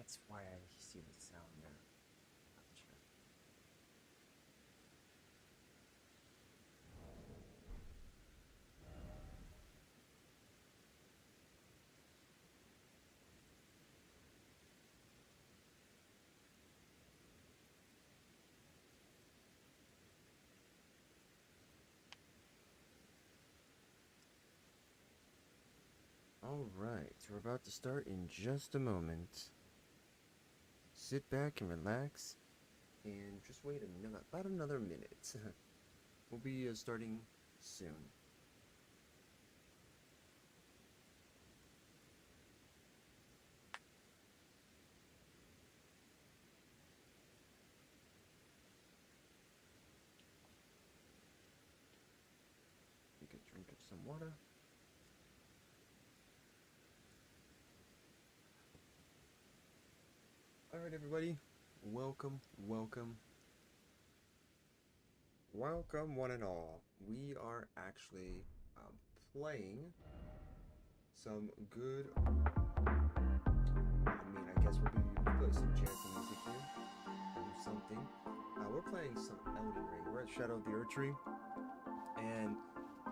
That's why I see the sound there. Gotcha. Alright, we're about to start in just a moment. Sit back and relax, and just wait about another minute. We'll be starting soon. Take a drink of some water. Alright, everybody. Welcome. Welcome, one and all. We are actually playing some good. I guess we're going to play some jazzy music here. Do something. We're playing some Elden Ring. We're at Shadow of the Erdtree. And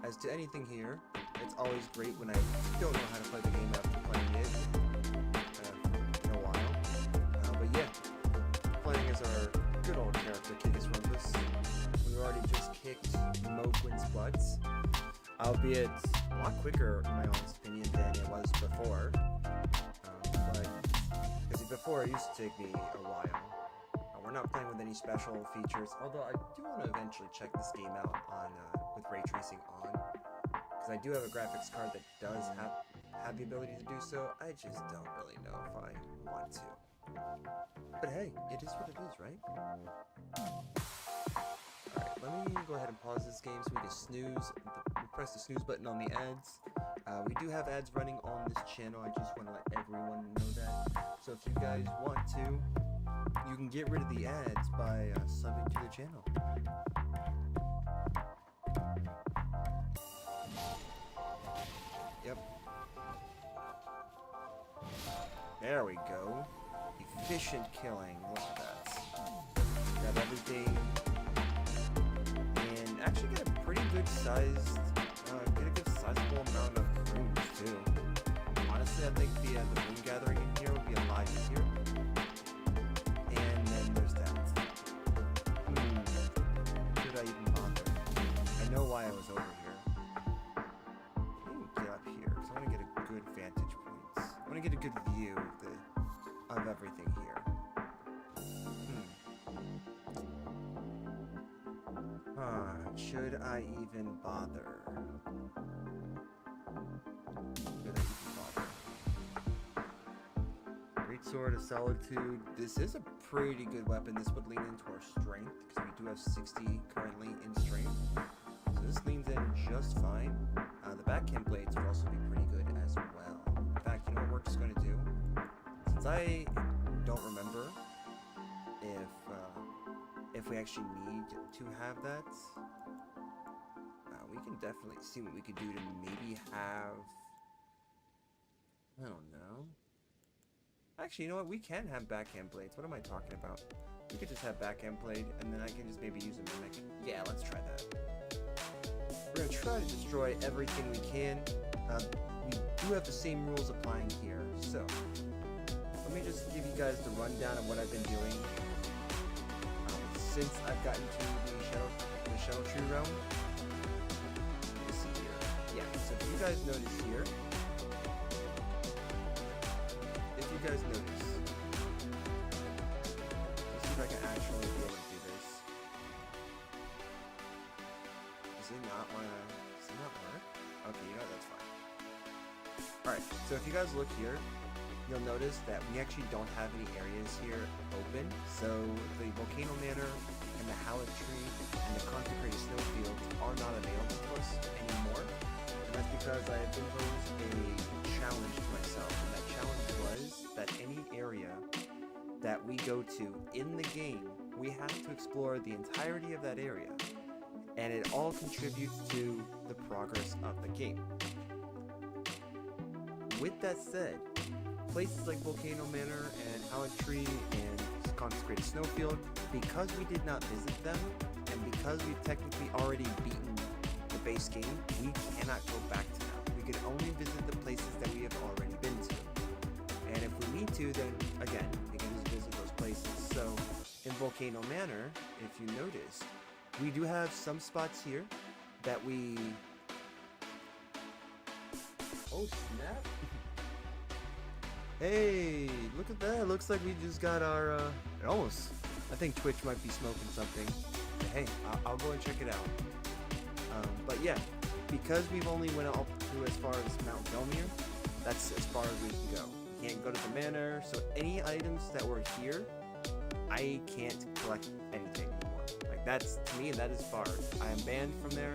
as to anything here, it's always great when I don't know how to play the game after playing it in a while. But yeah, playing as our good old character, Kigis Rumpus. We already just kicked Mohgwyn's butts, albeit a lot quicker, in my honest opinion, than it was before. Because before it used to take me a while. We're not playing with any special features, although I do want to eventually check this game out on with ray tracing on, because I do have a graphics card that does have the ability to do so. I just don't really know if I want to. But hey, it is what it is, right? Alright, let me go ahead and pause this game so we can press the snooze button on the ads. We do have ads running on this channel. I just want to let everyone know that. So if you guys want to, you can get rid of the ads by subbing to the channel. Yep. There we go. Efficient killing. Look at that. Grab everything. And actually get a pretty good sized, sizable amount of runes too. Honestly, I think the rune gathering in here would be a lot easier. And then there's that. Should I even bother? I know why I was over here. Let me get up here, because I want to get a good vantage point. I want to get a good view of everything here. Should I even bother? Greatsword of Solitude. This is a pretty good weapon. This would lean into our strength, because we do have 60 currently in strength. So this leans in just fine. The backhand blades would also be pretty good as well. In fact, you know what we're just going to do? Since I don't remember if we actually need to have that, we can definitely see what we could do to maybe have, I don't know. Actually, you know what? We can have backhand blades. What am I talking about? We could just have backhand blade, and then I can just maybe use a mimic. Yeah, let's try that. We're gonna try to destroy everything we can. We do have the same rules applying here, so let me just give you guys the rundown of what I've been doing since I've gotten to the Shadow Tree realm. Let's see here. Yeah, so if you guys notice here, let's see if I can actually be able to do this. Does it not work? Okay, you know what, that's fine. Alright, so if you guys look here, you'll notice that we actually don't have any areas here open. So the Volcano Manor and the Hallowed Tree and the Consecrated Snowfields are not available to us anymore. And that's because I have imposed a challenge to myself. And that challenge was that any area that we go to in the game, we have to explore the entirety of that area. And it all contributes to the progress of the game. With that said, places like Volcano Manor and Howling Tree and Consecrated Snowfield, because we did not visit them, and because we've technically already beaten the base game, we cannot go back to them. We can only visit the places that we have already been to. And if we need to, then again, we can just visit those places. So in Volcano Manor, if you notice, we do have some spots here that we... Oh snap! Hey, look at that. Looks like we just got our, almost. I think Twitch might be smoking something. But hey, I'll go and check it out. But yeah, because we've only went up to as far as Mount Velmir, that's as far as we can go. We can't go to the manor, so any items that were here, I can't collect anything anymore. Like that's, to me, that is far. I am banned from there.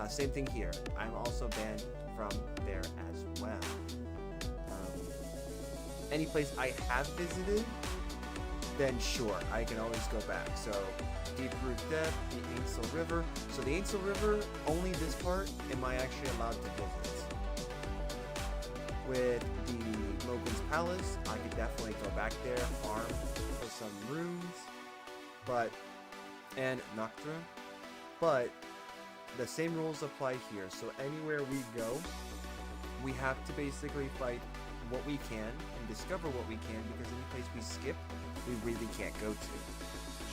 Same thing here. I'm also banned from there as well. Any place I have visited, then sure, I can always go back. So, Deep Root Depth, the Ainsel River. So the Ainsel River, only this part am I actually allowed to visit. With the Mogul's Palace, I could definitely go back there, farm for some runes, and Nocturne. But the same rules apply here. So anywhere we go, we have to basically fight what we can and discover what we can, because any place we skip, we really can't go to.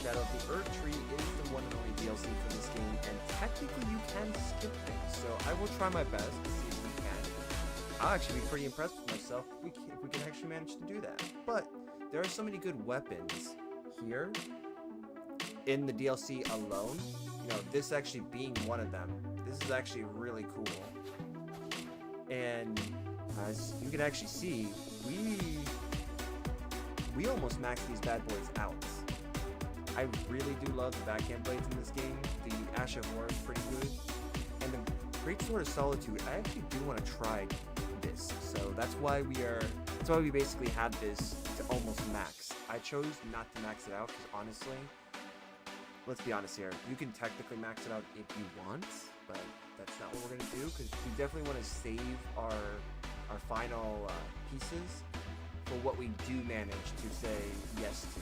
Shadow of the Earth Tree is the one and only DLC for this game, and technically you can skip things, so I will try my best to see if we can. I'll actually be pretty impressed with myself if we can actually manage to do that. But there are so many good weapons here in the DLC alone. You know, this actually being one of them. This is actually really cool. And as you can actually see, we almost maxed these bad boys out. I really do love the backhand blades in this game. The Ash of War is pretty good. And the Great Sword of Solitude, I actually do want to try this. So that's why we basically had this to almost max. I chose not to max it out because honestly, let's be honest here, you can technically max it out if you want, but that's not what we're going to do, because we definitely want to save our final pieces for what we do manage to say yes to.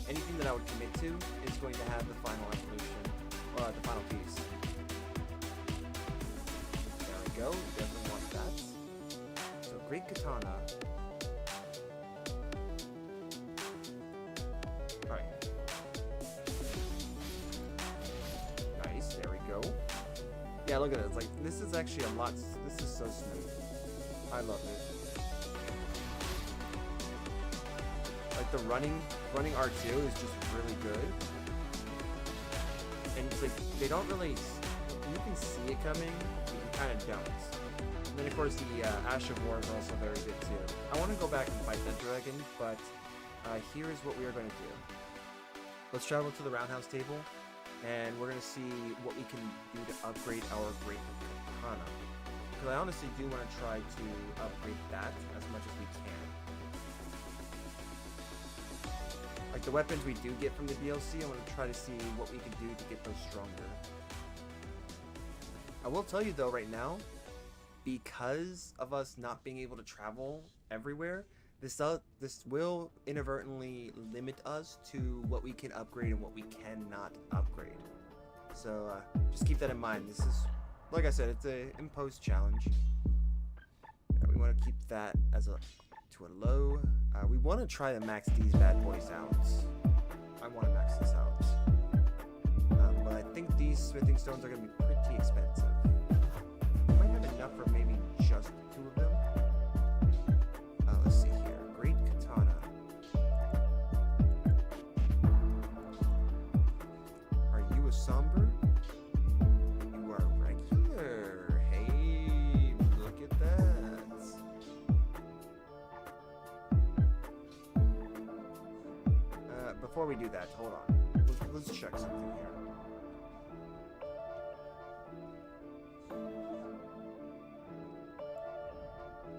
Anything that I would commit to is going to have the final evolution, or the final piece. There we go, definitely want that. So Great Katana. Alright. Nice, there we go. Yeah, look at it, it's like, this is actually this is so smooth. I love it. Like the running R2 is just really good. And it's like, they don't really, you can see it coming, but you kind of don't. And then of course the Ash of War is also very good too. I want to go back and fight that dragon, but here is what we are going to do. Let's travel to the Roundhouse table, and we're going to see what we can do to upgrade our Great Katana. Because I honestly do want to try to upgrade that as much as we can. Like the weapons we do get from the DLC, I want to try to see what we can do to get those stronger. I will tell you though right now, because of us not being able to travel everywhere, this will inadvertently limit us to what we can upgrade and what we cannot upgrade. So just keep that in mind. This is, like I said, it's a imposed challenge. We want to keep that as to a low. We want to try to max these bad boys out. I want to max this out. But I think these smithing stones are going to be pretty expensive. We might have enough for maybe just 2 of them. Let's see here. Great Katana. Are you a somber? You are regular. Hey, look at that. Before we do that, hold on. Let's check something here.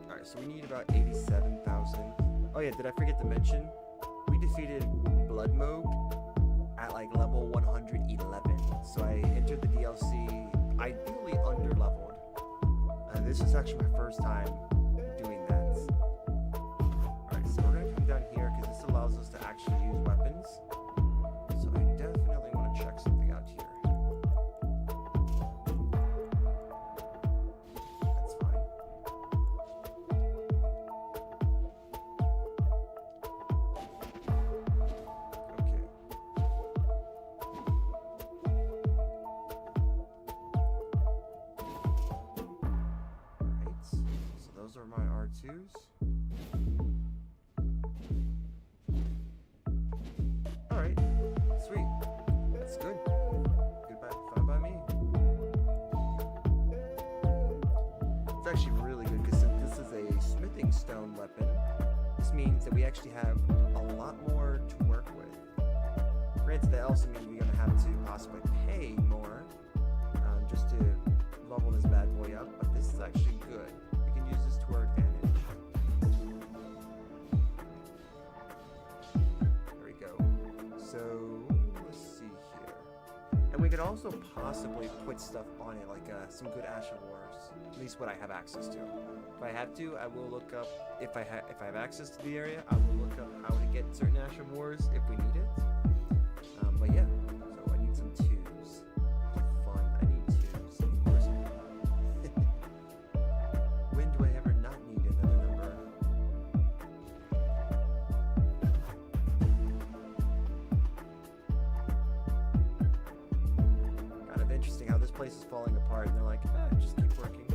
Alright, so we need about 87,000. Oh yeah, did I forget to mention? We defeated Blood Moog at like level 111. So I entered the DLC ideally under leveled. This is actually my first time doing that. twos. Alright, sweet. That's good. Fine by me. It's actually really good because since this is a smithing stone weapon, this means that we actually have a lot more to work with. Granted, that also means we're going to have to possibly pay more just to level this bad boy up, but this is actually good. We can use this to our advantage. There we go. So, let's see here. And we could also possibly put stuff on it, like some good Ashen Wars. At least what I have access to. If I have to, I will look up, if I have access to the area, I will look up how to get certain Ashen Wars if we need it. But yeah, so I need some twos. Fun, I need twos. Of course I do. When do I ever not need another number? Kind of interesting how this place is falling apart and they're like, just keep working.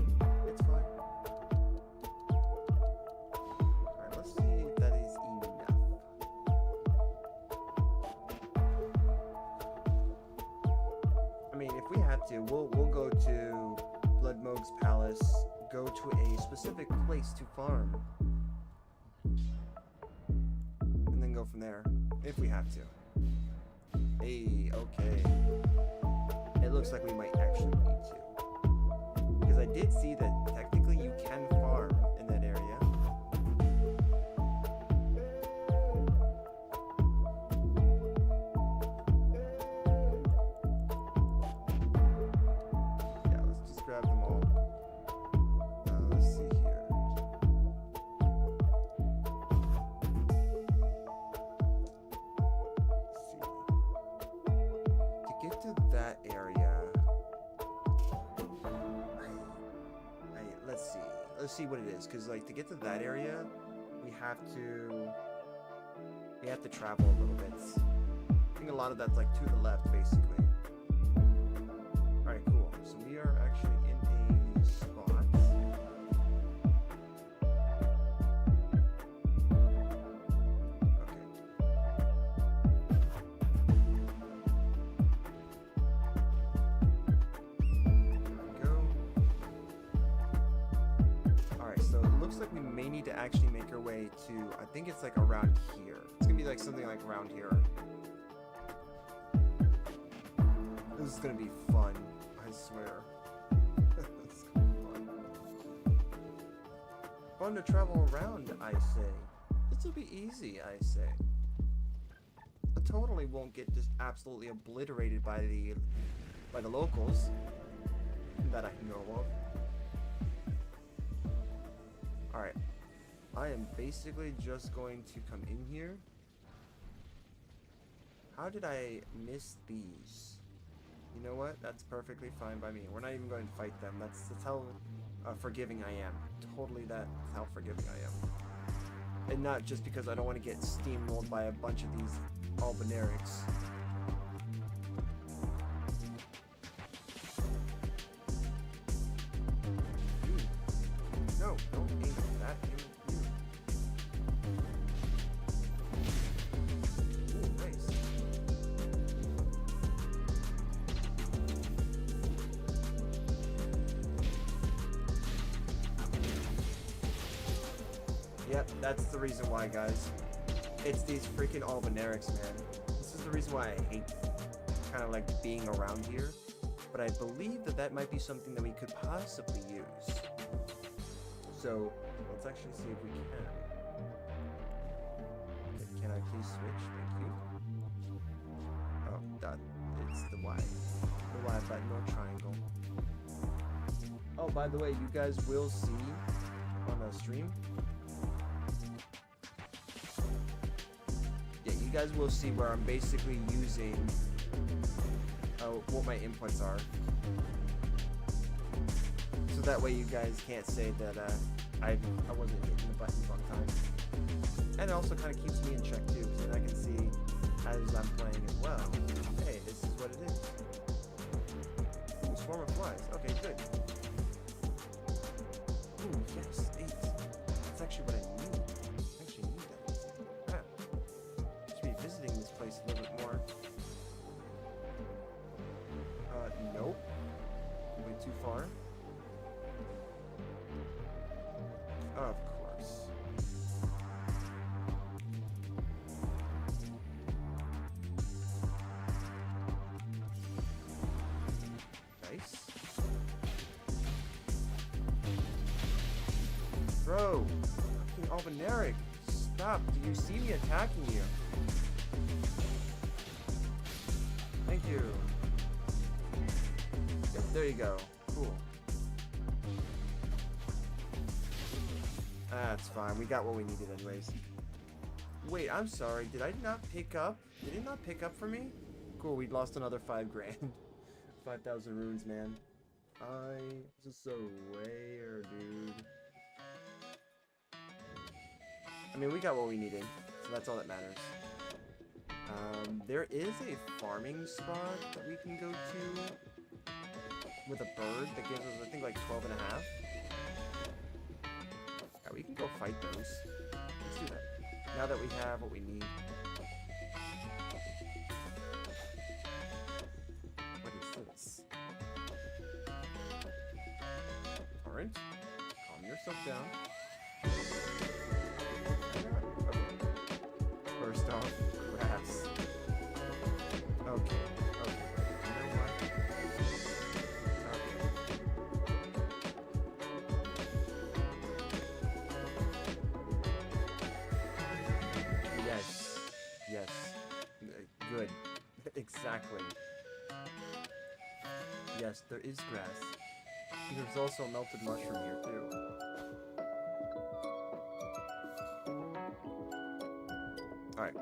It's fine. Alright, let's see if that is enough. I mean, if we have to, we'll go to Bloodmoog's Palace, go to a specific place to farm, and then go from there, if we have to. Hey, okay. It looks like we might actually need to. Because I did see that technically you can farm in that area. Yeah, let's just grab them all. Let's see here. Let's see. To get to that area, let's see what it is, because like to get to that area we have to travel a little bit. I think a lot of that's like to the left basically. Alright, cool. So we are actually in a spot. Okay. Like we may need to actually make our way to, I think it's like around here. It's gonna be like something like around here. This is gonna be fun, I swear. This is gonna be fun. Fun to travel around, I say. This will be easy, I say. I totally won't get just absolutely obliterated by the locals that I know of. Alright, I am basically just going to come in here. How did I miss these? You know what? That's perfectly fine by me. We're not even going to fight them. That's how forgiving I am. Totally that's how forgiving I am. And not just because I don't want to get steamrolled by a bunch of these Albinaurics. No, don't aim at that. Aim at you. Ooh, nice. Yep, that's the reason why, guys. It's these freaking Albinaurics, man. This is the reason why I hate kind of like being around here. But I believe that that might be something that we could possibly use. So, let's actually see if we can. Okay, can I please switch? Thank you. Oh, that, it's the Y. The Y button or triangle. Oh, by the way, you guys will see on the stream. Yeah, you guys will see where I'm basically using what my inputs are. So that way you guys can't say that I wasn't hitting the buttons on time. And it also kind of keeps me in check too, so that I can see as I'm playing as well. Hey, this is what it is. Ooh, swarm of flies. Okay, good. Ooh, yes, 8. That's Of course. Nice. Bro, fucking Albinauric, stop. Do you see me attacking you? Thank you. Yep, there you go. Cool. That's fine. We got what we needed anyways. Wait, I'm sorry. Did I not pick up? Did it not pick up for me? Cool, we lost another 5 grand. 5,000 runes, man. This is so rare, dude. I mean, we got what we needed, so that's all that matters. There is a farming spot that we can go to with a bird that gives us, I think, like 12 and a half. Yeah, we can go fight those. Let's do that. Now that we have what we need. What is this? Alright. Calm yourself down. First off, grass. Okay. You know what? Okay. Yes. Good. Exactly. Yes, there is grass. There's also a melted mushroom here, too. Alright,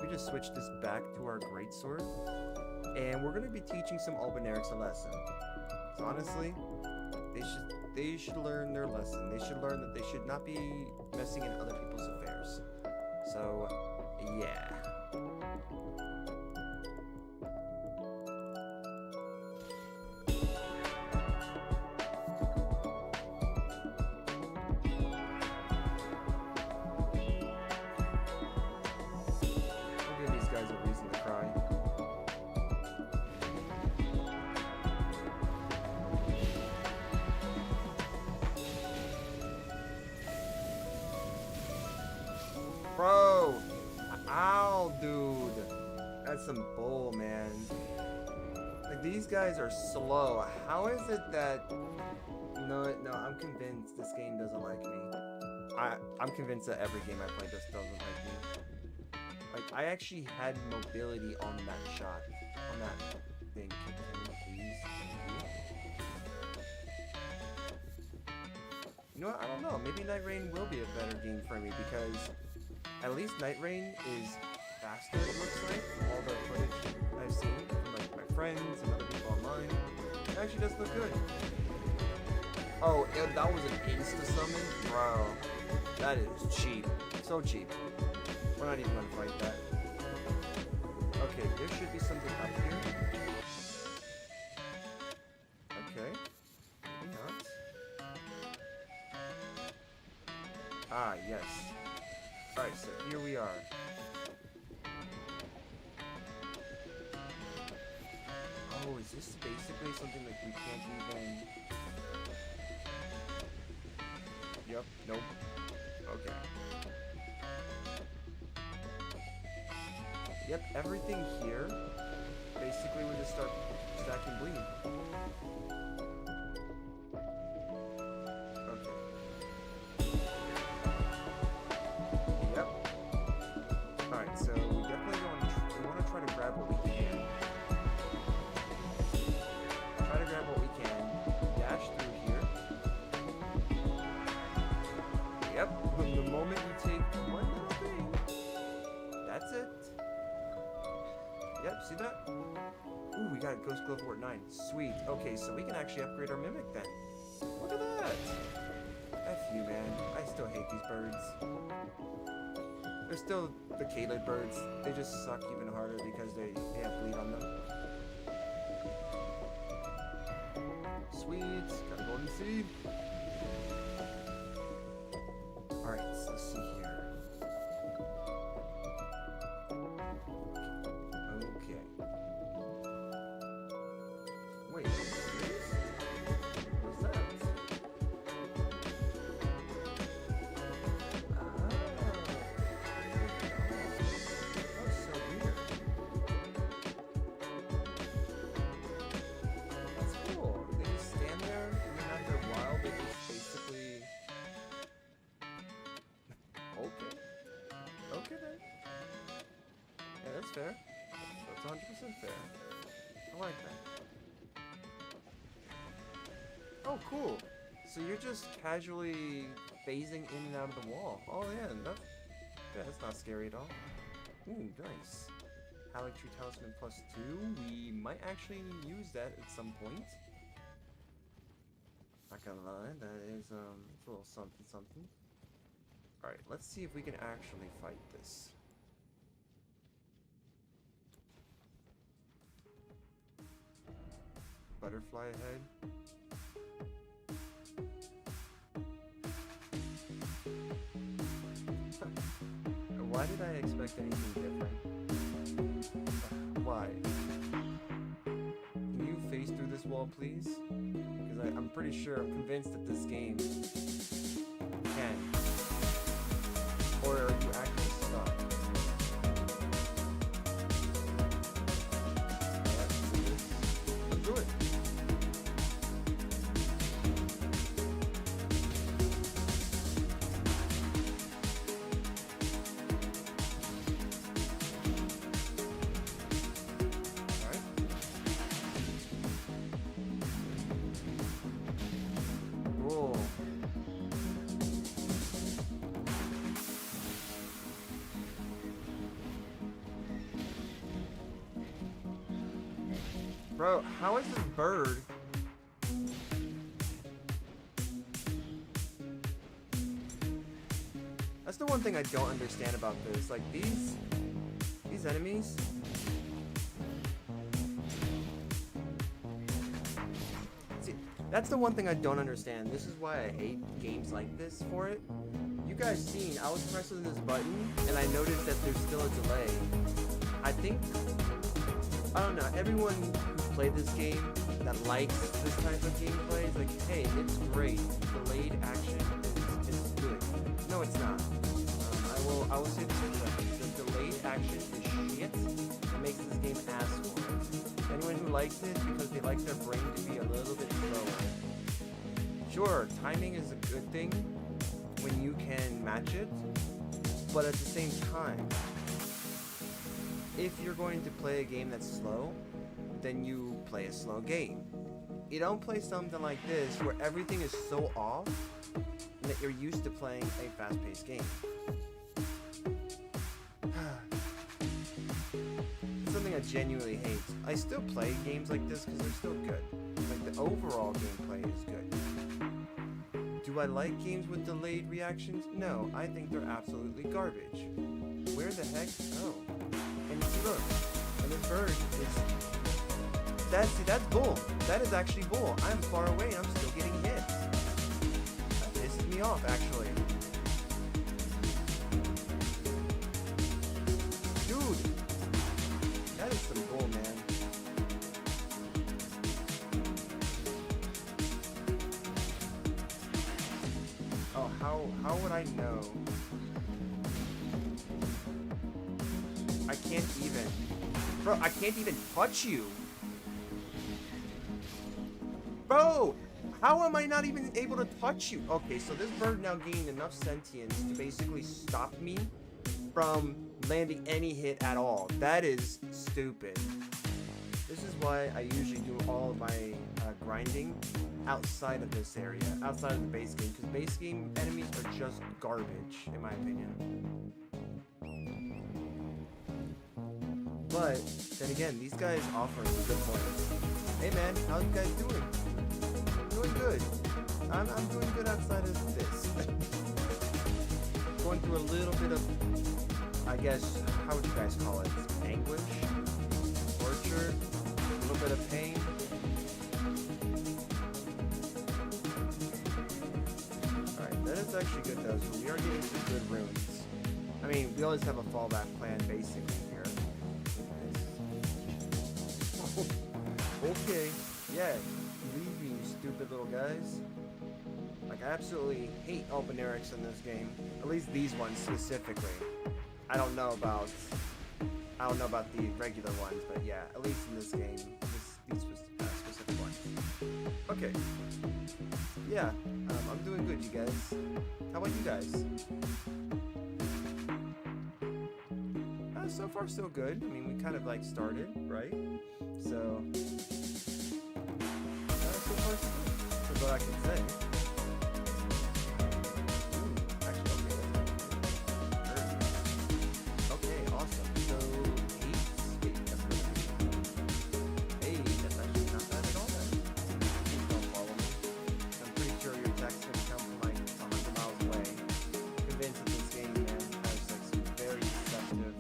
we just switched this back to our greatsword, and we're going to be teaching some Albinaurics a lesson. So honestly, they should learn their lesson. They should learn that they should not be messing in other people's affairs. So, yeah. Bro! Ow, dude! That's some bull, man. Like, these guys are slow. How is it that... No, I'm convinced this game doesn't like me. I'm convinced that every game I play just doesn't like me. Like, I actually had mobility on that shot. On that thing. Please. You know what? I don't know. Maybe Night Rain will be a better game for me because... At least Night Rain is faster, it looks like, from all the footage I've seen from like my friends and other people online. It actually does look good. Oh, that was an insta-summon? Bro, that is cheap. So cheap. We're not even gonna fight that. Okay, there should be something up here. Okay. Maybe not. Ah, yes. Alright, so here we are. Oh, is this basically something like we can't even... Yep, nope. Okay. Yep, everything here, basically we just start stacking bleed. Yep, from the moment you take one little thing, that's it. Yep, see that? Ooh, we got Ghost Glove Wart 9. Sweet. Okay, so we can actually upgrade our Mimic then. Look at that. F you, man. I still hate these birds. They're still the Caelid birds. They just suck even harder because they have bleed on them. Sweet. Got a golden seed. Alright, so let's see here. Okay. Wait, serious? What's that? fair. That's 100% fair. I like that. Oh, cool. So you're just casually phasing in and out of the wall. Oh yeah, that's not scary at all. Ooh, nice. Haligtree Talisman +2. We might actually use that at some point. Not gonna lie, that is it's a little something something. Alright, let's see if we can actually fight this. Butterfly ahead. Why did I expect anything different? Why? Can you phase through this wall, please? Because I'm pretty sure, I'm convinced that this game can. Or are you actually stuck? Let's do it. Bro, how is this bird? That's the one thing I don't understand about this. Like these enemies. See, that's the one thing I don't understand. This is why I hate games like this for it. You guys seen, I was pressing this button and I noticed that there's still a delay. I don't know, everyone who's played this game that likes this type of gameplay is like, hey, it's great. Delayed action is good. No, it's not. I will say this. The delayed action is shit. It makes this game ass for it. Anyone who likes it because they like their brain to be a little bit slower. Sure, timing is a good thing when you can match it, but at the same time, if you're going to play a game that's slow, then you play a slow game. You don't play something like this where everything is so off that you're used to playing a fast-paced game. It's something I genuinely hate. I still play games like this because they're still good. Like the overall gameplay is good. Do I like games with delayed reactions? No, I think they're absolutely garbage. Where the heck? Oh. And look, and this bird is... that's bull. That is actually bull. I'm far away and I'm still getting hit. That pisses me off, actually. Dude! That is some bull, man. Oh, how would I know? I can't even. Bro, I can't even touch you. Bro, how am I not even able to touch you? Okay, so this bird now gained enough sentience to basically stop me from landing any hit at all. That is stupid. This is why I usually do all of my grinding outside of this area, outside of the base game, because base game enemies are just garbage, in my opinion. But then again, these guys offer good points. Hey man, how you guys doing? Doing good. I'm doing good outside of this. Going through a little bit of, I guess, how would you guys call it? Anguish? Torture? A little bit of pain? Alright, that is actually good though, so we are getting some good runes. I mean, we always have a fallback plan basically here. Okay, yeah, leave me, you stupid little guys. Like, I absolutely hate Albinaurics in this game. At least these ones specifically. I don't know about the regular ones, but yeah, at least in this game, these specific ones. Okay. Yeah, I'm doing good, you guys. How about you guys? so far so good. I mean, we kind of like started, right? So, so far so good. That's what I can say. Okay, awesome. So, 8. Hey, that's actually not bad at all then. Please don't follow me. I'm pretty sure your attacks can come from like 100 miles away. I'm convinced that this game, man, has like some very deceptive,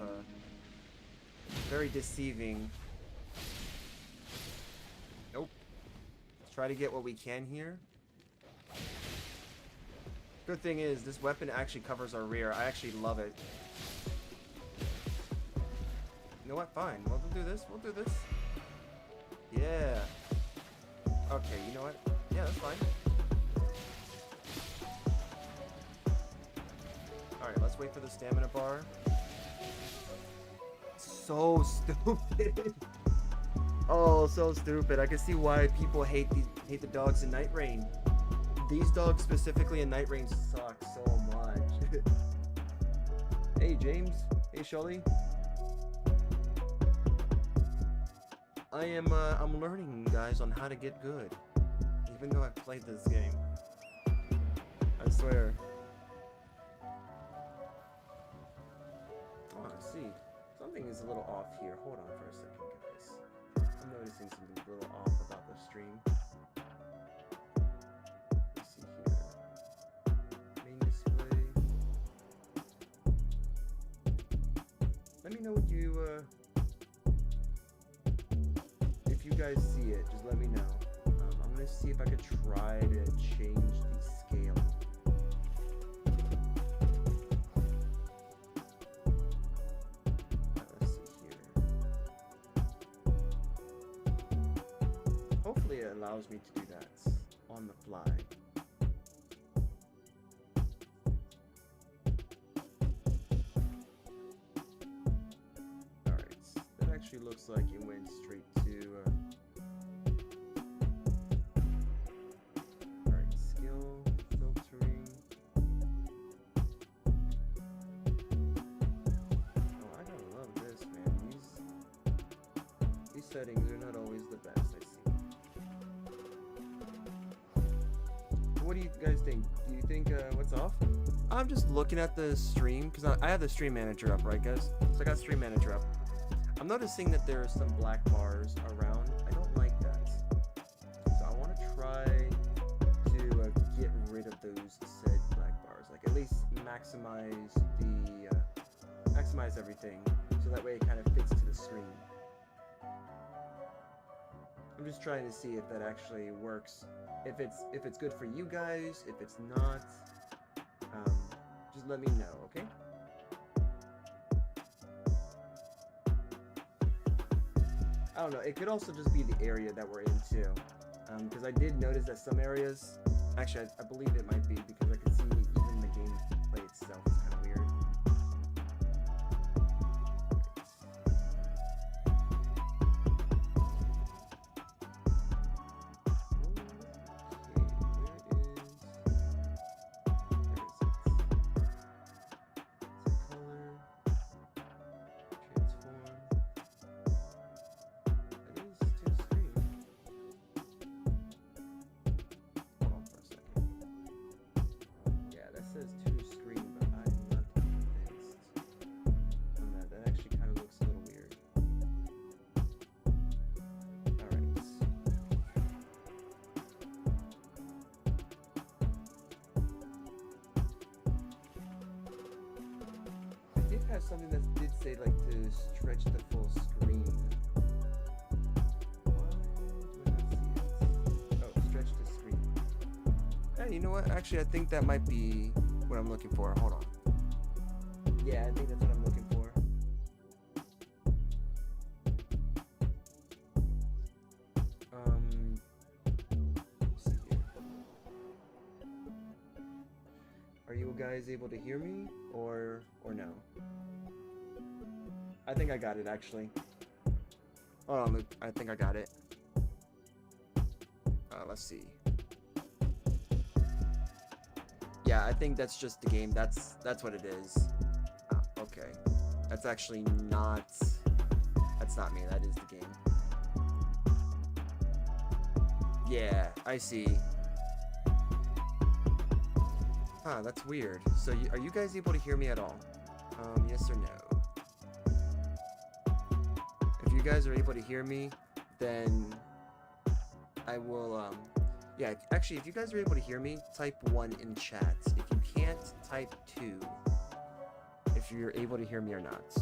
very deceiving. Nope. Let's try to get what we can here. Good thing is, this weapon actually covers our rear. I actually love it. You know what? Fine. We'll do this. We'll do this. Yeah. Okay, you know what? Yeah, that's fine. Alright, let's wait for the stamina bar. So stupid. Oh, so stupid. I can see why people hate the dogs in Night Rain. These dogs specifically in Night Rain suck so much. Hey, James. Hey, Shully. I'm learning, guys, on how to get good. Even though I've played this game. I swear. Oh, I see. Something is a little off here. Hold on for a second, guys. I'm noticing something a little off about the stream. Let's see here. Main display. Let me know what you, if you guys see it, just let me know. I'm gonna see if I could try to change the scale. Let's see here. Hopefully it allows me to do that on the fly. Actually looks like it went straight to alright, skill filtering. Oh, I gotta love this, man. These settings are not always the best, I see. What do you guys think? Do you think what's off? I'm just looking at the stream because I have the stream manager up, right, guys? So I got stream manager up. I'm noticing that there are some black bars around. I don't like that. So I want to try to get rid of those said black bars. Like at least maximize the maximize everything, so that way it kind of fits to the screen. I'm just trying to see if that actually works. If it's good for you guys. If it's not, just let me know, okay? I don't know, it could also just be the area that we're in too. Because I did notice that some areas, actually I believe it might be because I can see even the gameplay itself is kind of weird. Have something that did say like to stretch the full screen. Why do I not see it? Oh, stretch the screen. Hey, you know what? Actually, I think that might be what I'm looking for. Hold on. Yeah, I think that's what I'm looking for. Let's see here. Are you guys able to hear me or no? I think I got it actually. Hold on, I think I got it. Let's see. Yeah, I think that's just the game. That's what it is. Okay. That's actually not... That's not me, that is the game. Yeah, I see. Huh, that's weird. So, are you guys able to hear me at all? Yes or no? If you guys are able to hear me, then I will, yeah, actually, if you guys are able to hear me, type 1 in chat. If you can't, type 2. If you're able to hear me or not.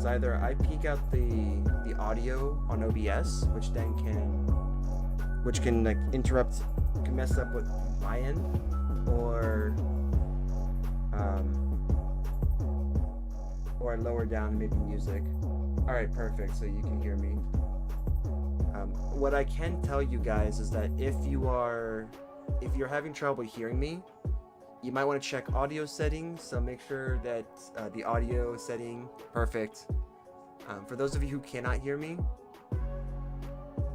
Either I peek out the audio on OBS, which can like interrupt, can mess up with my end, or I lower down maybe music. All right, perfect. So you can hear me. What I can tell you guys is that if you're having trouble hearing me, you might want to check audio settings. So make sure that the audio setting, perfect. For those of you who cannot hear me,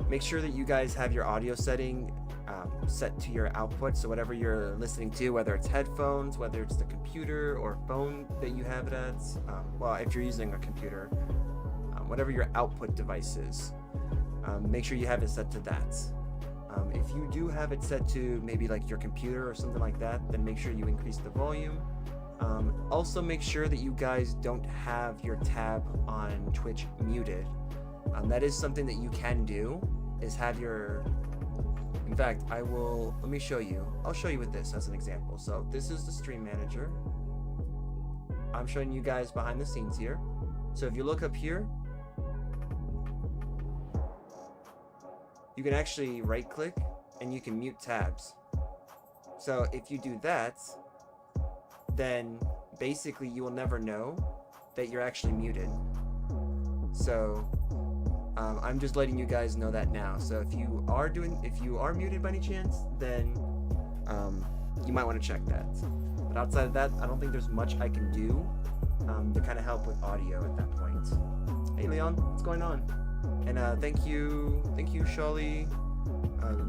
make sure that you guys have your audio setting set to your output. So whatever you're listening to, whether it's headphones, whether it's the computer or phone that you have it at, well, if you're using a computer, whatever your output device is, make sure you have it set to that. If you do have it set to maybe like your computer or something like that, then make sure you increase the volume. Also make sure that you guys don't have your tab on Twitch muted. That is something that you can do, is have your... In fact, let me show you. I'll show you with this as an example. So this is the stream manager. I'm showing you guys behind the scenes here. So if you look up here, you can actually right click and you can mute tabs. So if you do that, then basically you will never know that you're actually muted. So I'm just letting you guys know that now. So if you are muted by any chance, then you might want to check that. But outside of that, I don't think there's much I can do to kind of help with audio at that point. Hey Leon, what's going on? And thank you Shawley,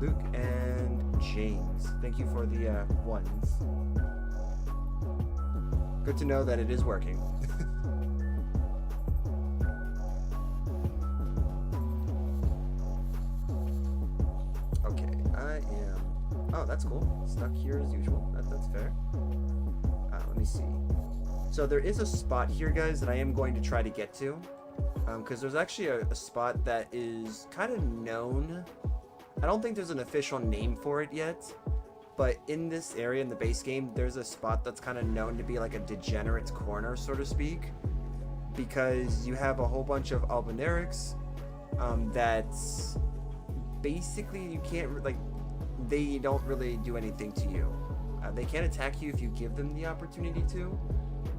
Luke, and James. Thank you for the ones. Good to know that it is working. Okay, I am... Oh, that's cool. Stuck here as usual. That's fair. Let me see. So there is a spot here, guys, that I am going to try to get to. Because there's actually a spot that is kind of known. I don't think there's an official name for it yet. But in this area, in the base game, there's a spot that's kind of known to be like a degenerate's corner, so to speak. Because you have a whole bunch of Albinaurics that's basically you can't, like, they don't really do anything to you. They can attack you if you give them the opportunity to.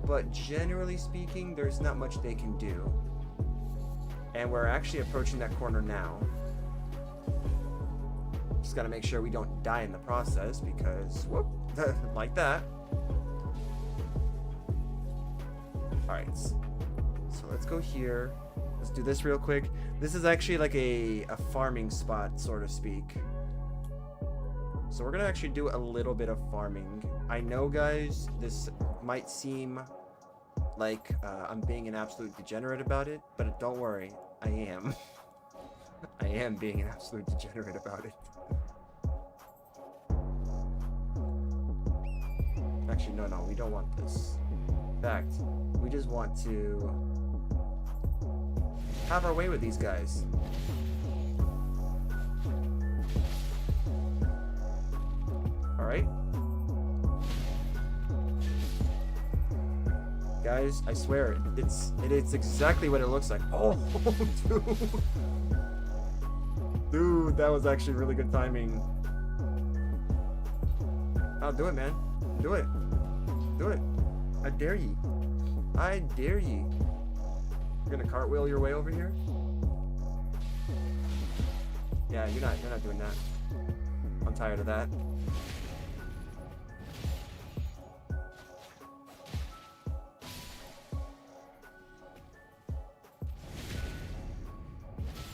But generally speaking, there's not much they can do. And we're actually approaching that corner now. Just gotta make sure we don't die in the process because, whoop, like that. Alright, so let's go here. Let's do this real quick. This is actually like a farming spot, so to speak. So we're gonna actually do a little bit of farming. I know, guys, this might seem like I'm being an absolute degenerate about it, but don't worry, I am. I am being an absolute degenerate about it. Actually, no, we don't want this. In fact, we just want to have our way with these guys. Alright. Guys, I swear, it's exactly what it looks like. Oh, dude. Dude, that was actually really good timing. Oh, do it, man. Do it. Do it. I dare ye. I dare ye. You're gonna cartwheel your way over here? Yeah, you're not doing that. I'm tired of that.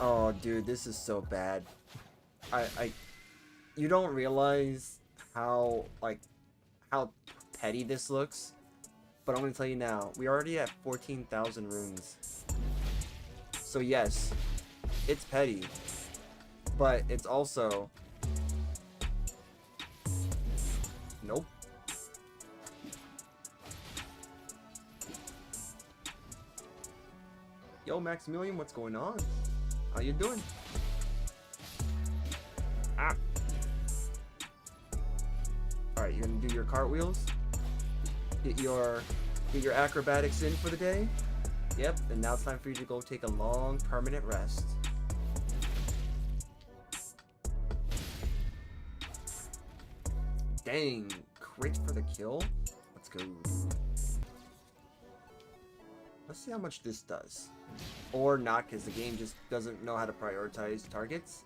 Oh, dude, this is so bad. You don't realize how, like, how petty this looks. But I'm gonna tell you now, we already at 14,000 runes. So yes, it's petty. But it's also... Nope. Yo, Maximilian, what's going on? How you doing? Ah! Alright, you're gonna do your cartwheels? Get your acrobatics in for the day? Yep, and now it's time for you to go take a long, permanent rest. Dang, crit for the kill? Let's go. Let's see how much this does. Or not, because the game just doesn't know how to prioritize targets.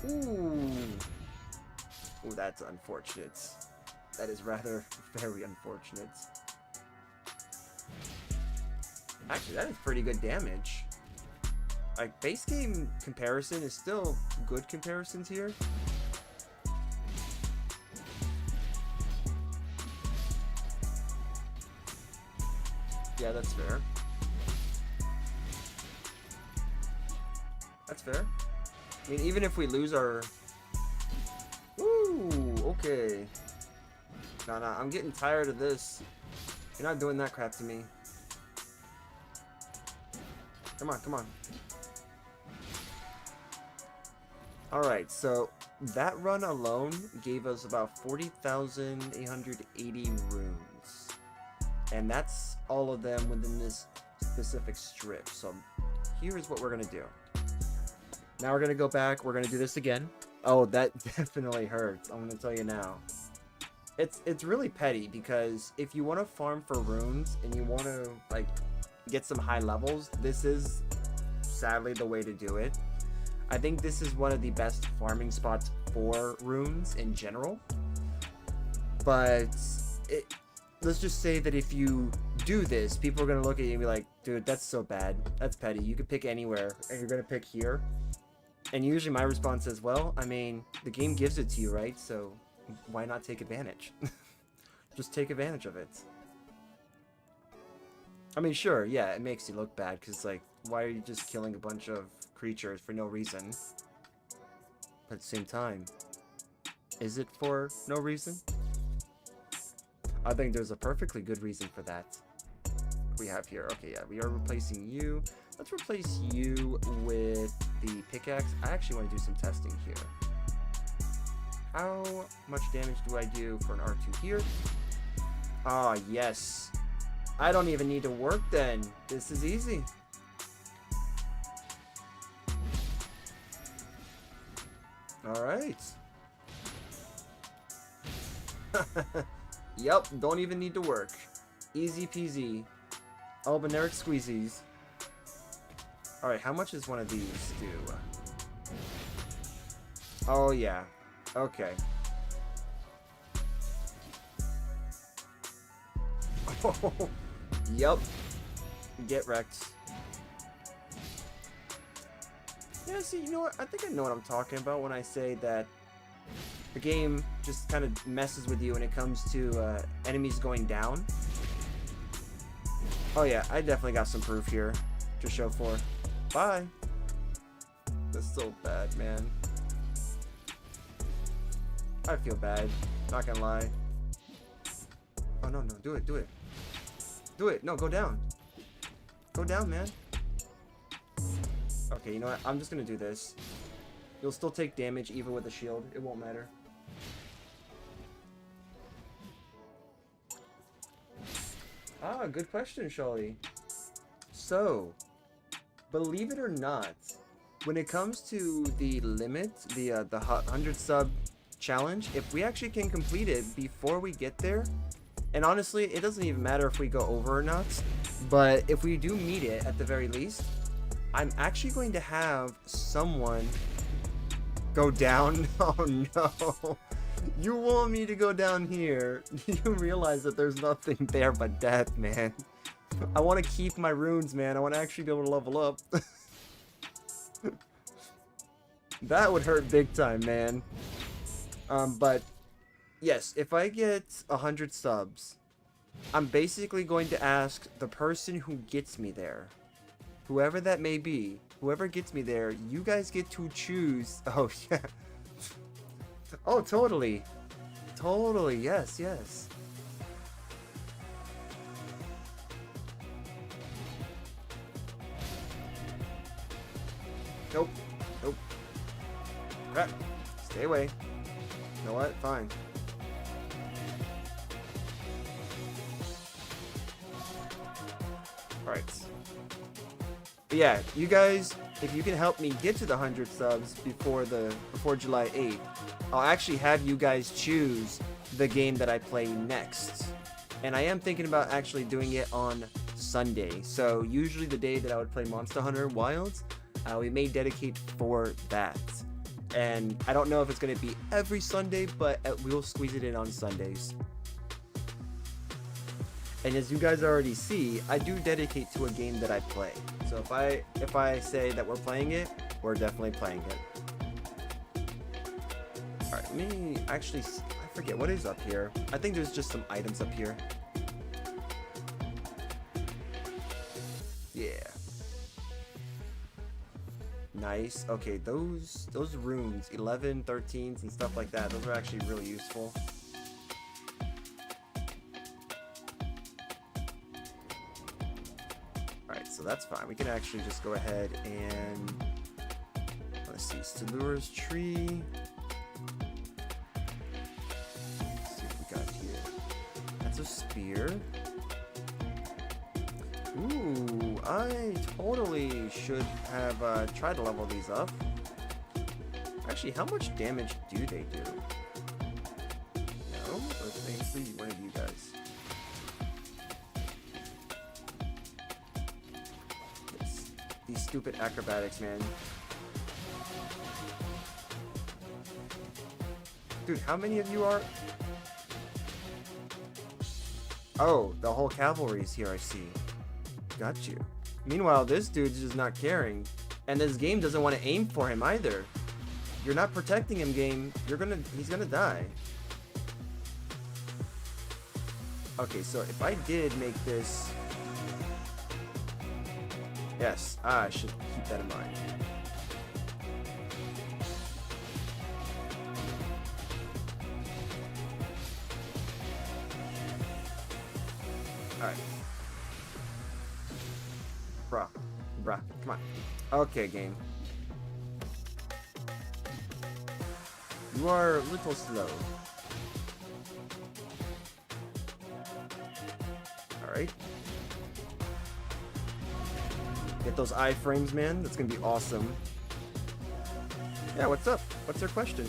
Ooh. Ooh, that's unfortunate. That is rather very unfortunate. Actually, that is pretty good damage. Like, base game comparison is still good comparisons here. Yeah, that's fair. That's fair. I mean, even if we lose our... Ooh, okay. Nah, I'm getting tired of this. You're not doing that crap to me. Come on, come on. Alright, so that run alone gave us about 40,880 runes. And that's all of them within this specific strip. So here's what we're going to do. Now we're going to go back. We're going to do this again. Oh, that definitely hurts. I'm going to tell you now. It's really petty because if you want to farm for runes and you want to like get some high levels, this is sadly the way to do it. I think this is one of the best farming spots for runes in general. But let's just say that if you do this, people are going to look at you and be like, dude, that's so bad. That's petty. You could pick anywhere and you're going to pick here. And usually my response is, well, I mean, the game gives it to you, right? So why not take advantage? Just take advantage of it. I mean, sure, yeah, it makes you look bad because, like, why are you just killing a bunch of creatures for no reason? But at the same time, is it for no reason? I think there's a perfectly good reason for that. We have here. Okay, yeah, we are replacing you. Let's replace you with the pickaxe. I actually want to do some testing here. How much damage do I do for an R2 here? Ah, yes. I don't even need to work then. This is easy. Alright. Yep, don't even need to work. Easy peasy. Albineric squeezies. Alright, how much does one of these do? Oh, yeah. Okay. Oh, yep. Get wrecked. Yeah, see, you know what? I think I know what I'm talking about when I say that the game just kind of messes with you when it comes to enemies going down. Oh yeah, I definitely got some proof here to show for. Bye. That's so bad, man. I feel bad. Not gonna lie. Oh no, do it, do it. Do it. No, go down. Go down, man. Okay, you know what? I'm just gonna do this. You'll still take damage even with a shield. It won't matter. Ah, good question, Shawley. So, believe it or not, when it comes to the limit, the 100 sub challenge, if we actually can complete it before we get there, and honestly, it doesn't even matter if we go over or not, but if we do meet it at the very least, I'm actually going to have someone go down. Oh no. You want me to go down here. You realize that there's nothing there but death, man. I want to keep my runes, man. I want to actually be able to level up. That would hurt big time, man. But yes, if I get 100 subs, I'm basically going to ask the person who gets me there, whoever that may be, whoever gets me there, you guys get to choose. Oh yeah. Oh, totally. Totally, yes, yes. Nope. Nope. Crap. Stay away. You know what? Fine. Alright. But yeah, you guys, if you can help me get to the 100 subs before July 8th, I'll actually have you guys choose the game that I play next. And I am thinking about actually doing it on Sunday. So usually the day that I would play Monster Hunter Wilds, we may dedicate for that. And I don't know if it's going to be every Sunday, but we'll squeeze it in on Sundays. And as you guys already see, I do dedicate to a game that I play. So if I say that we're playing it, we're definitely playing it. Alright, let me actually, I forget what is up here. I think there's just some items up here. Yeah. Nice. Okay, those runes, 11, 13s and stuff like that, those are actually really useful. Alright, so that's fine. We can actually just go ahead and, let's see, Stelura's tree. Let's see what we got here. That's a spear. Ooh, I totally should have tried to level these up. Actually, how much damage do they do? No? Let's see one of you guys. These stupid acrobatics, man. Dude, how many of you are? Oh, the whole cavalry's here, I see. Got you. Meanwhile, this dude's just not caring. And this game doesn't want to aim for him either. You're not protecting him, game. He's gonna die. Okay, so if I did make this... Yes, I should keep that in mind. Alright. Bruh, come on. Okay, game. You are a little slow. Alright. Get those iframes, man. That's gonna be awesome. Yeah, what's up? What's their question?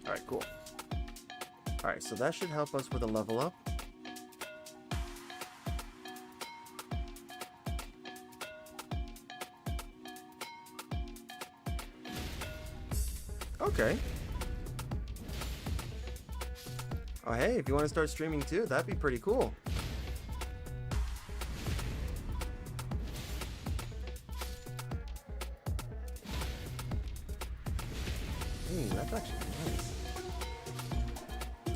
Alright, cool. Alright, so that should help us with a level up. Okay. Oh, hey, if you want to start streaming too, that'd be pretty cool. That's actually nice.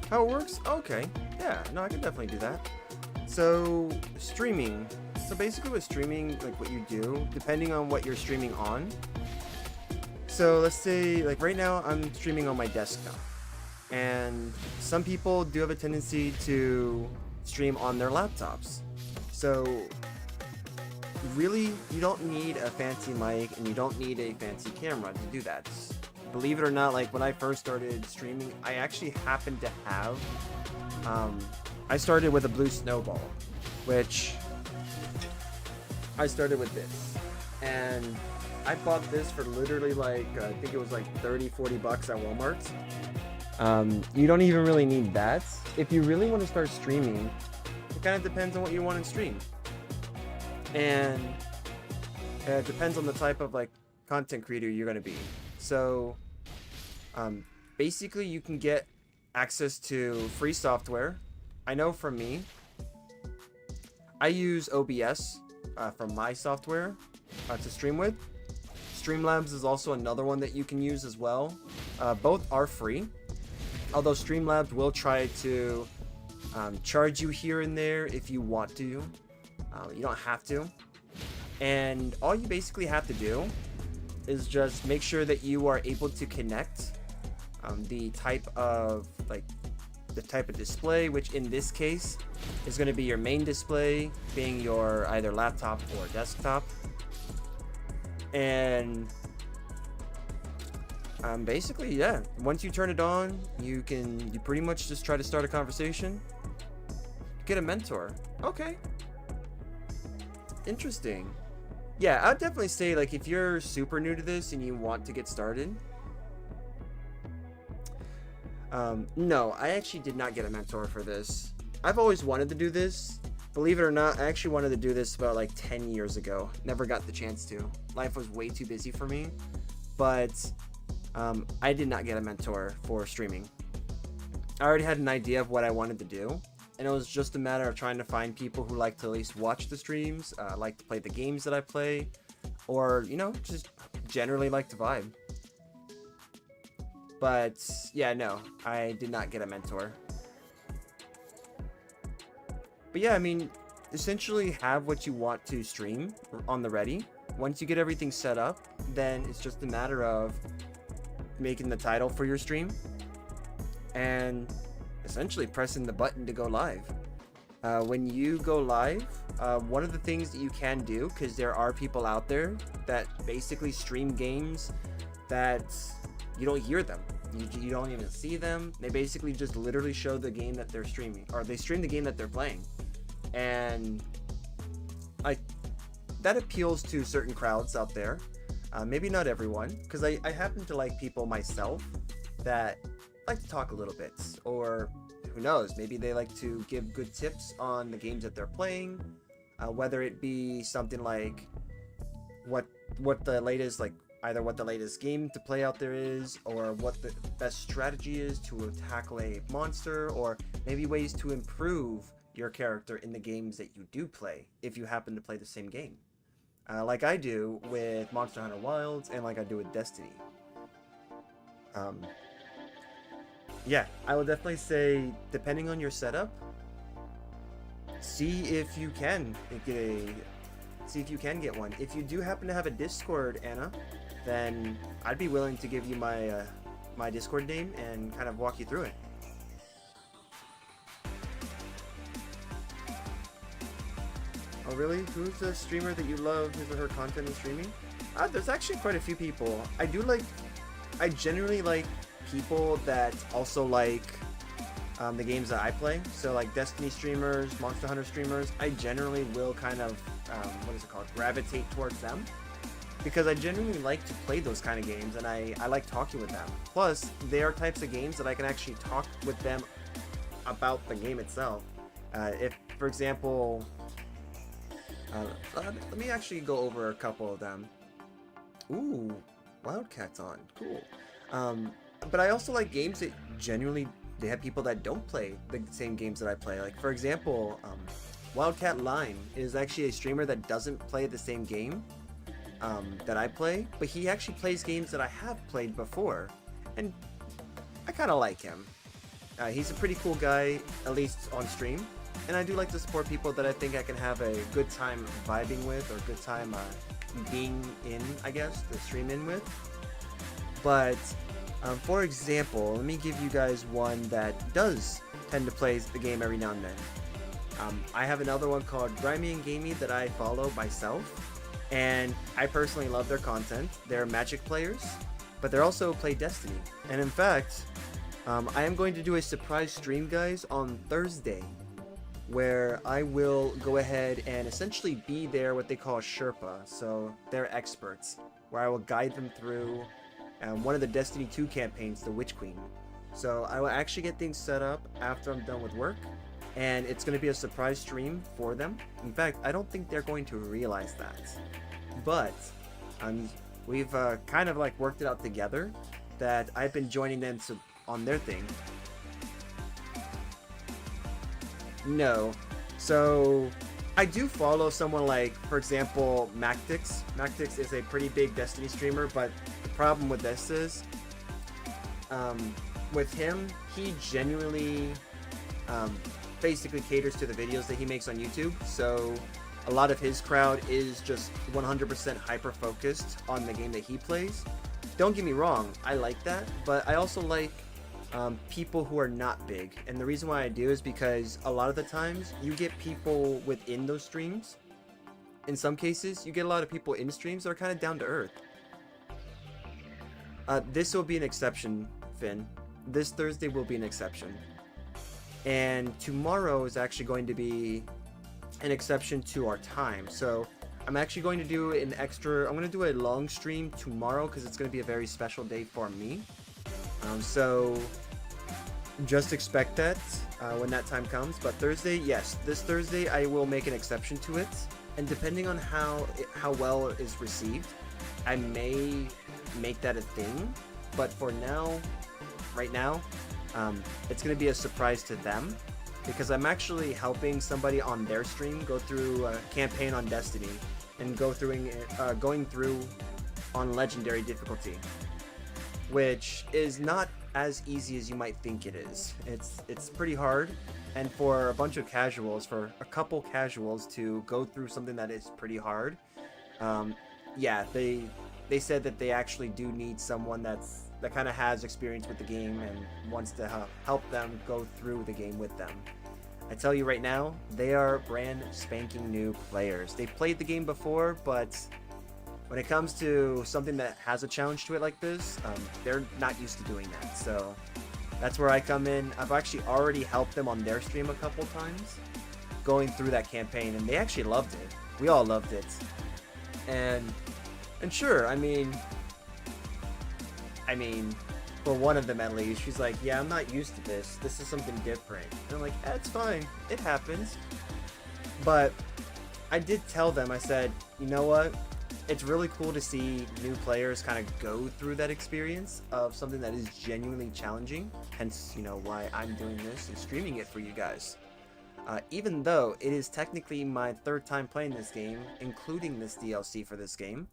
How it works? Okay. Yeah, no, I can definitely do that. So, streaming. So basically with streaming, like what you do, depending on what you're streaming on. So let's say, like right now, I'm streaming on my desktop. And some people do have a tendency to stream on their laptops. So you don't need a fancy mic and you don't need a fancy camera to do that. Believe it or not, like when I first started streaming, I actually happened to have, I started with a blue snowball, which I started with this, and I bought this for literally like, I think it was like 30-40 bucks at Walmart. You don't even really need that. If you really want to start streaming, it kind of depends on what you want to stream. And it depends on the type of like content creator you're going to be. So basically you can get access to free software. I know from me, I use OBS from my software to stream with. Streamlabs is also another one that you can use as well. Both are free, although Streamlabs will try to charge you here and there if you want to. You don't have to. And all you basically have to do is just make sure that you are able to connect the type of display, which in this case is going to be your main display, being your either laptop or desktop. And basically, yeah, once you turn it on, you pretty much just try to start a conversation, get a mentor. Okay, interesting. Yeah, I'd definitely say, like, if you're super new to this and you want to get started, no, I actually did not get a mentor for this. I've always wanted to do this. Believe it or not, I actually wanted to do this about like 10 years ago. Never got the chance to. Life was way too busy for me. But I did not get a mentor for streaming. I already had an idea of what I wanted to do. And it was just a matter of trying to find people who like to at least watch the streams, like to play the games that I play, or, you know, just generally like to vibe. But yeah, no, I did not get a mentor. But yeah, I mean, essentially have what you want to stream on the ready. Once you get everything set up, then it's just a matter of making the title for your stream and essentially pressing the button to go live. When you go live, one of the things that you can do, because there are people out there that basically stream games that you don't hear them. You don't even see them. They basically just literally show the game that they're streaming, or they stream the game that they're playing. And that appeals to certain crowds out there. Maybe not everyone, because I happen to like people myself that like to talk a little bit, or who knows, maybe they like to give good tips on the games that they're playing, whether it be something like what the latest, like either what the latest game to play out there is, or what the best strategy is to tackle a monster, or maybe ways to improve your character in the games that you do play, if you happen to play the same game. Like I do with Monster Hunter Wilds, and like I do with Destiny. Yeah, I would definitely say, depending on your setup, see if you can get one. If you do happen to have a Discord, Anna, then I'd be willing to give you my my Discord name and kind of walk you through it. Oh really? Who's the streamer that you love his or her content and streaming? There's actually quite a few people. I generally like people that also like the games that I play. So like Destiny streamers, Monster Hunter streamers, I generally will kind of, gravitate towards them. Because I genuinely like to play those kind of games, and I like talking with them. Plus, they are types of games that I can actually talk with them about the game itself. If, for example, let me actually go over a couple of them. Ooh, Wildcat's on. Cool. But I also like games that genuinely, they have people that don't play the same games that I play. Like, for example, Wildcat Lime is actually a streamer that doesn't play the same game that I play, but he actually plays games that I have played before, and I kind of like him. He's a pretty cool guy, at least on stream, and I do like to support people that I think I can have a good time vibing with, or good time being in, I guess, to stream in with. But for example, let me give you guys one that does tend to play the game every now and then. I have another one called Grimy and Gamey that I follow myself, and I personally love their content. They're Magic players, but they also play Destiny. And in fact, I am going to do a surprise stream, guys, on Thursday, where I will go ahead and essentially be there what they call a Sherpa, so they're experts, where I will guide them through one of the Destiny 2 campaigns, the Witch Queen. So I will actually get things set up after I'm done with work, and it's going to be a surprise stream for them. In fact, I don't think they're going to realize that, but we've kind of like worked it out together that I've been joining them on their thing. No. So I do follow someone like, for example, Mactix. Mactix is a pretty big Destiny streamer, but the problem with this is, with him, he genuinely basically caters to the videos that he makes on YouTube. So a lot of his crowd is just 100% hyper-focused on the game that he plays. Don't get me wrong, I like that, but I also like people who are not big. And the reason why I do is because a lot of the times you get people within those streams. In some cases, you get a lot of people in streams that are kind of down to earth. This will be an exception, Finn. This Thursday will be an exception. And tomorrow is actually going to be an exception to our time. So I'm actually going to do I'm going to do a long stream tomorrow because it's going to be a very special day for me. So just expect that when that time comes. But Thursday, yes, this Thursday I will make an exception to it, and depending on how well it is received, I may make that a thing. But for now, right now, it's going to be a surprise to them, because I'm actually helping somebody on their stream go through a campaign on Destiny and going through on legendary difficulty, which is not as easy as you might think it is. It's pretty hard, and for a bunch of casuals, for a couple casuals to go through something that is pretty hard, yeah, they said that they actually do need someone that kind of has experience with the game and wants to help them go through the game with them. I tell you right now, they are brand spanking new players. They've played the game before, but when it comes to something that has a challenge to it like this, they're not used to doing that. So that's where I come in. I've actually already helped them on their stream a couple times, going through that campaign, and they actually loved it. We all loved it. And sure, I mean, for one of them at least, she's like, yeah, I'm not used to this. This is something different. And I'm like, it's fine. It happens. But I did tell them, I said, you know what? It's really cool to see new players kind of go through that experience of something that is genuinely challenging. Hence, you know, why I'm doing this and streaming it for you guys. Even though it is technically my third time playing this game, including this DLC for this game,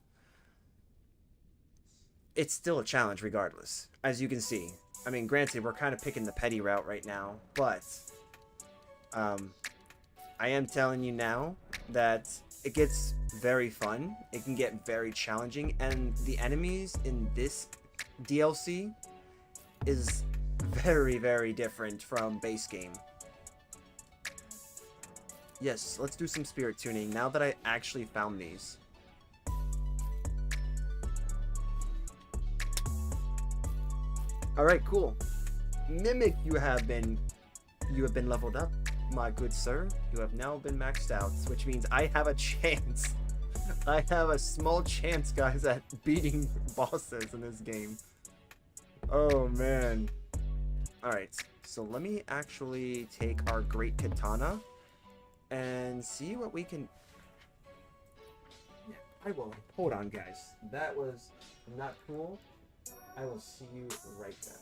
it's still a challenge regardless, as you can see. I mean, granted, we're kind of picking the petty route right now, but I am telling you now that it gets very fun. It can get very challenging, and the enemies in this DLC is very, very different from base game. Yes, let's do some spirit tuning now that I actually found these. Alright, cool. Mimic, you have been leveled up, my good sir. You have now been maxed out, which means I have a chance. I have a small chance, guys, at beating bosses in this game. Oh, man. Alright, so let me actually take our Great Katana and see what we can... Yeah, I will. Hold on, guys. That was not cool. I will see you right back.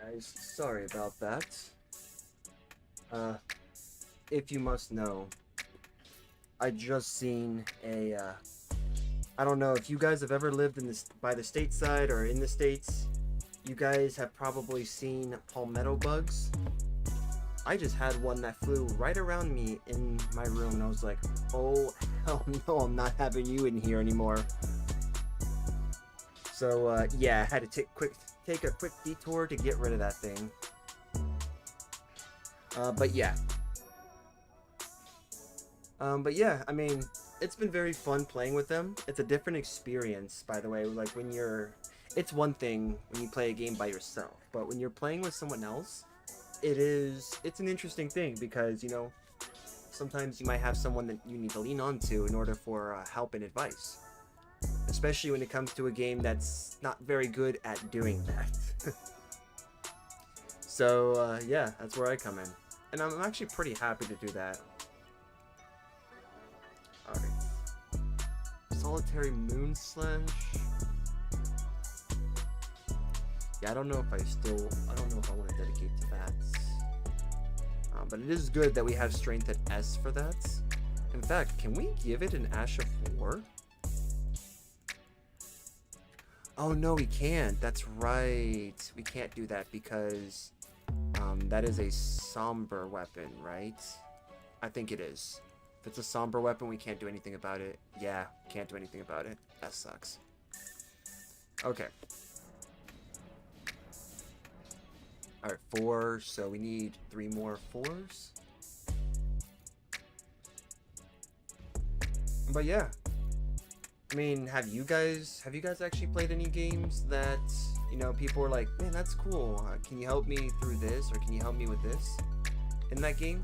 Guys, sorry about that. If you must know, I just seen a, I don't know if you guys have ever lived in this by the stateside or in the States. You guys have probably seen palmetto bugs. I just had one that flew right around me in my room, and I was like, oh, hell no, I'm not having you in here anymore. So, yeah, I had to take a quick detour to get rid of that thing. But yeah, I mean, it's been very fun playing with them. It's a different experience, by the way, like when it's one thing when you play a game by yourself, but when you're playing with someone else, it's an interesting thing because, you know, sometimes you might have someone that you need to lean on to in order for help and advice. Especially when it comes to a game that's not very good at doing that. So, yeah, that's where I come in. And I'm actually pretty happy to do that. Alright. Solitary Moon Slash. Yeah, I don't know if I want to dedicate to that. But it is good that we have strength at S for that. In fact, can we give it an Ash of War? Oh no, we can't. That's right. We can't do that because that is a somber weapon, right? I think it is. If it's a somber weapon, we can't do anything about it. Yeah, can't do anything about it. That sucks. Okay. Alright, 4, so we need 3 more 4s. But yeah. I mean, have you guys actually played any games that, you know, people are like, man, that's cool. Can you help me through this, or can you help me with this in that game?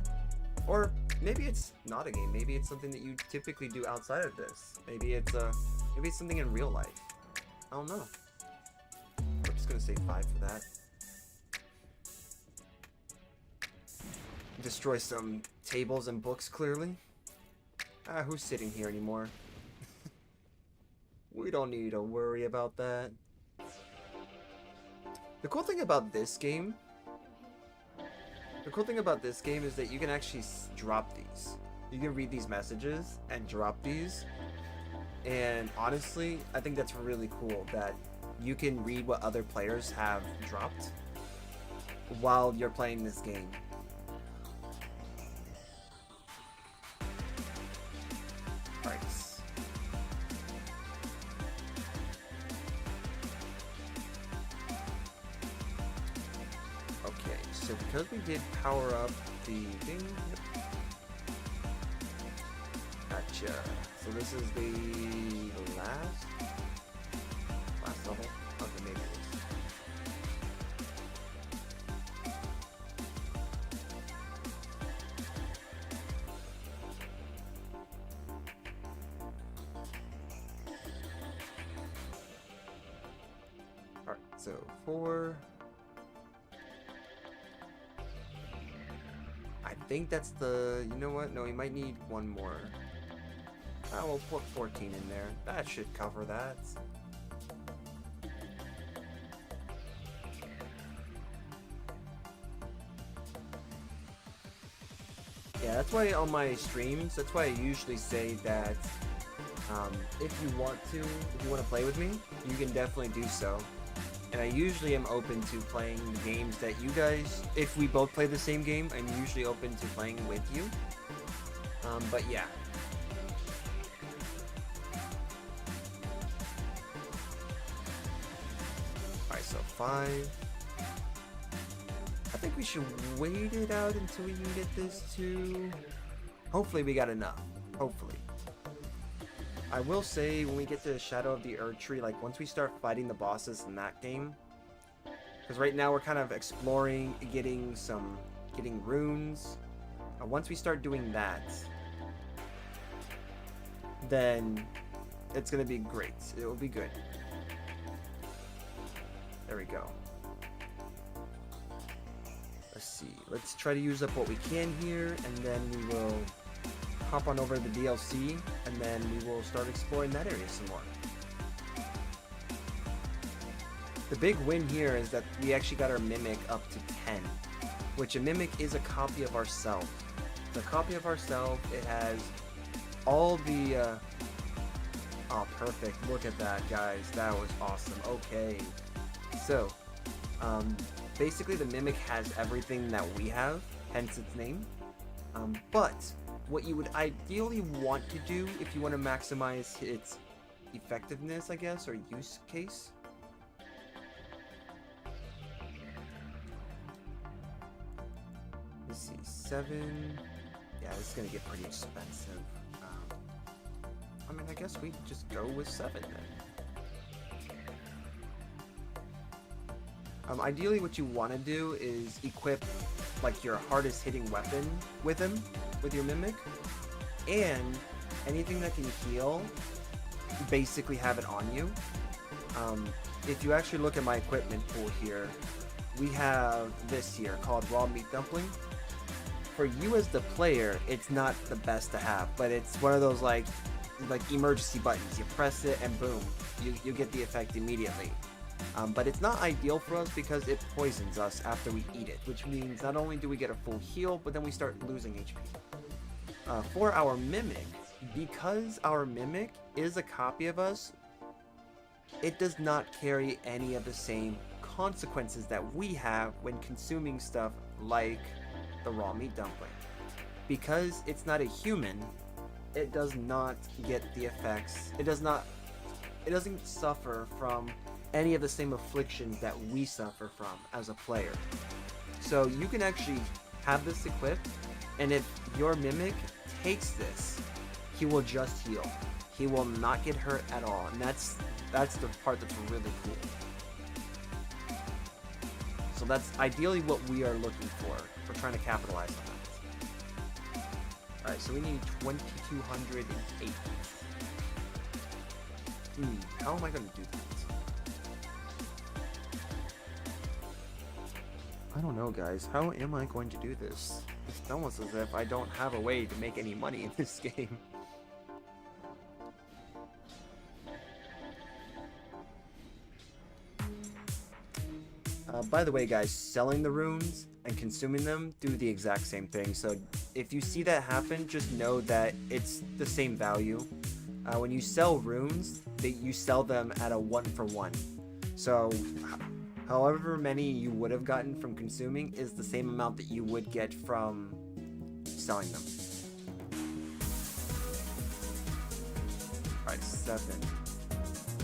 Or maybe it's not a game. Maybe it's something that you typically do outside of this. Maybe it's something in real life. I don't know. I'm just gonna say 5 for that. Destroy some tables and books, clearly. Who's sitting here anymore? We don't need to worry about that. The cool thing about this game is that you can actually drop these. You can read these messages and drop these. And honestly, I think that's really cool that you can read what other players have dropped while you're playing this game. Alright. Okay, so because we did power up the thing. Gotcha. So this is the last level? Okay, maybe it is. Alright, so 4. I think that's the... You know what? No, we might need one more. We'll put 14 in there. That should cover that. Yeah, that's why on my streams, that's why I usually say that if you want to play with me, you can definitely do so. And I usually am open to playing the games that you guys, if we both play the same game, I'm usually open to playing with you. But yeah. Alright, so 5. I think we should wait it out until we can get this to... Hopefully we got enough. Hopefully. I will say, when we get to Shadow of the Erdtree, like, once we start fighting the bosses in that game, because right now we're kind of exploring, getting runes. Once we start doing that, then it's going to be great. It will be good. There we go. Let's see. Let's try to use up what we can here, and then we will hop on over to the DLC, and then we will start exploring that area some more. The big win here is that we actually got our Mimic up to 10, which a Mimic is a copy of ourself. The copy of ourself, it has all the, oh, perfect. Look at that, guys. That was awesome. Okay. So, basically the Mimic has everything that we have, hence its name. But what you would ideally want to do if you want to maximize its effectiveness, I guess, or use case. Let's see, 7. Yeah, this is gonna get pretty expensive. I mean, I guess we just go with 7 then. Ideally, what you want to do is equip like your hardest hitting weapon with him, with your Mimic, and anything that can heal, basically have it on you. If you actually look at my equipment pool here, we have this here called Raw Meat Dumpling. For you as the player, it's not the best to have, but it's one of those like emergency buttons. You press it and boom, you get the effect immediately. But it's not ideal for us because it poisons us after we eat it, which means not only do we get a full heal, but then we start losing HP. For our Mimic, because our Mimic is a copy of us, it does not carry any of the same consequences that we have when consuming stuff like the Raw Meat Dumpling. Because it's not a human, it does not get the effects. It doesn't suffer from any of the same afflictions that we suffer from as a player. So you can actually have this equipped, and if your Mimic takes this, he will just heal. He will not get hurt at all, and that's the part that's really cool. So that's ideally what we are looking for. We're trying to capitalize on that. Alright, so we need 2,208. How am I going to do that? I don't know, guys. How am I going to do this? It's almost as if I don't have a way to make any money in this game. By the way, guys, selling the runes and consuming them do the exact same thing. So if you see that happen, just know that it's the same value. When you sell runes, you sell them at a 1-for-1. So however many you would have gotten from consuming is the same amount that you would get from selling them. Alright, 7.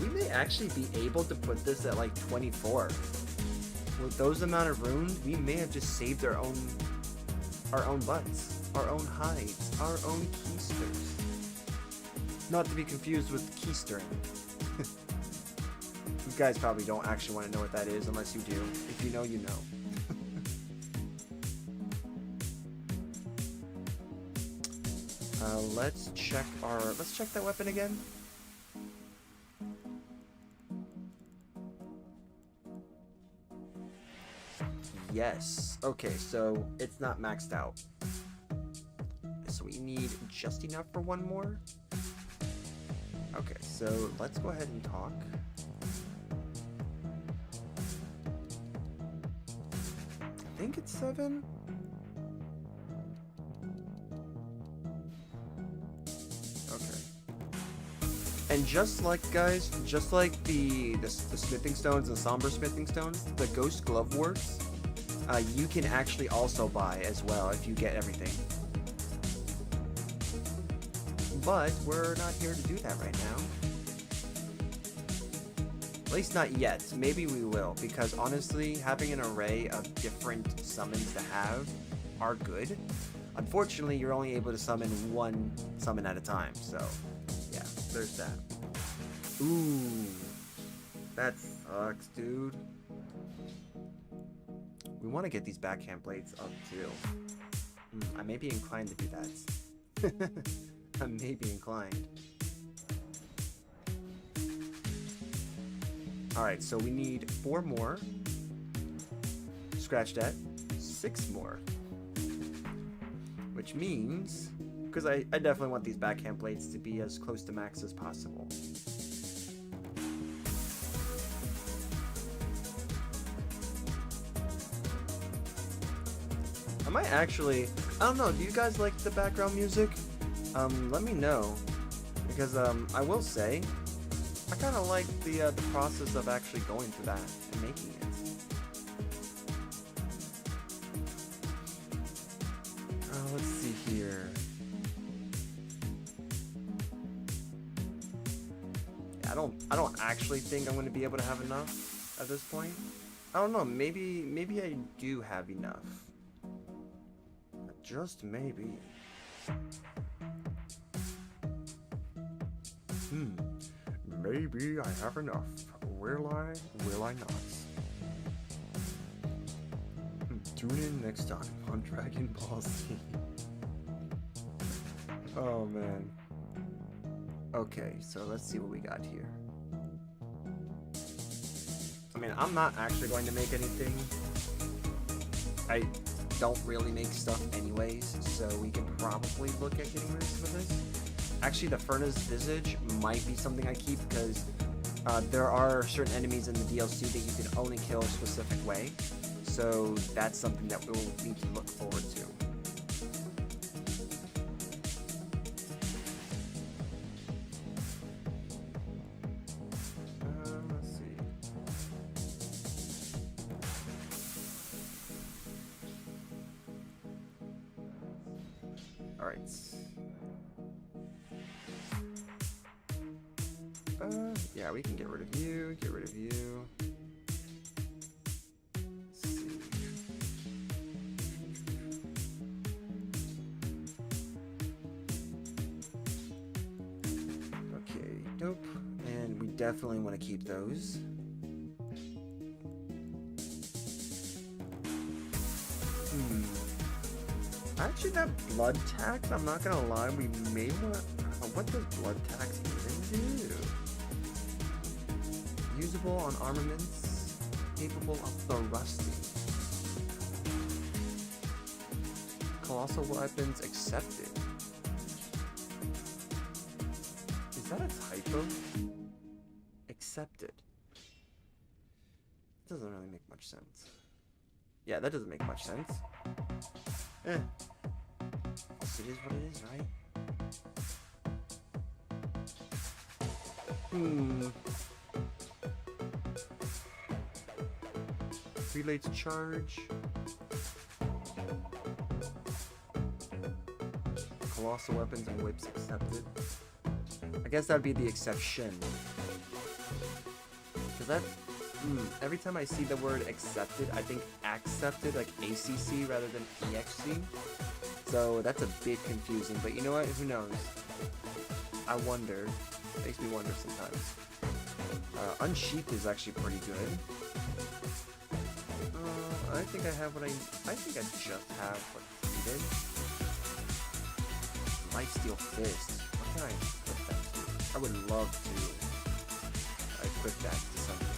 We may actually be able to put this at like 24. With those amount of runes, we may have just saved our own butts, our own hides, our own keisters. Not to be confused with keistering. You guys probably don't actually want to know what that is unless you do. If you know, you know. Let's check that weapon again. Yes. Okay, so it's not maxed out. So we need just enough for one more. Okay, so let's go ahead and talk. I think it's 7. Okay. And just like, guys, just like the smithing stones, the somber smithing stones, the ghost glove works. You can actually also buy as well if you get everything. But we're not here to do that right now. At least not yet. Maybe we will, because honestly, having an array of different summons to have are good. Unfortunately, you're only able to summon one summon at a time, so yeah, there's that. Ooh, that sucks, dude. We want to get these backhand blades up too. I may be inclined to do that. I may be inclined. Alright, so we need 4 more. Scratch that. 6 more. Which means, because I definitely want these backhand blades to be as close to max as possible. I might actually, I don't know, do you guys like the background music? Let me know, because I will say, I kind of like the process of actually going through that and making it. Let's see here. Yeah, I don't actually think I'm going to be able to have enough at this point. I don't know, maybe I do have enough. Just maybe. Maybe I have enough. Will I not? Tune in next time on Dragon Ball Z. Oh man. Okay, so let's see what we got here. I mean, I'm not actually going to make anything. I don't really make stuff anyways, so we can probably look at getting rid of some of this. Actually, the Furnace Visage might be something I keep because there are certain enemies in the DLC that you can only kill a specific way. So that's something that we'll need to look forward to. Let's see. All right. Yeah, we can get rid of you. Get rid of you. Nope, and we definitely want to keep those. Actually, that blood tax, I'm not gonna lie, we may want. What does blood tax even do? Usable on armaments capable of thrusting. Colossal weapons accepted. Is that a typo? Accepted. Doesn't really make much sense. Yeah, that doesn't make much sense. It is what it is, right? Relay to charge. Colossal weapons and whips accepted. I guess that'd be the exception. Cause that, every time I see the word accepted, I think accepted, like ACC rather than EXC. So that's a bit confusing, but you know what? Who knows? I wonder. It makes me wonder sometimes. Unsheathed is actually pretty good. I think I have what I think I just have what's needed. Lifesteal Fist. What can I equip that to? I would love to equip that to something.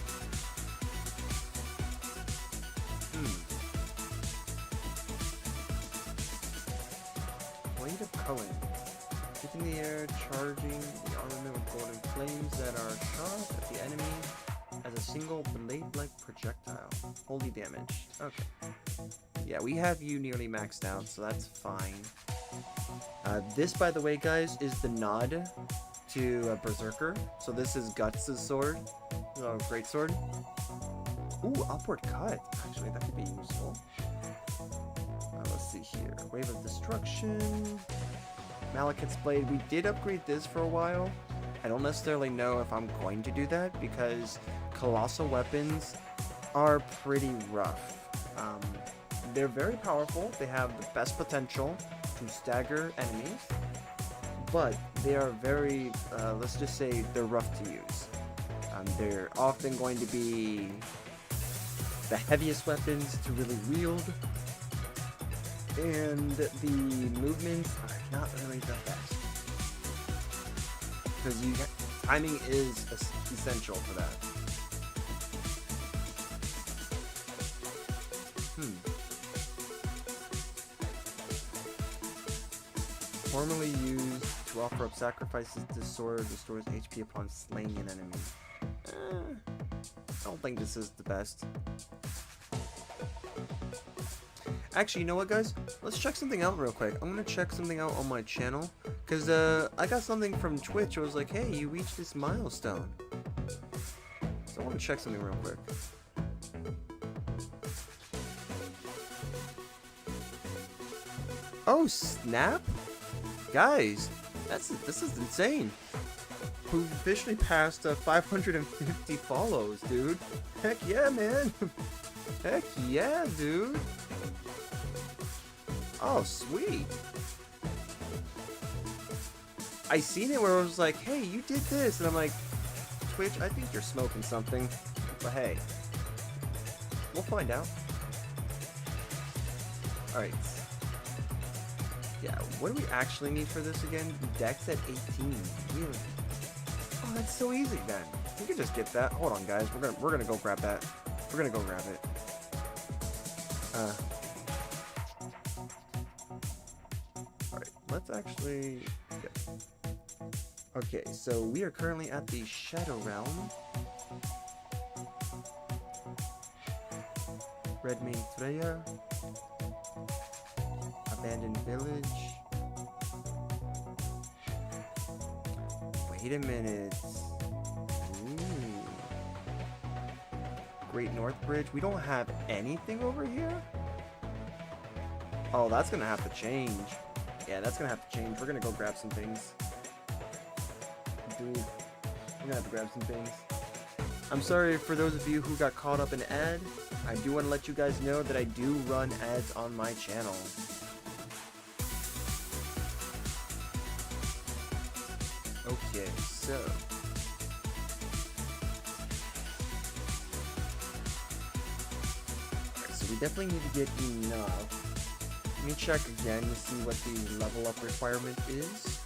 Blade of Cohen. Keep in the air, charging the armament with golden flames that are shot at the enemy as a single blade-like projectile. Holy damage. Okay. Yeah, we have you nearly maxed out, so that's fine. This, by the way, guys, is the nod to Berserker. So this is Guts' sword. Oh, great sword. Ooh, upward cut. Actually, that could be useful. Let's see here. Wave of Destruction. Malekith's Blade. We did upgrade this for a while. I don't necessarily know if I'm going to do that because colossal weapons are pretty rough. They're very powerful. They have the best potential to stagger enemies, but they are very, let's just say, they're rough to use. They're often going to be the heaviest weapons to really wield, and the movements are not really the best. Because timing is essential for that. Formerly used to offer up sacrifices to sword, restores HP upon slaying an enemy. I don't think this is the best. Actually, you know what, guys? Let's check something out real quick. I'm gonna check something out on my channel, cause I got something from Twitch. It was like, hey, you reached this milestone. So I want to check something real quick. Oh snap, guys! This is insane. We've officially passed 550 follows, dude. Heck yeah, man. Heck yeah, dude. Oh, sweet. I seen it where it was like, hey, you did this. And I'm like, Twitch, I think you're smoking something. But hey, we'll find out. Alright. Yeah, what do we actually need for this again? Dex at 18. Really? Oh, that's so easy then. We can just get that. Hold on, guys. We're gonna go grab that. We're gonna go grab it. Alright, let's actually... Yeah. Okay, so we are currently at the Shadow Realm. Redmane Freya. Abandoned Village. Wait a minute. Ooh. Great North Bridge. We don't have anything over here? Oh, that's gonna have to change. Yeah, that's gonna have to change. We're gonna go grab some things. Dude, we're gonna have to grab some things. I'm sorry for those of you who got caught up in ad. I do want to let you guys know that I do run ads on my channel. Okay, so... Alright, so we definitely need to get enough. Let me check again to see what the level up requirement is.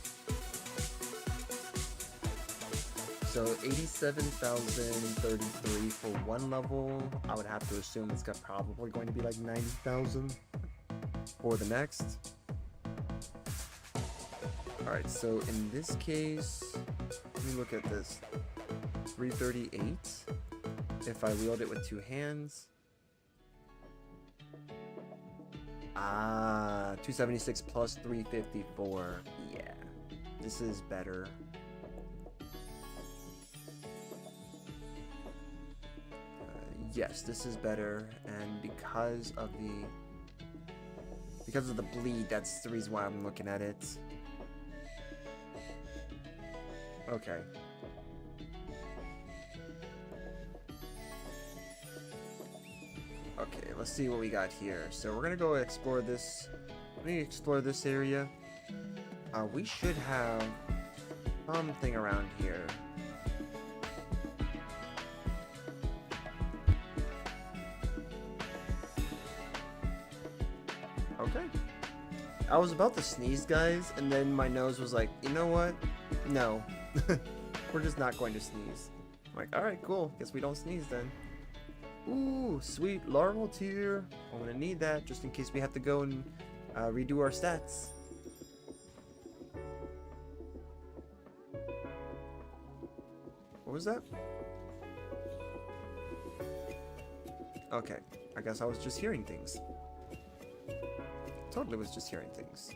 So 87,033 for one level. I would have to assume it's probably going to be like 90,000 for the next. Alright, so in this case, let me look at this. 338 if I wield it with two hands. 276 plus 354. Yeah, this is better. Yes, this is better, and because of the bleed, that's the reason why I'm looking at it. Okay. Okay, let's see what we got here. So we're gonna go explore this. Let me explore this area. We should have something around here. Okay. I was about to sneeze, guys, and then my nose was like, you know what? No. We're just not going to sneeze. I'm like, alright, cool. Guess we don't sneeze then. Ooh, sweet larval tier. I'm gonna need that just in case we have to go and redo our stats. What was that? Okay, I guess I was just hearing things. Totally was just hearing things.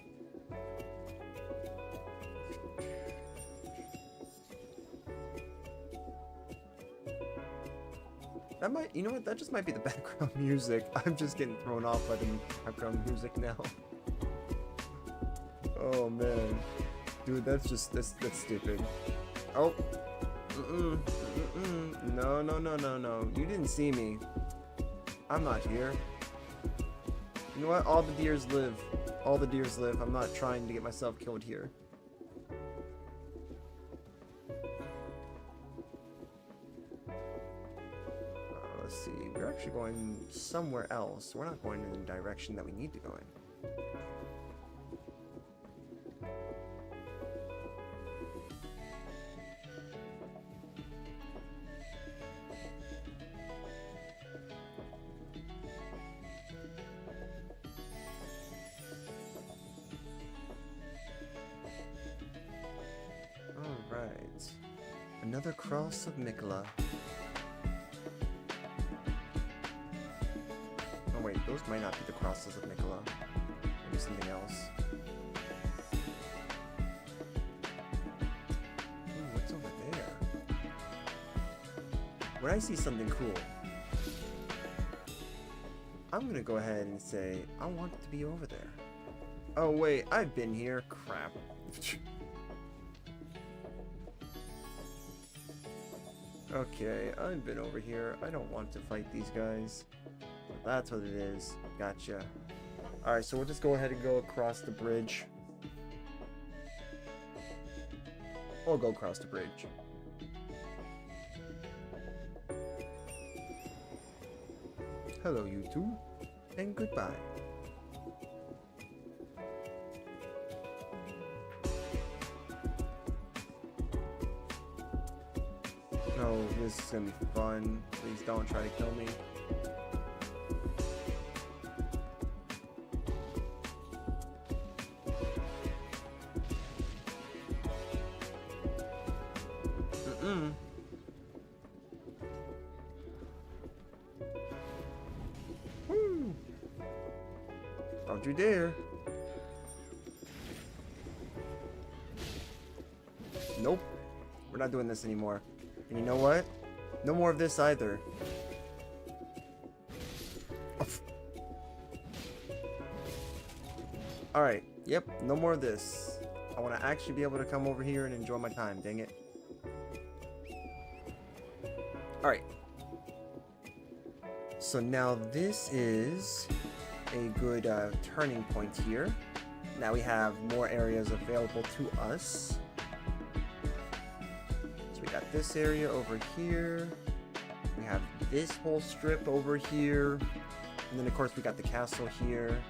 That might, you know what, that just might be the background music. I'm just getting thrown off by the background music now. Oh man. Dude, that's stupid. Oh. No, no, no, no, no. You didn't see me. I'm not here. You know what? All the deers live. All the deers live. I'm not trying to get myself killed here. Let's see. We're actually going somewhere else. We're not going in the direction that we need to go in. Alright. Another cross of Mikola. Oh wait, those might not be the crosses of Nicola. Maybe something else. Ooh, what's over there? When I see something cool, I'm gonna go ahead and say, I want it to be over there. Oh wait, I've been here. Crap. Okay, I've been over here. I don't want to fight these guys. That's what it is. Gotcha. Alright, so we'll just go ahead and go across the bridge. Or go across the bridge. Hello, you two. And goodbye. No, this is gonna be fun. Please don't try to kill me. Woo! Don't you dare. Nope. We're not doing this anymore. And you know what? No more of this either. Alright, yep, no more of this. I want to actually be able to come over here and enjoy my time, dang it. Alright. So now this is a good turning point here. Now we have more areas available to us. Got this area over here. We have this whole strip over here. And then of course we got the castle here.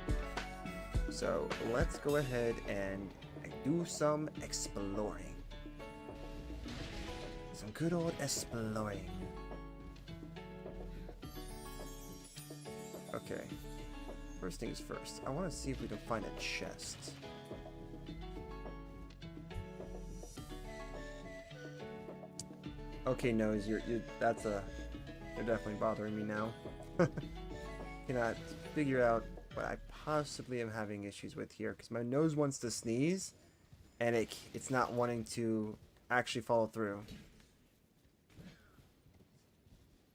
So let's go ahead and do some exploring. Some good old exploring. Okay. First things first. I want to see if we can find a chest. Okay, Nose, you're definitely bothering me now. Cannot figure out what I possibly am having issues with here, because my nose wants to sneeze, and it's not wanting to actually follow through.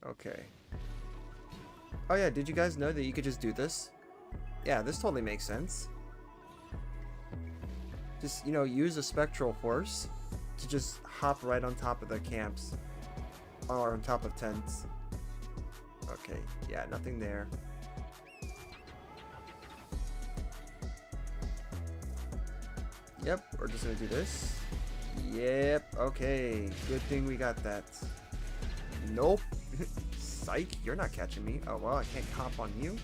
Okay. Oh yeah, did you guys know that you could just do this? Yeah, this totally makes sense. Just, you know, use a spectral force to just hop right on top of the camps. Or on top of tents. Okay, yeah, nothing there. Yep, we're just gonna do this. Yep, okay. Good thing we got that. Nope. Psych, you're not catching me. Oh, well, I can't hop on you.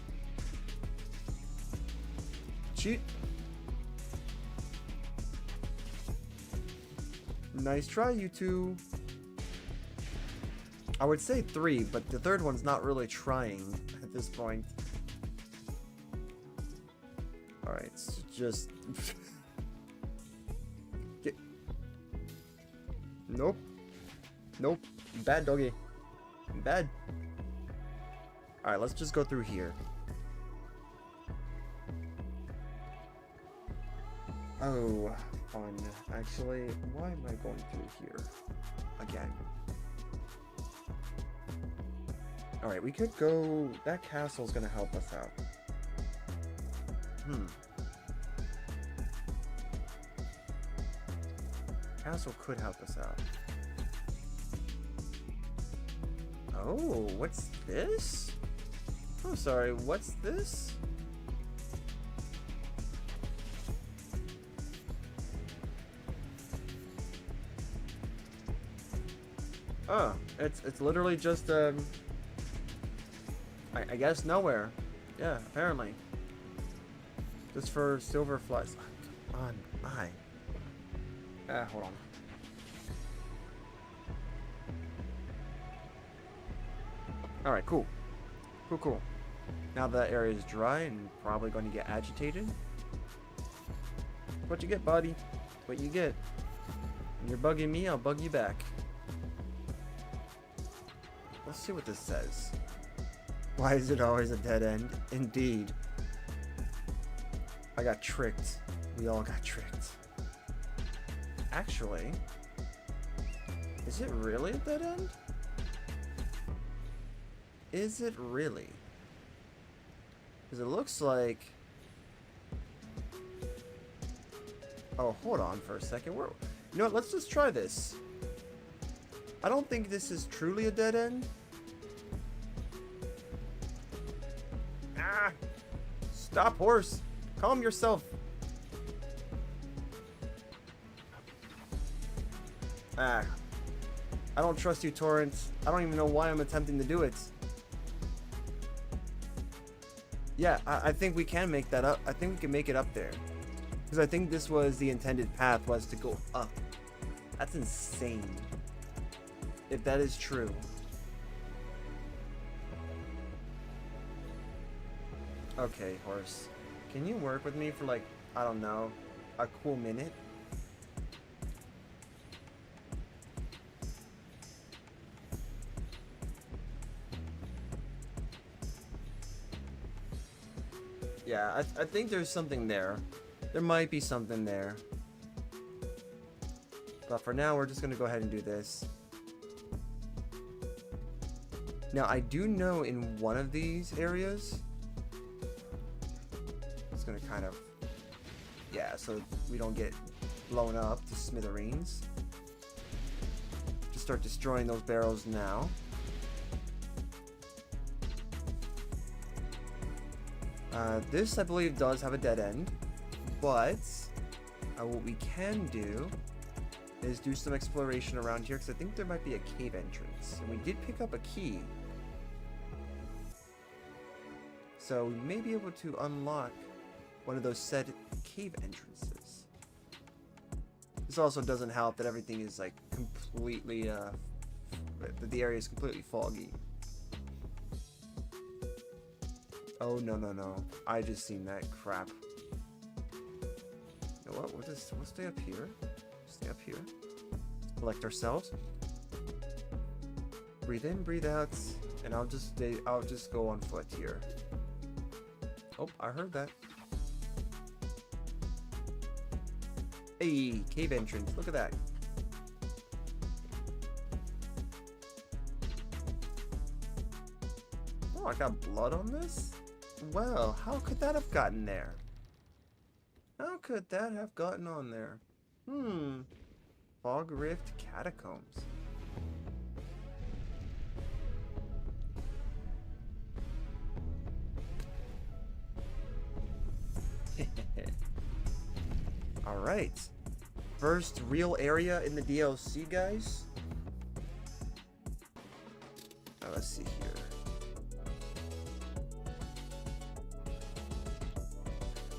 Cheat. Nice try, you two. I would say 3, but the third one's not really trying at this point. Alright, so just... Get... Nope. Nope. Bad doggy. Bad. Alright, let's just go through here. Oh, fun. Actually, why am I going through here? Again. Alright, we could go... That castle's gonna help us out. Castle could help us out. Oh, what's this? Oh, sorry, what's this? Oh, it's literally just I guess nowhere. Yeah, apparently. Just for silver flies. Oh, come on, my. Hold on. Alright, cool. Cool. Now that area is dry and probably going to get agitated. What you get, buddy? What you get? When you're bugging me, I'll bug you back. Let's see what this says. Why is it always a dead end? Indeed. I got tricked. We all got tricked. Actually, is it really a dead end? Is it really? Because it looks like... Oh, hold on for a second. You know what? Let's just try this. I don't think this is truly a dead end. Ah! Stop, horse! Calm yourself! Ah. I don't trust you, Torrance. I don't even know why I'm attempting to do it. Yeah, I think we can make that up. I think we can make it up there. Because I think this was the intended path, was to go up. That's insane. If that is true. Okay, horse. Can you work with me for like, I don't know, a cool minute? Yeah, I think there's something there. There might be something there. But for now, we're just going to go ahead and do this. Now, I do know in one of these areas... It's going to kind of... Yeah, so we don't get blown up to smithereens. Just start destroying those barrels now. This, I believe, does have a dead end. But what we can do is do some exploration around here, because I think there might be a cave entrance. And we did pick up a key. So we may be able to unlock one of those said cave entrances. This also doesn't help that everything is like completely, that the area is completely foggy. Oh, no, no, no. I just seen that crap. You know what? We'll stay up here. Stay up here. Collect ourselves. Breathe in, breathe out, and I'll just go on foot here. Oh, I heard that. Hey, cave entrance. Look at that. Oh, I got blood on this? Well, how could that have gotten there? How could that have gotten on there? Fog Rift Catacombs. Alright. First real area in the DLC, guys. Now, let's see here.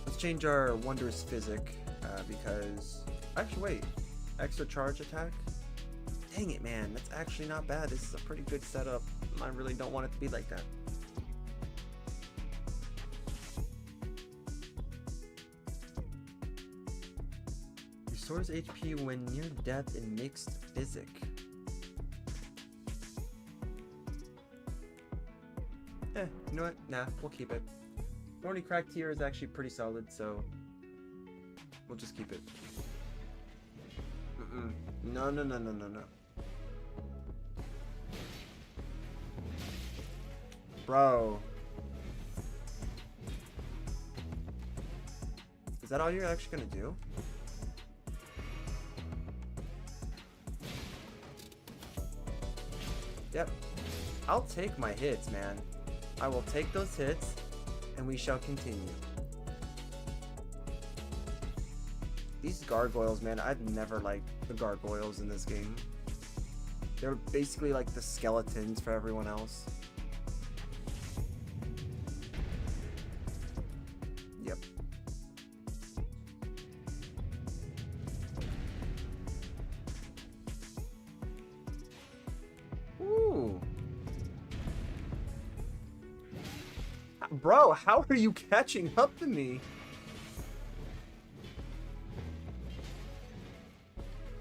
Let's change our Wondrous Physic, because... Actually, wait. Extra charge attack? Dang it, man. That's actually not bad. This is a pretty good setup. I really don't want it to be like that. Restores HP when near death in mixed physic. You know what? Nah, we'll keep it. Thorny Cracked here is actually pretty solid, so we'll just keep it. No, no, no, no, no, no. Bro. Is that all you're actually gonna do? Yep. I'll take my hits, man. I will take those hits, and we shall continue. These gargoyles, man, I've never liked the gargoyles in this game. They're basically like the skeletons for everyone else. Yep. Ooh. Bro, how are you catching up to me?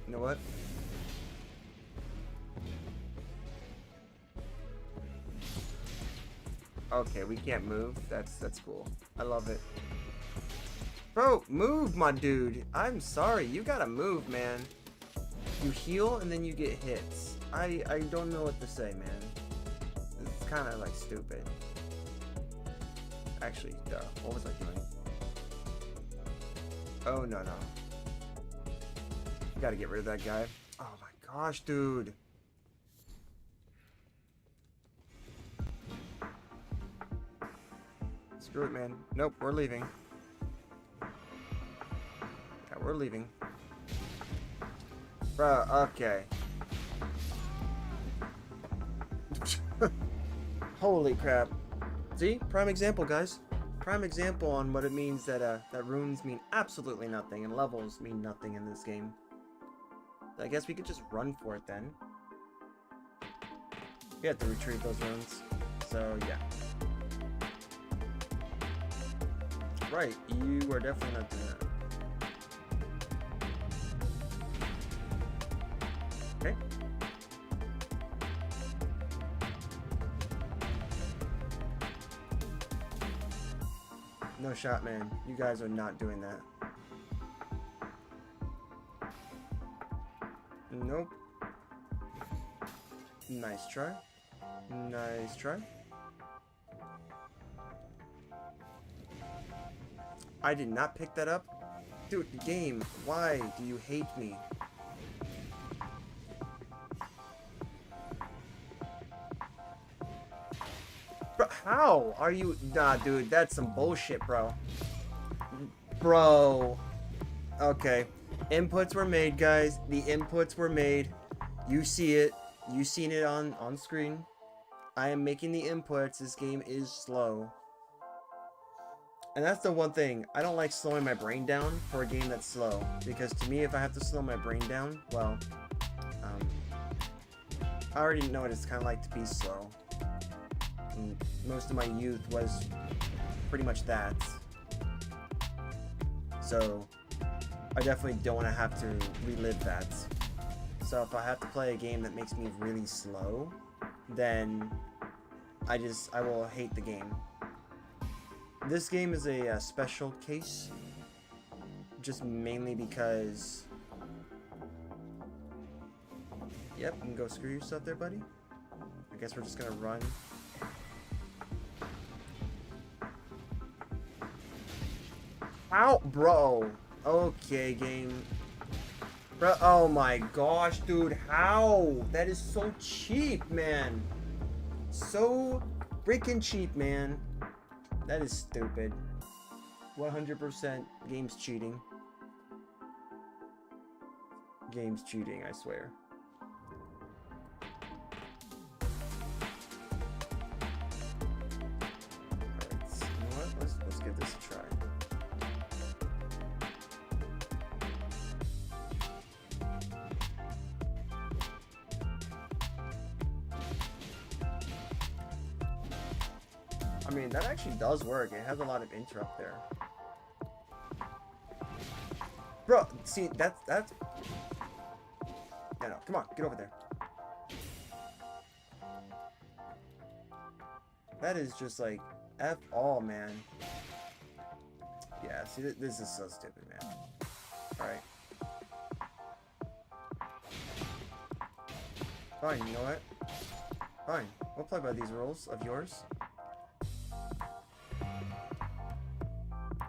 You know what? Okay, we can't move. That's cool. I love it. Bro, move, my dude. I'm sorry. You gotta move, man. You heal and then you get hits. I don't know what to say, man. It's kind of like stupid. Actually, what was I doing? Oh, no. You gotta get rid of that guy. Oh my gosh, dude. Screw it, man. Nope, we're leaving. Yeah, we're leaving. Bruh, okay. Holy crap. See? Prime example, guys. Prime example on what it means that that runes mean absolutely nothing and levels mean nothing in this game. I guess we could just run for it then. We have to retrieve those runes. So, yeah. Right, you are definitely not doing that. Okay. No shot, man. You guys are not doing that. Nope. Nice try. Nice try. I did not pick that up. Dude, game, why do you hate me? Bro, how are you? Nah, dude, that's some bullshit, bro. Bro. Okay. Inputs were made, guys. The inputs were made. You see it. You seen it on screen. I am making the inputs. This game is slow. And that's the one thing. I don't like slowing my brain down for a game that's slow. Because to me, if I have to slow my brain down, well, I already know what it's kind of like to be slow. And most of my youth was pretty much that. So, I definitely don't want to have to relive that. So if I have to play a game that makes me really slow, then I will hate the game. This game is a special case, just mainly because, yep, you can go screw yourself there, buddy. I guess we're just gonna run. Ow, bro. Okay, game. Bro, oh my gosh, dude, how? That is so cheap, man. So freaking cheap, man. That is stupid. 100% game's cheating. Game's cheating, I swear. Alright, so you know what? Let's give this a try. I mean, that actually does work. It has a lot of interrupt there. Bro, see, that's... Yeah, no, come on, get over there. That is just like, F all, man. Yeah, see, this is so stupid, man. Alright. Fine, you know what? Fine, we'll play by these rules of yours.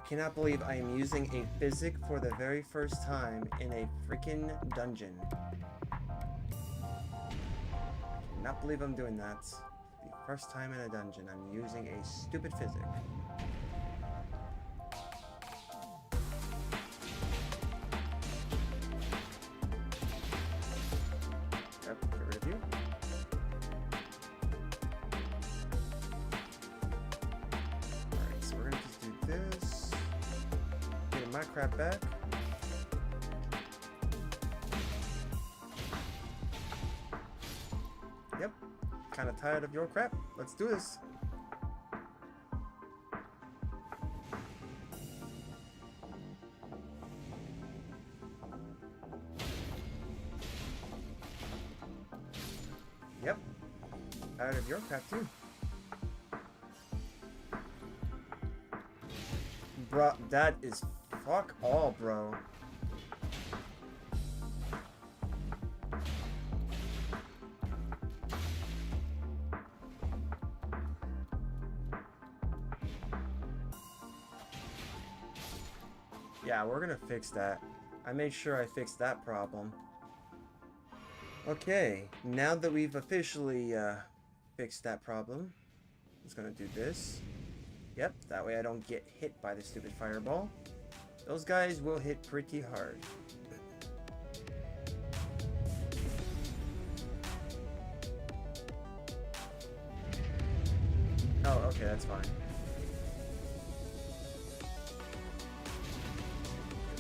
Cannot believe I am using a physic for the very first time in a freaking dungeon. Cannot believe I'm doing that. The first time in a dungeon, I'm using a stupid physic. Yep, get rid of you. Alright, so we're gonna just do this. My crap back. Yep. Kind of tired of your crap. Let's do this. Yep. Tired of your crap too. Bro, that is fuck all, bro. Yeah, we're gonna fix that. I made sure I fixed that problem. Okay, now that we've officially fixed that problem, I'm just gonna do this. Yep, that way I don't get hit by the stupid fireball. Those guys will hit pretty hard. Oh, okay, that's fine.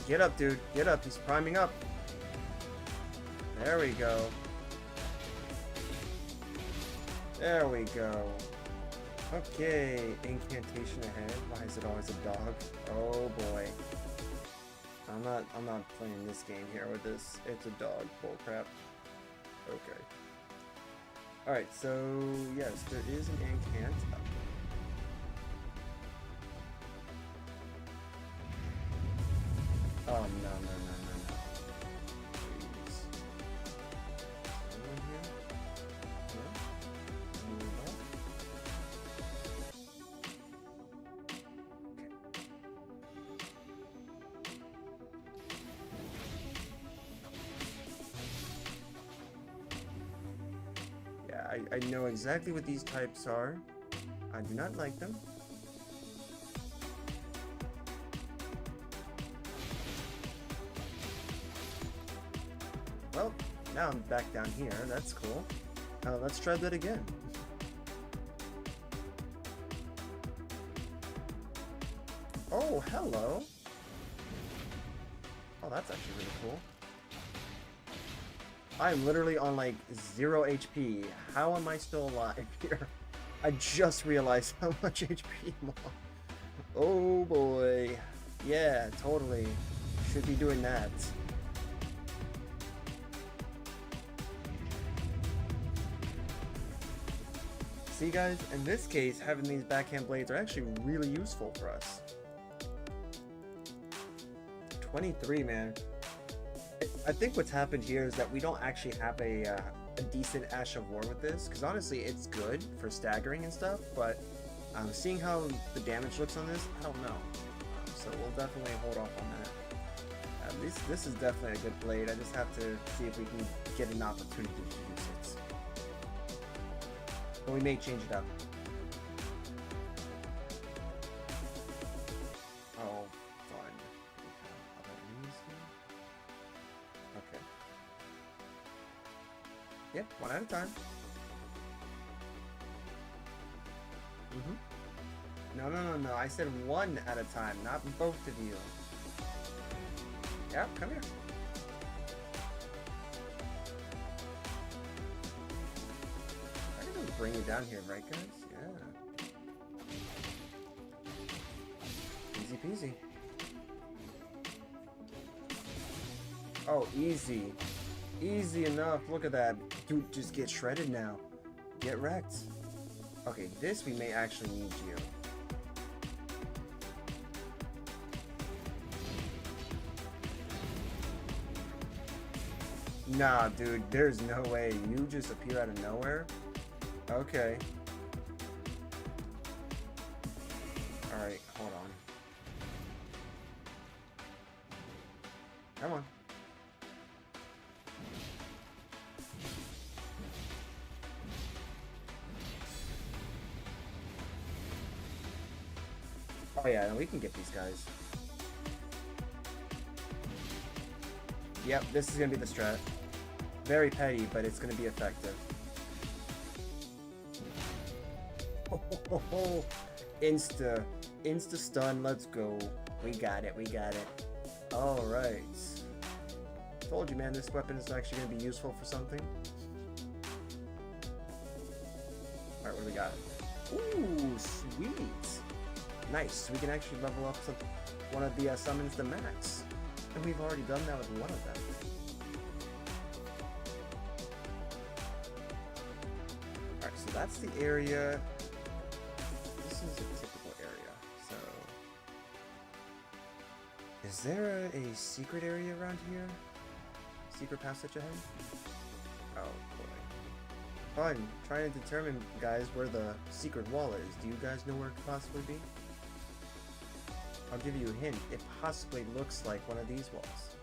Get up, dude. Get up. He's priming up. There we go. There we go. Okay, incantation ahead. Why is it always a dog? Oh boy. I'm not playing this game here with this. It's a dog. Bullcrap. Okay. Alright, so yes, there is an incant. Oh, no, no, no, no, no. Please. Anyone here? No? Move up. Okay. Yeah, I know exactly what these types are. I do not like them. Well, now I'm back down here. That's cool. Let's try that again. Oh, hello. Oh, that's actually really cool. I'm literally on like 0 HP. How am I still alive here? I just realized how much HP I'm on. Oh boy. Yeah, totally. Should be doing that. See guys, in this case, having these backhand blades are actually really useful for us. 23, man. I think what's happened here is that we don't actually have a decent Ash of War with this, because honestly, it's good for staggering and stuff, but seeing how the damage looks on this, I don't know. So we'll definitely hold off on that. This is definitely a good blade. I just have to see if we can get an opportunity to use it. But we may change it up. Oh, fun. Other enemies here? Okay. Yep, one at a time. No, no, no, no. I said one at a time, not both of you. Yeah, come here. I can just bring you down here, right, guys? Yeah. Easy peasy. Oh, easy. Easy enough. Look at that. Dude, just get shredded now. Get wrecked. Okay, this we may actually need you. Nah, dude, there's no way. You just appear out of nowhere? Okay. Alright, hold on. Come on. Oh yeah, we can get these guys. Yep, this is gonna be the strat. Very petty, but it's gonna be effective. Oh, Insta stun, let's go. We got it, we got it. Alright. Told you, man, this weapon is actually gonna be useful for something. Alright, what do we got? Ooh, sweet. Nice, we can actually level up one of the summons to max. And we've already done that with one of them. Alright, so that's the area. This is a typical area. So Is there a secret area around here? Secret passage ahead? Oh boy. Fun. Trying to determine, guys, where the secret wall is. Do you guys know where it could possibly be? I'll give you a hint. It possibly looks like one of these walls.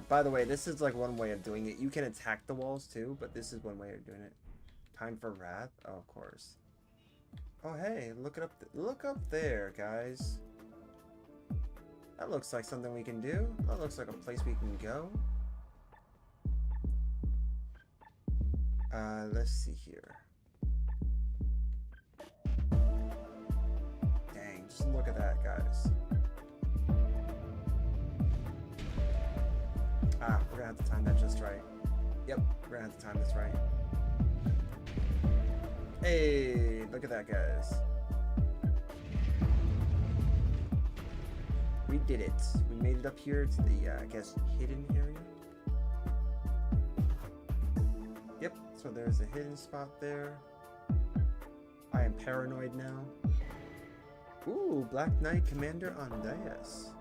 By the way, this is like one way of doing it. You can attack the walls too, but this is one way of doing it. Time for wrath? Oh, of course. Oh, hey, look it up. Look up there, guys. That looks like something we can do. That looks like a place we can go. Let's see here. Dang, just look at that, guys. Ah, we're gonna have to time that just right. Yep, we're gonna have to time this right. Hey, look at that, guys. We did it. We made it up here to the, I guess, hidden area. Yep, so there's a hidden spot there. I am paranoid now. Ooh, Black Knight Commander Andaeus.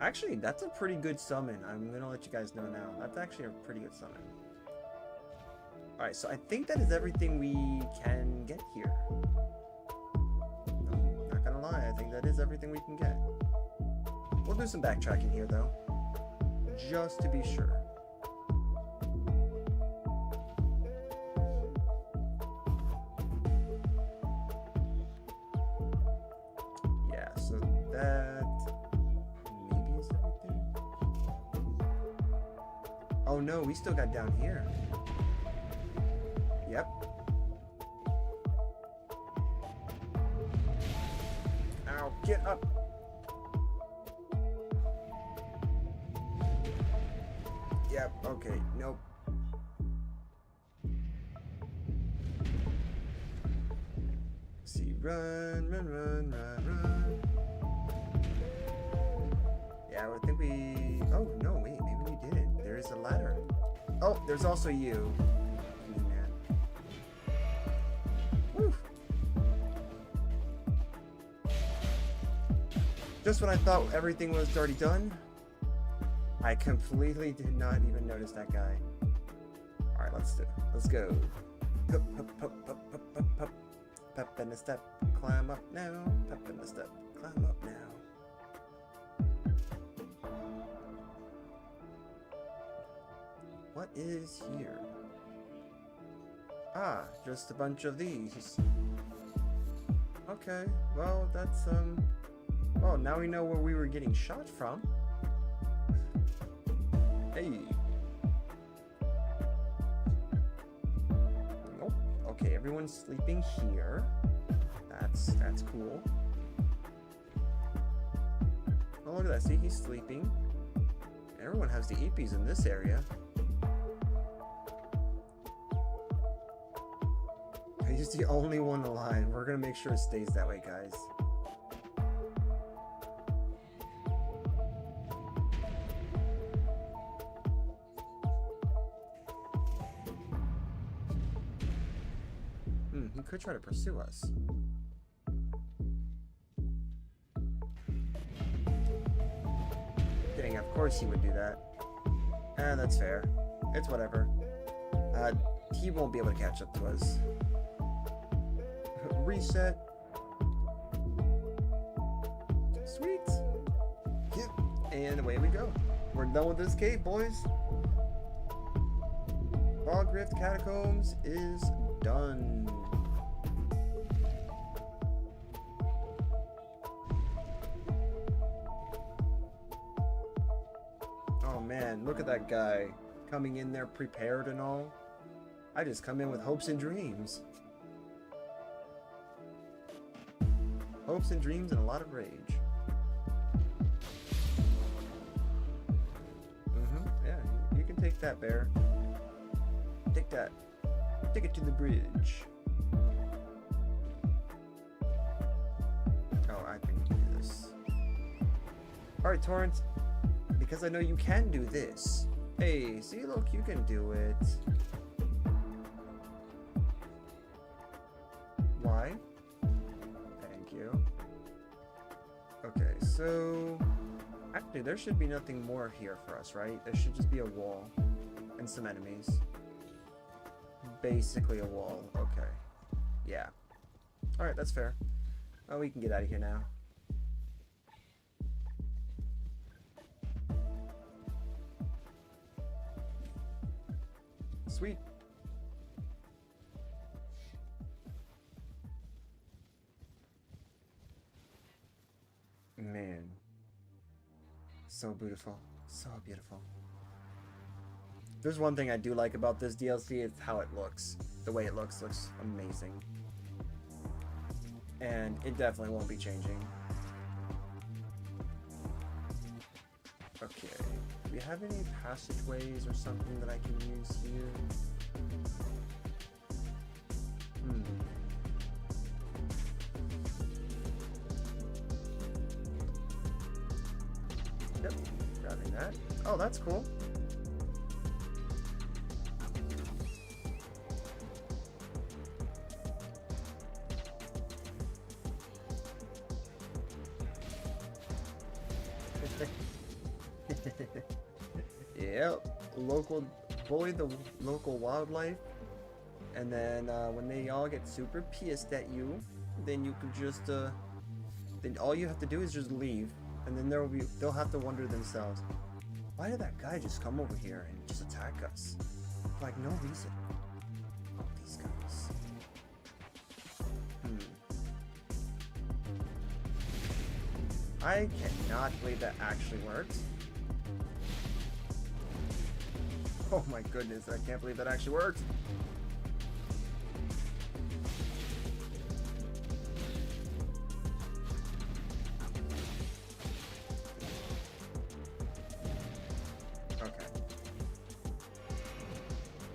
Actually, that's a pretty good summon. I'm gonna let you guys know now. That's actually a pretty good summon. Alright, so I think that is everything we can get here. I'm not gonna lie, I think that is everything we can get. We'll do some backtracking here, though. Just to be sure. Yeah, so that maybe is everything. Oh no, we still got down here. Yep. Ow, get up. Yep, okay, nope. See, run, run, run, run, run. Yeah, I think we... Oh, no, wait, maybe we didn't. There is a ladder. Oh, there's also you. Just when I thought everything was already done, I completely did not even notice that guy. Alright, let's go. Hup, hup, hup, hup, hup, hup, hup. Pep in a step, climb up now. Pep in a step, climb up now. What is here? Ah, just a bunch of these. Okay, well, that's, oh, now we know where we were getting shot from. Hey. Nope. Okay, everyone's sleeping here. That's cool. Oh, look at that. See, he's sleeping. Everyone has the EPs in this area. He's the only one alive. We're gonna make sure it stays that way, guys. He could try to pursue us. Kidding, of course he would do that. That's fair. It's whatever. He won't be able to catch up to us. Reset. Sweet. Yep. And away we go. We're done with this cave, boys. Bog Rift Catacombs is done. Oh man, look at that guy coming in there prepared and all. I just come in with hopes and dreams. Hopes and dreams and a lot of rage. Yeah, you can take that, bear. Take that. Take it to the bridge. Oh, I think we can do this. Alright, Torrent. Because I know you can do this. Hey, see, look, you can do it. Why? Thank you. so actually there should be nothing more here for us, right? There should just be a wall and some enemies. Basically a wall. Okay. Yeah. Alright, that's fair. Oh, we can get out of here now. Sweet. Man. So beautiful. So beautiful. There's one thing I do like about this DLC, it's how it looks. The way it looks amazing. And it definitely won't be changing. Okay. Do we have any passageways or something that I can use here? Yep, grabbing that. Oh, that's cool. Yep, bully the local wildlife, and then when they all get super pissed at you, then you can just then all you have to do is just leave, and then they'll have to wonder themselves, why did that guy just come over here and just attack us? Like no reason. Oh, these guys. I cannot believe that actually worked. Oh my goodness, I can't believe that actually worked. Okay.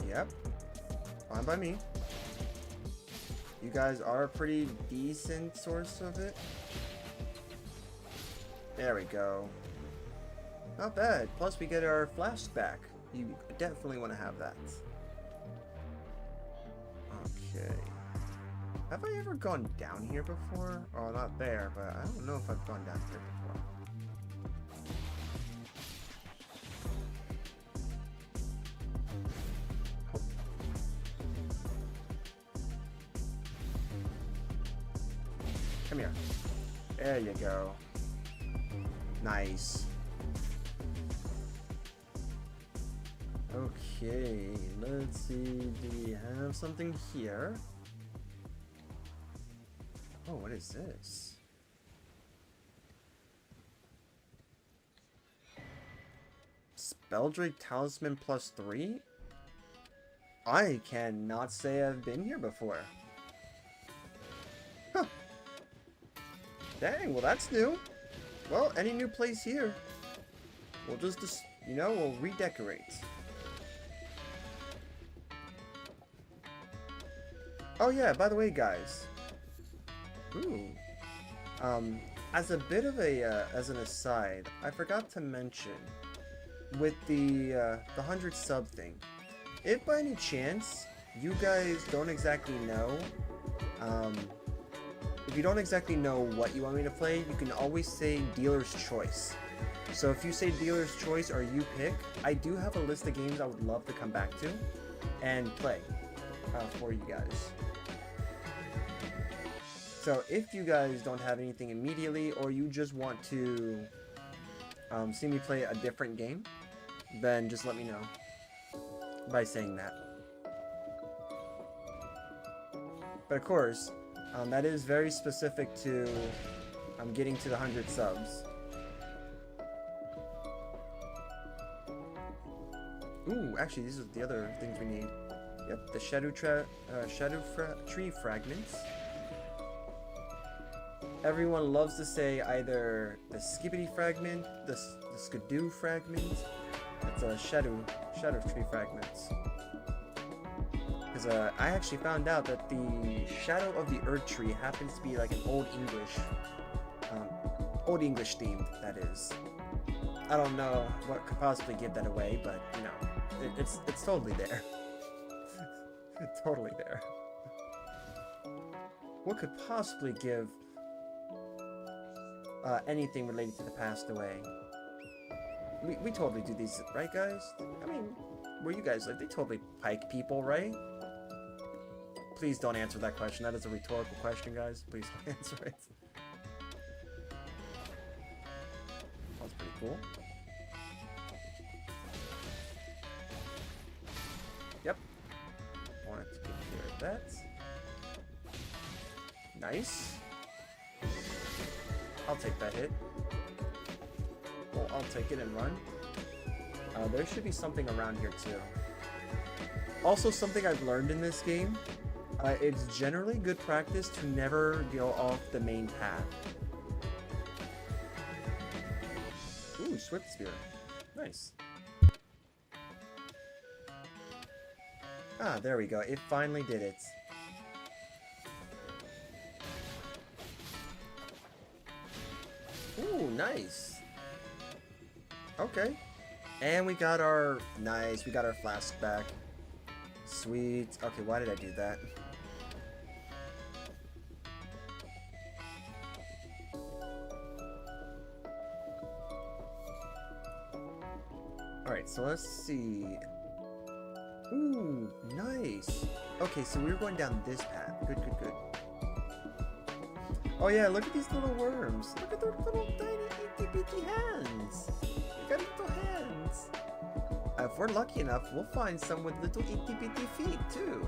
Yep. Fine by me. You guys are a pretty decent source of it. There we go. Not bad. Plus we get our flash back. You definitely want to have that. Okay. Have I ever gone down here before? Oh, not there, but I don't know if I've gone down here before. Come here. There you go. Nice. Okay, let's see. Do we have something here? Oh, what is this? Spelldrake Talisman +3? I cannot say I've been here before. Huh. Dang, well that's new. Well, any new place here, we'll just you know, we'll redecorate. Oh yeah, by the way, guys. Ooh. As a bit of a, as an aside, I forgot to mention, with the 100 sub thing, if by any chance, you guys don't exactly know, if you don't exactly know what you want me to play, you can always say dealer's choice. So if you say dealer's choice or you pick, I do have a list of games I would love to come back to and play for you guys. So if you guys don't have anything immediately, or you just want to see me play a different game, then just let me know by saying that. But of course, that is very specific to getting to the 100 subs. Ooh, actually, these are the other things we need. Yep, the Shadow Tree Fragments. Everyone loves to say either the Skibbity Fragment, the Skidoo Fragment. It's a Shadow Tree Fragments. Because I actually found out that the Shadow of the Erdtree happens to be like an Old English theme, that is. I don't know what could possibly give that away, but you know, it's totally there. It's totally there. What could possibly give anything related to the passed away. We totally do these, right, guys? I mean, where you guys live, they totally pike people, right? Please don't answer that question. That is a rhetorical question, guys. Please don't answer it. That's pretty cool. Yep. Wanted to take care of that. Nice. I'll take that hit. Well, I'll take it and run. There should be something around here too. Also, something I've learned in this game, it's generally good practice to never go off the main path. Ooh, Swift Spear. Nice. Ah, there we go. It finally did it. Ooh, nice. Okay. And we got our... Nice, we got our flask back. Sweet. Okay, why did I do that? Alright, so let's see. Ooh, nice. Okay, so we were going down this path. Good, good, good. Oh yeah, look at these little worms. Look at their little tiny itty bitty hands. They got little hands. If we're lucky enough, we'll find some with little itty bitty feet too.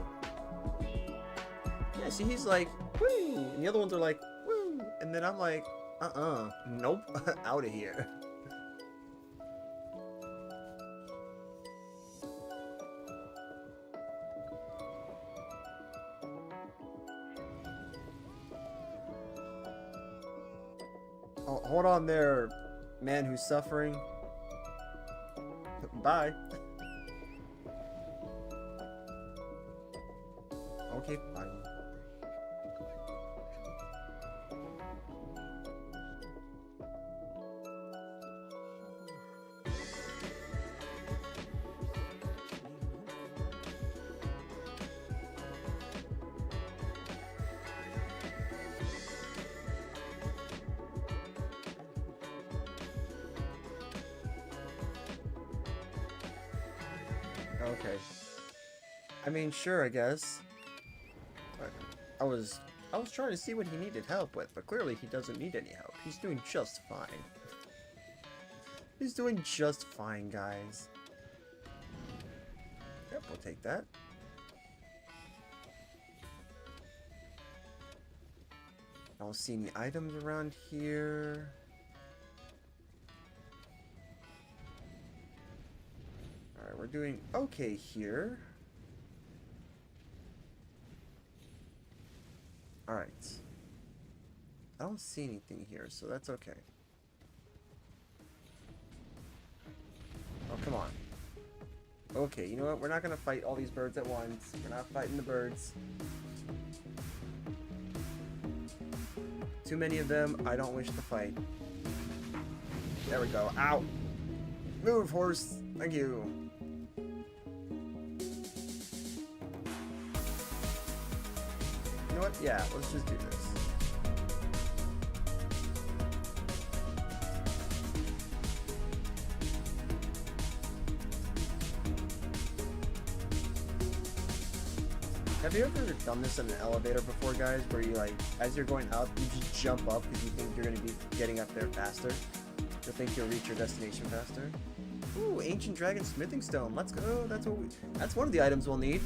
Yeah, see, he's like, woo, and the other ones are like, woo, and then I'm like, nope, out of here. Oh, hold on there, man who's suffering. Bye. Okay, fine. Okay. I mean, sure, I guess. I was trying to see what he needed help with, but clearly he doesn't need any help. He's doing just fine. He's doing just fine, guys. Yep, we'll take that. I don't see any items around here. Alright, we're doing okay here. Alright. I don't see anything here, so that's okay. Oh, come on. Okay, you know what? We're not gonna fight all these birds at once. We're not fighting the birds. Too many of them, I don't wish to fight. There we go. Ow! Move, horse! Thank you. You know what? Yeah, let's just do this. Have you ever done this in an elevator before, guys, where you, like, as you're going up, you just jump up because you think you're going to be getting up there faster? You think you'll reach your destination faster? Ooh, Ancient Dragon Smithing Stone. Let's go. That's one of the items we'll need.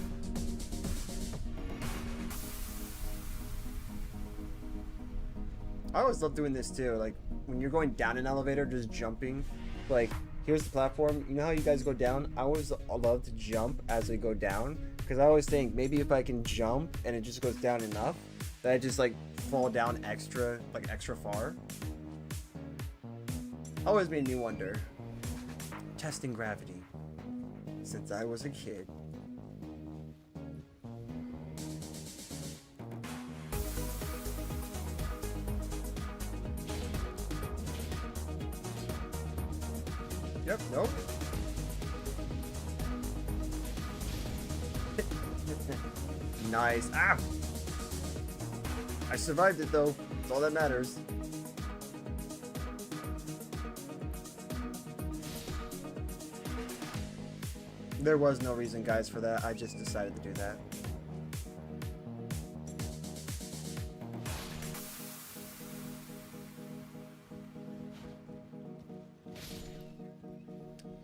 I always love doing this too. Like, when you're going down an elevator, just jumping. Like, here's the platform. You know how you guys go down? I always love to jump as I go down. Because I always think, maybe if I can jump and it just goes down enough, that I just, like, fall down extra far. Always made me wonder. Testing gravity. Since I was a kid. Yep, nope. Nice. Ah! I survived it though. That's all that matters. There was no reason, guys, for that. I just decided to do that.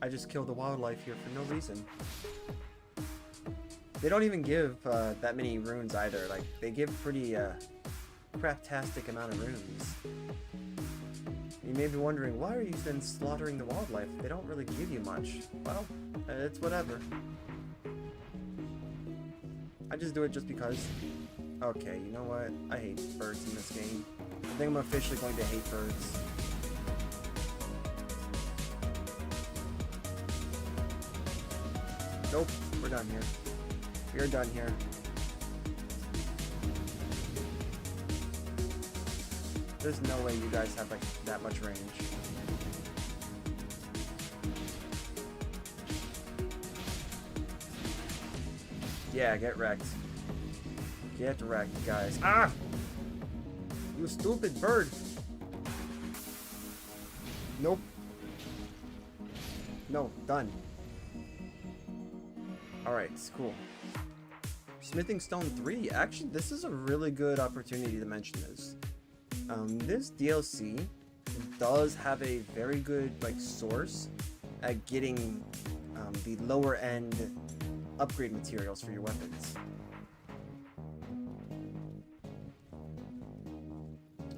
I just killed the wildlife here for no reason. They don't even give that many runes either. Like, they give pretty craptastic amount of runes. You may be wondering, why are you then slaughtering the wildlife? They don't really give you much. Well, it's whatever. I just do it just because. Okay, you know what? I hate birds in this game. I think I'm officially going to hate birds. Nope, we're done here. We're done here. There's no way you guys have like that much range. Yeah, get wrecked. Get wrecked, guys. Ah! You stupid bird! Nope. No, done. Alright, it's cool. Smithing Stone 3. Actually, this is a really good opportunity to mention this. This DLC does have a very good source at getting the lower end upgrade materials for your weapons.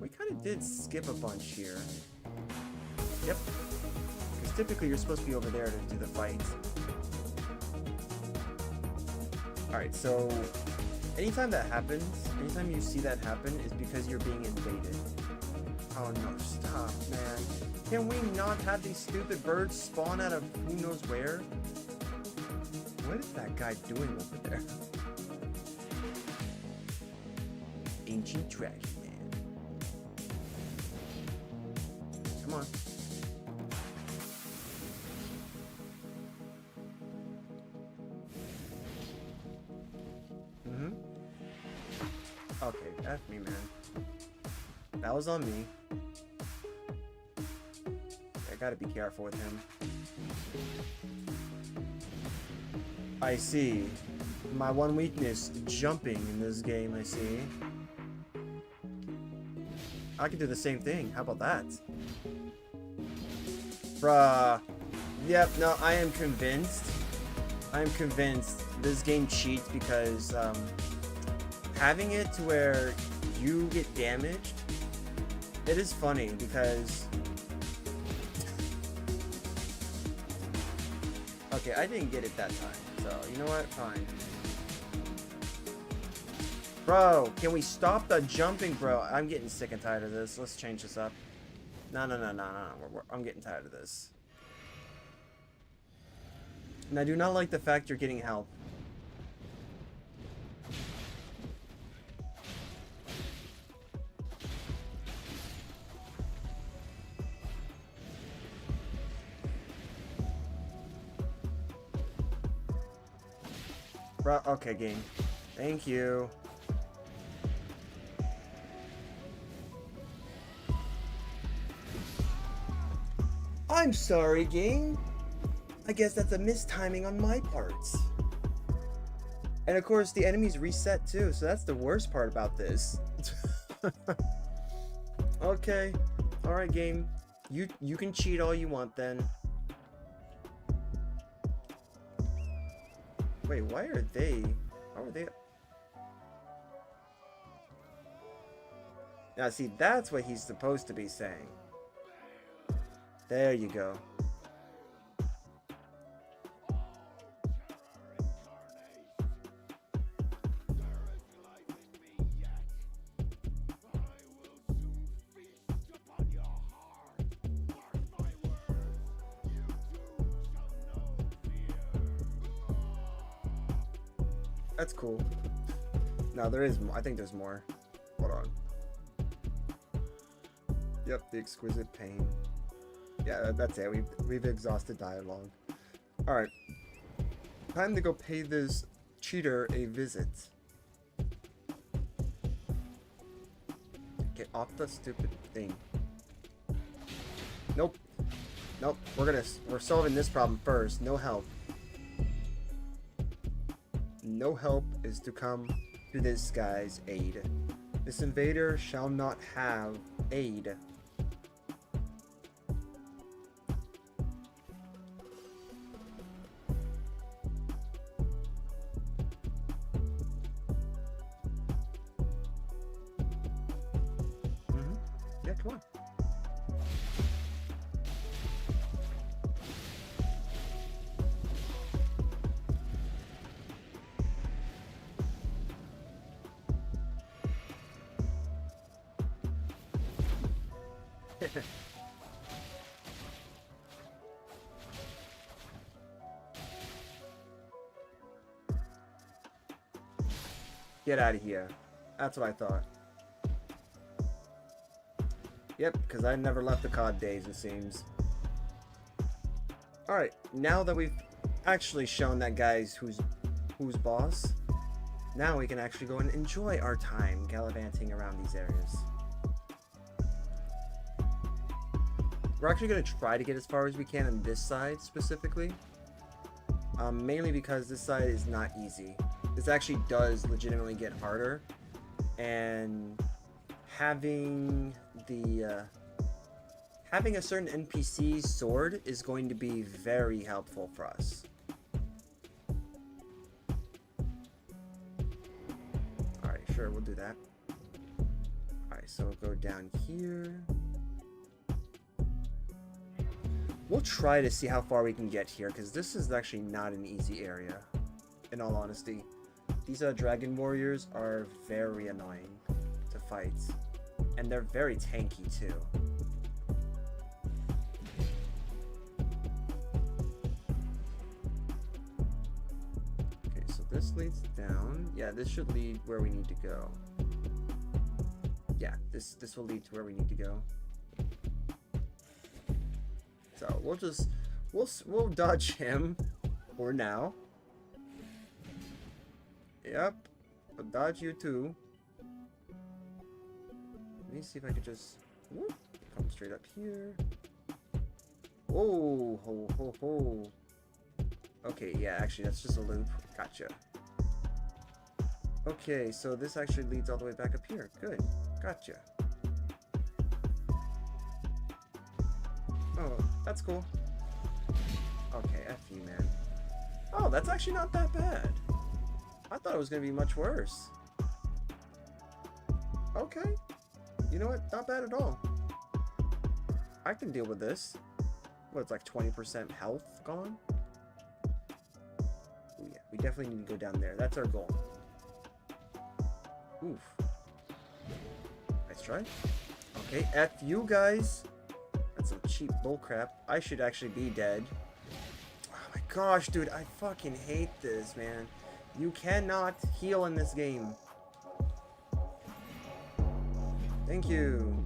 We kind of did skip a bunch here. Yep. Because typically you're supposed to be over there to do the fight. Alright, so anytime that happens, anytime you see that happen, is because you're being invaded. Oh no, stop, man. Can we not have these stupid birds spawn out of who knows where? What is that guy doing over there? Ancient Dragon Man. Come on. Okay, F me, man. That was on me. I gotta be careful with him. I see. My one weakness, jumping in this game, I see. I can do the same thing. How about that? Bruh. Yep, no, I am convinced. I am convinced this game cheats because, having it to where you get damaged, it is funny because... Okay, I didn't get it that time, so you know what? Fine. Bro, can we stop the jumping, bro? I'm getting sick and tired of this. Let's change this up. No. I'm getting tired of this. And I do not like the fact you're getting help. Bro, okay, game. Thank you. I'm sorry, game. I guess that's a mistiming on my part. And of course, the enemies reset too, so that's the worst part about this. Okay. Alright, game. You can cheat all you want then. Wait, why are they... How are they... Now, see, that's what he's supposed to be saying. There you go. That's cool. No, there is more. I think there's more. Hold on. Yep, the exquisite pain. Yeah, that's it. We've exhausted dialogue. All right. Time to go pay this cheater a visit. Get off the stupid thing. Nope. Nope. We're solving this problem first. No help. no help is to come to this guy's aid. This invader shall not have aid. Yeah, come on. Get out of here. That's what I thought. Yep, because I never left the COD days, it seems. Alright, now that we've actually shown that guy's who's boss, now we can actually go and enjoy our time gallivanting around these areas. We're actually going to try to get as far as we can on this side specifically. Mainly because this side is not easy. This actually does legitimately get harder. And having having a certain NPC sword is going to be very helpful for us. Alright, sure, we'll do that. Alright, so we'll go down here. We'll try to see how far we can get here, because this is actually not an easy area, in all honesty. These dragon warriors are very annoying to fight, and they're very tanky too. Okay, so this leads down. Yeah, this should lead where we need to go. Yeah, this will lead to where we need to go. So we'll dodge him for now. Yep, I'll dodge you too. Let me see if I could just come straight up here. Oh, ho, ho, ho. Okay, yeah, actually, that's just a loop. Gotcha. Okay, so this actually leads all the way back up here. Good, gotcha. Oh, that's cool. Okay, F you, man. Oh, that's actually not that bad. I thought it was going to be much worse. Okay. You know what? Not bad at all. I can deal with this. What, it's like 20% health gone? Oh yeah, we definitely need to go down there. That's our goal. Oof. Nice try. Okay, F you guys. That's some cheap bullcrap. I should actually be dead. Oh my gosh, dude. I fucking hate this, man. You cannot heal in this game. Thank you.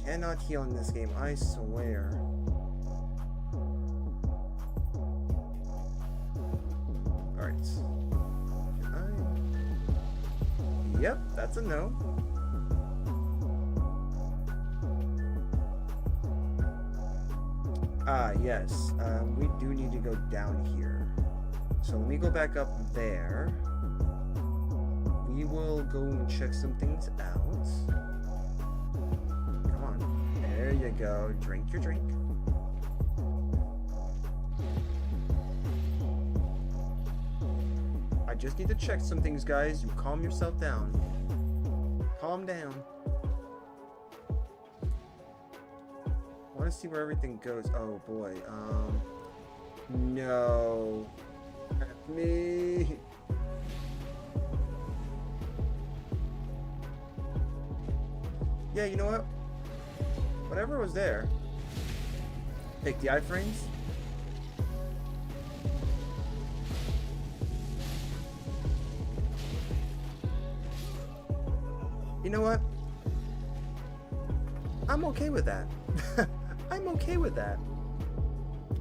Cannot heal in this game, I swear. Alright. Yep, that's a no. Ah, yes. We do need to go down here. So let me go back up there. We will go and check some things out. Come on. There you go. Drink your drink. I just need to check some things, guys. You calm yourself down. Calm down. I want to see where everything goes. Oh boy. No. Me. Yeah, you know what? Whatever was there. Take the iframes. You know what? I'm okay with that. I'm okay with that.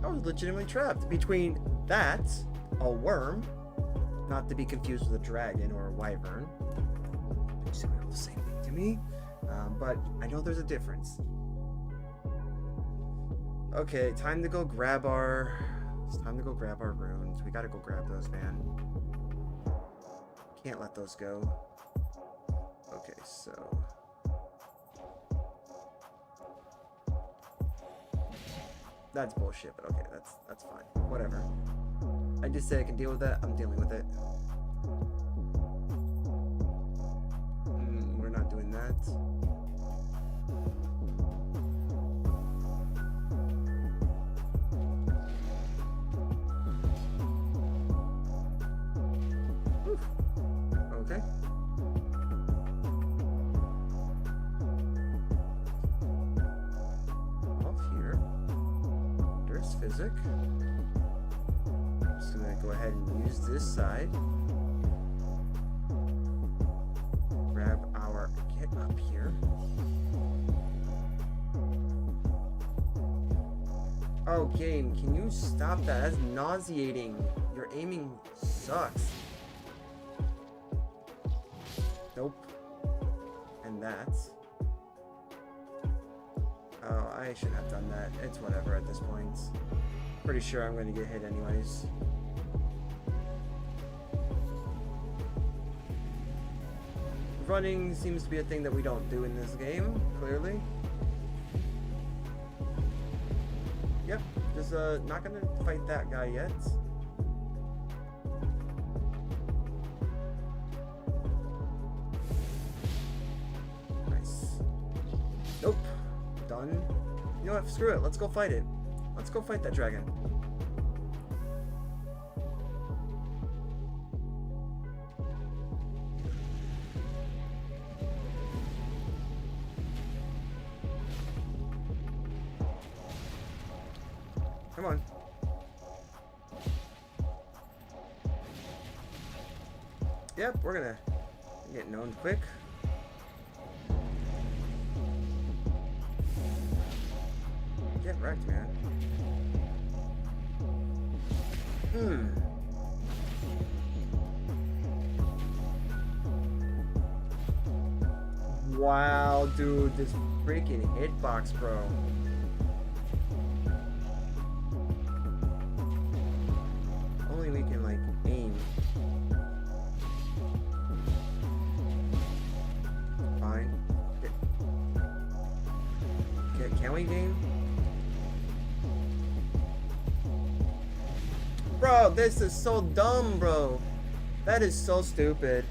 I was legitimately trapped between that, a worm, not to be confused with a dragon or a wyvern. Basically all the same thing to me. But I know there's a difference. Okay, time to go grab our... It's time to go grab our runes. We gotta go grab those, man. Can't let those go. Okay, so... That's bullshit, but okay, that's fine. Whatever. I just say I can deal with that. I'm dealing with it. We're not doing that. Whew. Okay. Off here. There's Physic. Just gonna go ahead and use this side. Grab our get up here. Oh, game, can you stop that? That's nauseating. Your aiming sucks. Nope. And that's... Oh, I shouldn't have done that. It's whatever at this point. Pretty sure I'm going to get hit anyways. Running seems to be a thing that we don't do in this game, clearly. Yep, just not going to fight that guy yet. Nice. Nope. Done. You know what? Screw it. Let's go fight it. Let's go fight that dragon. Come on. Yep, we're gonna get known quick. Get wrecked, man. Wow, dude, this freaking hitbox, bro. Only we can, like, aim. Fine. Can we game? Bro, this is so dumb, bro. That is so stupid.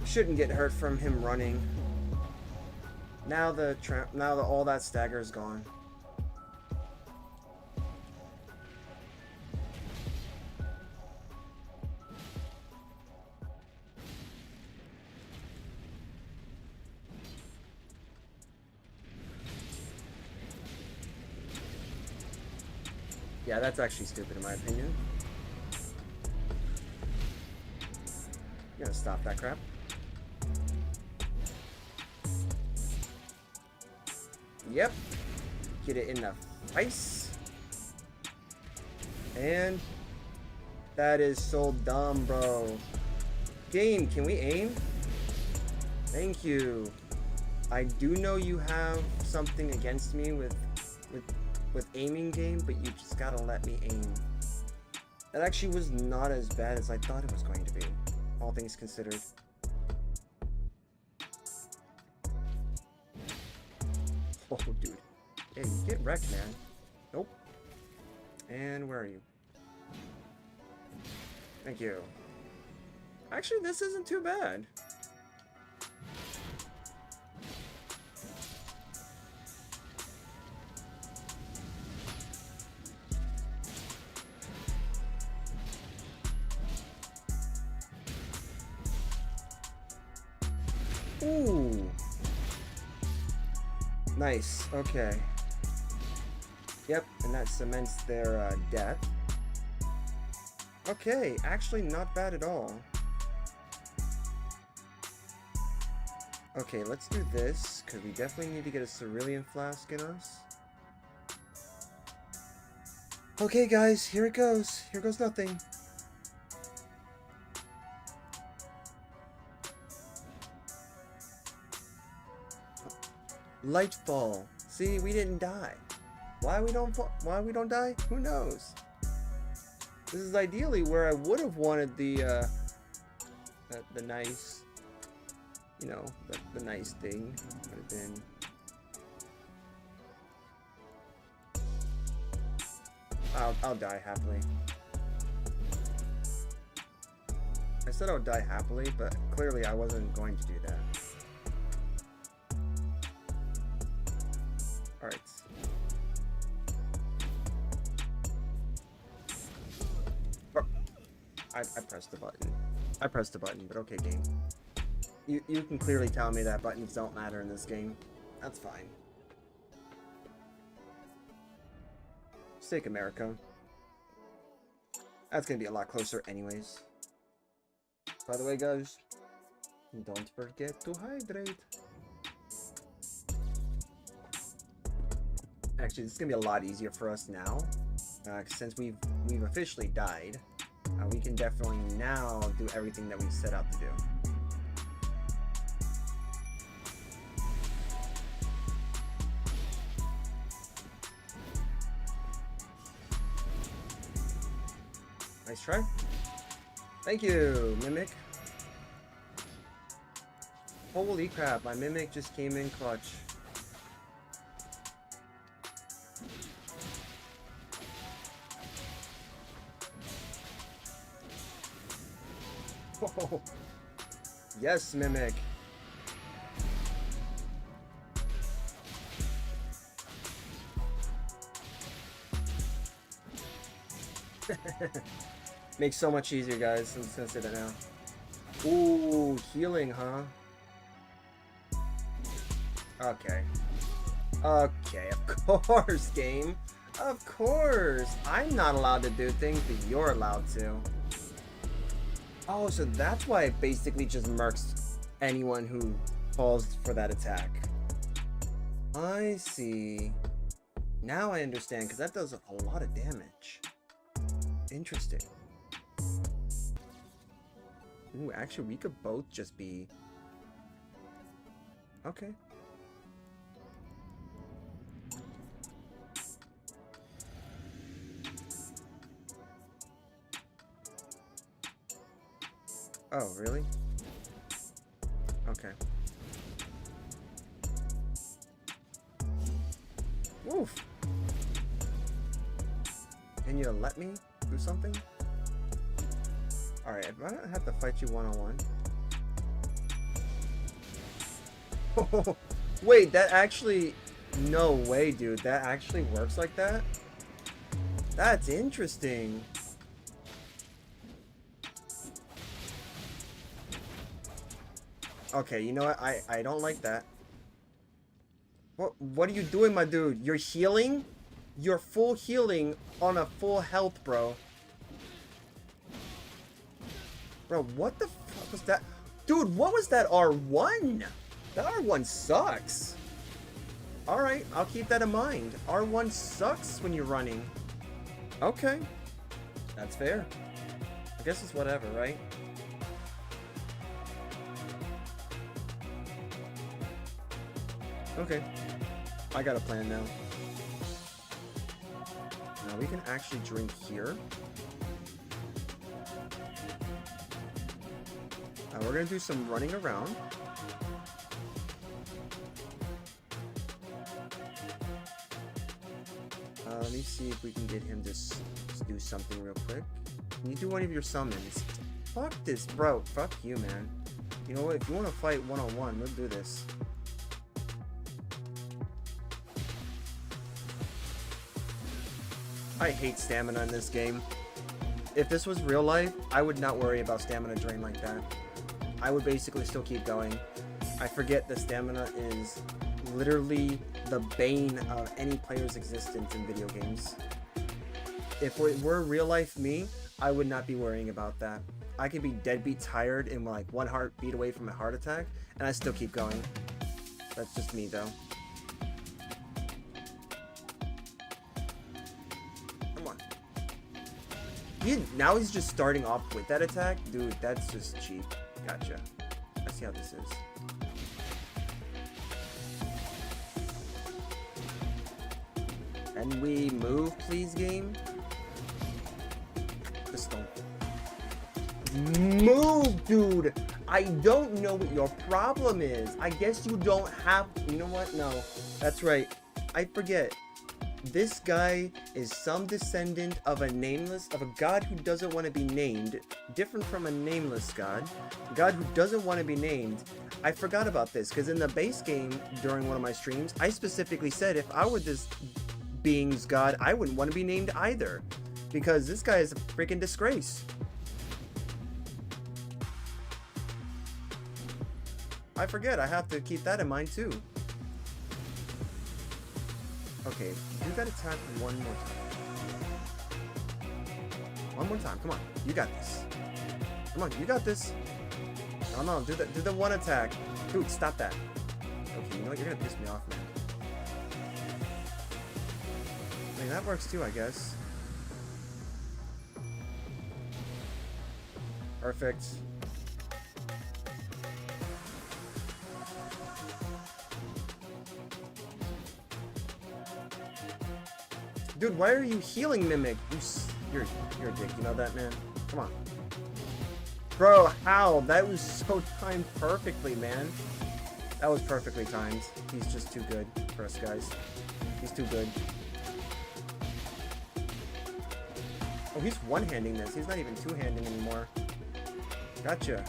Shouldn't get hurt from him running. Now all that stagger is gone. Yeah, that's actually stupid in my opinion. You gotta stop that crap. Yep. Get it in the face. And that is so dumb, bro. Game, can we aim? Thank you. I do know you have something against me with aiming, game, but you just gotta let me aim. That actually was not as bad as I thought it was going to be, all things considered. Oh, dude. Hey, get wrecked, man. Nope. And where are you? Thank you. Actually, this isn't too bad. Ooh. Nice. Okay. Yep, and that cements their death. Okay, actually not bad at all. Okay, let's do this, because we definitely need to get a cerulean flask in us. Okay, guys, here it goes. Here goes nothing. Lightfall. See, we didn't die. Why we don't die? Who knows? This is ideally where I would have wanted the the nice, you know, the nice thing would have been. I'll die happily. I said I would die happily, but clearly I wasn't going to do that. Alright. I pressed the button. I pressed the button, but okay, game. You can clearly tell me that buttons don't matter in this game. That's fine. Let's take America. That's gonna be a lot closer anyways. By the way, guys, don't forget to hydrate. Actually, this is gonna be a lot easier for us now, since we've officially died. We can definitely now do everything that we set out to do. Nice try. Thank you, Mimic. Holy crap, my Mimic just came in clutch. Oh, yes, Mimic. Makes so much easier, guys. I'm just gonna say that now. Ooh, healing, huh? Okay. Okay, of course, game. Of course. I'm not allowed to do things, but you're allowed to. Oh, so that's why it basically just murks anyone who falls for that attack. I see. Now I understand, because that does a lot of damage. Interesting. Ooh, actually, we could both just be... Okay. Oh, really? Okay. Woof. Can you let me do something? Alright, if I don't have to fight you one-on-one. Oh, wait, that actually... No way, dude. That actually works like that? That's interesting. Okay, you know what? I don't like that. What are you doing, my dude? You're healing? You're full healing on a full health, bro. Bro, what the fuck was that? Dude, what was that R1? That R1 sucks. Alright, I'll keep that in mind. R1 sucks when you're running. Okay. That's fair. I guess it's whatever, right? Okay. I got a plan now. Now we can actually drink here. We're gonna do some running around. Let me see if we can get him to do something real quick. Can you do one of your summons? Fuck this, bro. Fuck you, man. You know what? If you want to fight one-on-one, let's do this. I hate stamina in this game. If this was real life, I would not worry about stamina drain like that. I would basically still keep going. I forget that stamina is literally the bane of any player's existence in video games. If it were real life me, I would not be worrying about that. I could be deadbeat tired and like one heartbeat away from a heart attack, and I still keep going. That's just me though. Come on. Now he's just starting off with that attack? Dude, that's just cheap. Gotcha. Let's see how this is. Can we move, please, game? Just don't. move, dude. I don't know what your problem is. I guess you don't have... You know what? No. That's right. I forget. This guy is some descendant of a nameless... Of a god who doesn't want to be named. Different from a nameless god. A god who doesn't want to be named. I forgot about this, because in the base game, during one of my streams, I specifically said if I were this being's god, I wouldn't want to be named either. Because this guy is a freaking disgrace. I forget, I have to keep that in mind too. Okay, do that attack one more time. One more time, come on. You got this. Come on, you got this. No, do the one attack. Dude, stop that. Okay, you know what? You're gonna piss me off, man. I mean, that works too, I guess. Perfect. Dude, why are you healing Mimic? You're a dick, you know that, man? Come on. Bro, how? That was so timed perfectly, man. That was perfectly timed. He's just too good for us, guys. He's too good. Oh, he's one-handing this. He's not even two-handing anymore. Gotcha.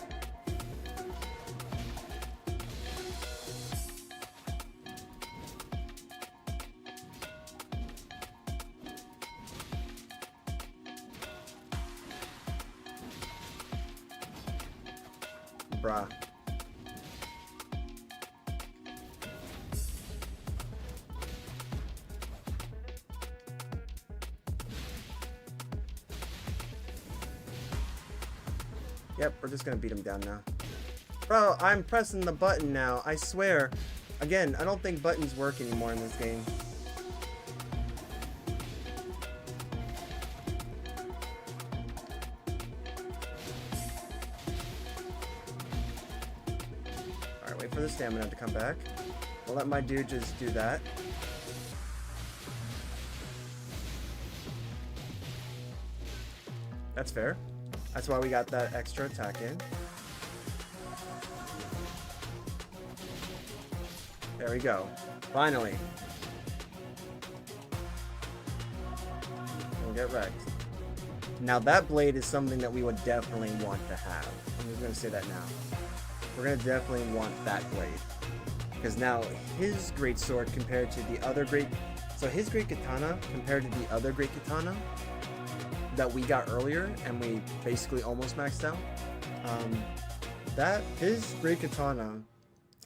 Bruh. Yep, we're just gonna beat him down now. Bro, I'm pressing the button now, I swear. Again, I don't think buttons work anymore in this game. Alright, wait for the stamina to come back. I'll let my dude just do that. That's fair. That's why we got that extra attack in. There we go. Finally. We'll get wrecked. Now that blade is something that we would definitely want to have. I'm just going to say that now. We're going to definitely want that blade. Because now his great sword compared to the other great... So his great katana compared to the other great katana that we got earlier and we basically almost maxed out. His great katana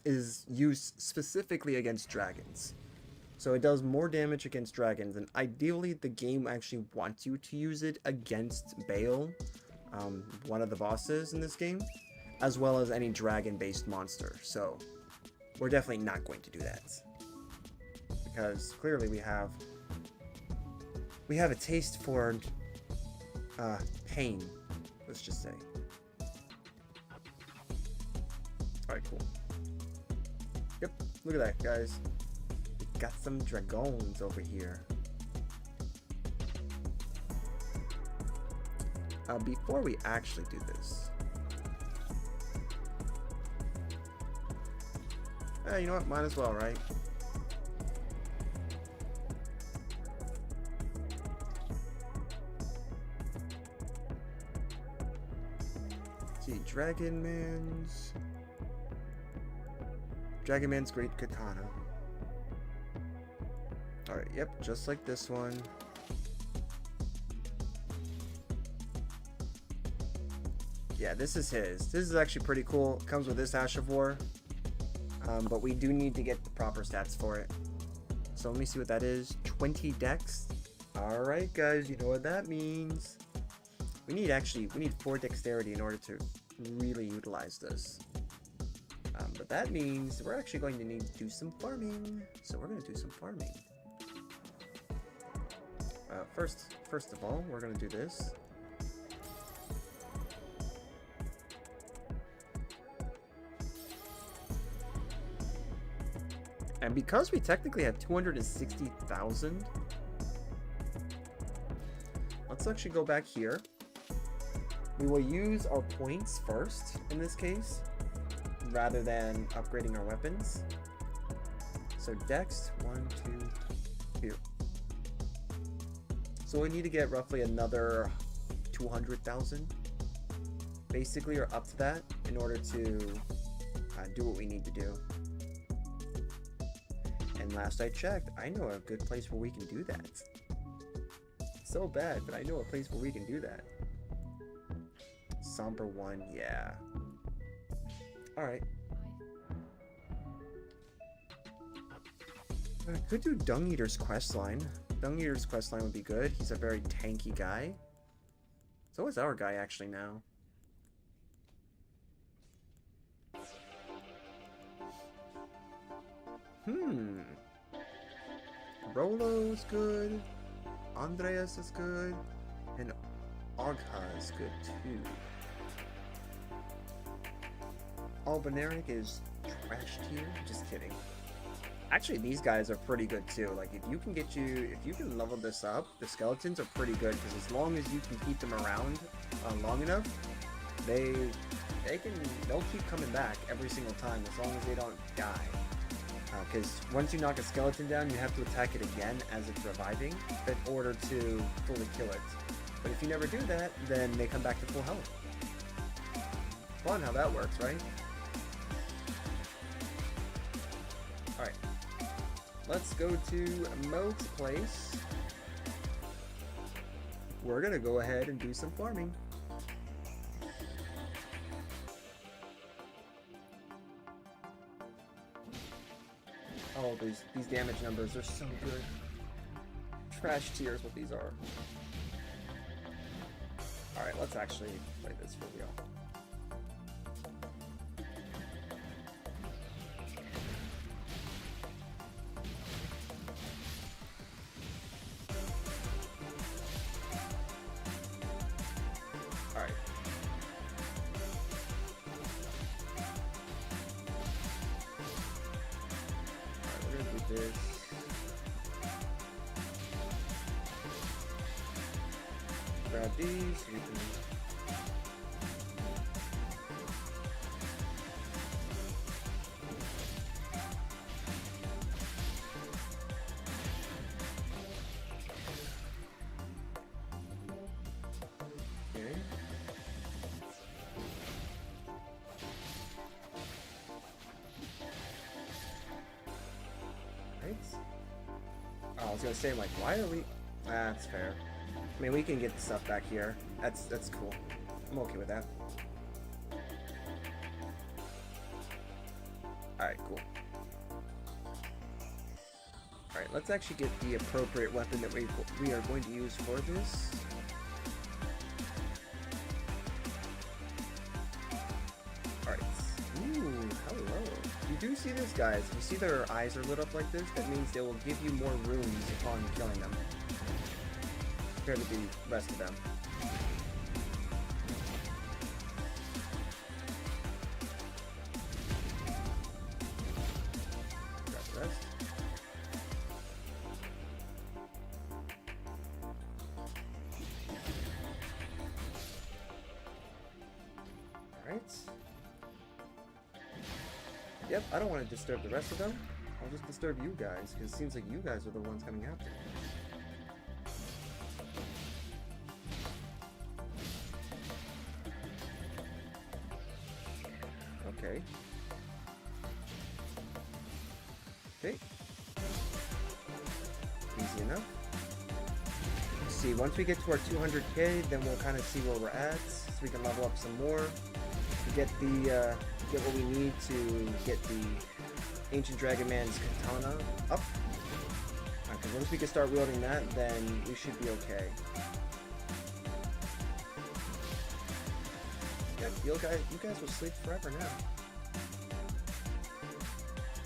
is used specifically against dragons. So it does more damage against dragons, and ideally the game actually wants you to use it against Baal, one of the bosses in this game, as well as any dragon-based monster. So we're definitely not going to do that. Because clearly we have a taste for pain, let's just say. Alright, cool. Yep, look at that, guys. We got some dragons over here. Before we actually do this, you know what? Might as well, right? See, Dragon Man's great katana. Alright, yep, just like this one. Yeah, this is his. This is actually pretty cool. Comes with this Ash of War. But we do need to get the proper stats for it. So let me see what that is. 20 dex. Alright, guys, you know what that means. We need 4 dexterity in order to really utilize this. But that means we're actually going to need to do some farming. So we're going to do some farming. First of all, we're going to do this. And because we technically have 260,000, let's actually go back here. We will use our points first in this case, rather than upgrading our weapons. So Dex, 1, 2, 2. So we need to get roughly another 200,000, basically, or up to that, in order to do what we need to do. And last I checked, I know a good place where we can do that. So bad, but I know a place where we can do that. Somber 1, yeah. Alright. I could do Dung Eater's questline. Dung Eater's questline would be good. He's a very tanky guy. So is our guy actually now. Rolo's good. Andreas is good. And Ogha is good too. Albaneric is trash tier? Just kidding. Actually, these guys are pretty good too. Like, if you can level this up, the skeletons are pretty good, because as long as you can keep them around long enough, they'll keep coming back every single time, as long as they don't die. Because once you knock a skeleton down, you have to attack it again as it's reviving in order to fully kill it. But if you never do that, then they come back to full health. Fun how that works, right? Alright. Let's go to Mode's place. We're gonna go ahead and do some farming. Oh, these damage numbers are so good. Trash tier is what these are. Alright, let's actually play this for real. Alright. We're gonna do this. Grab these, we can... Okay. Right. Oh, I was gonna say, like, why are we... That's fair. I mean, we can get the stuff back here. That's cool. I'm okay with that. Alright, cool. Alright, let's actually get the appropriate weapon that we are going to use for this. Alright. Ooh, hello. You do see this, guys. You see their eyes are lit up like this? That means they will give you more runes upon killing them, compared to the rest of them. Grab the rest. Alright. Yep, I don't want to disturb the rest of them. I'll just disturb you guys, because it seems like you guys are the ones coming after me. Okay. Okay. Easy enough. Let's see, once we get to our 200k, then we'll kind of see where we're at, so we can level up some more. Get what we need to get the Ancient Dragon Man's katana up. Okay, once we can start wielding that, then we should be okay. Yeah, you guys will sleep forever now.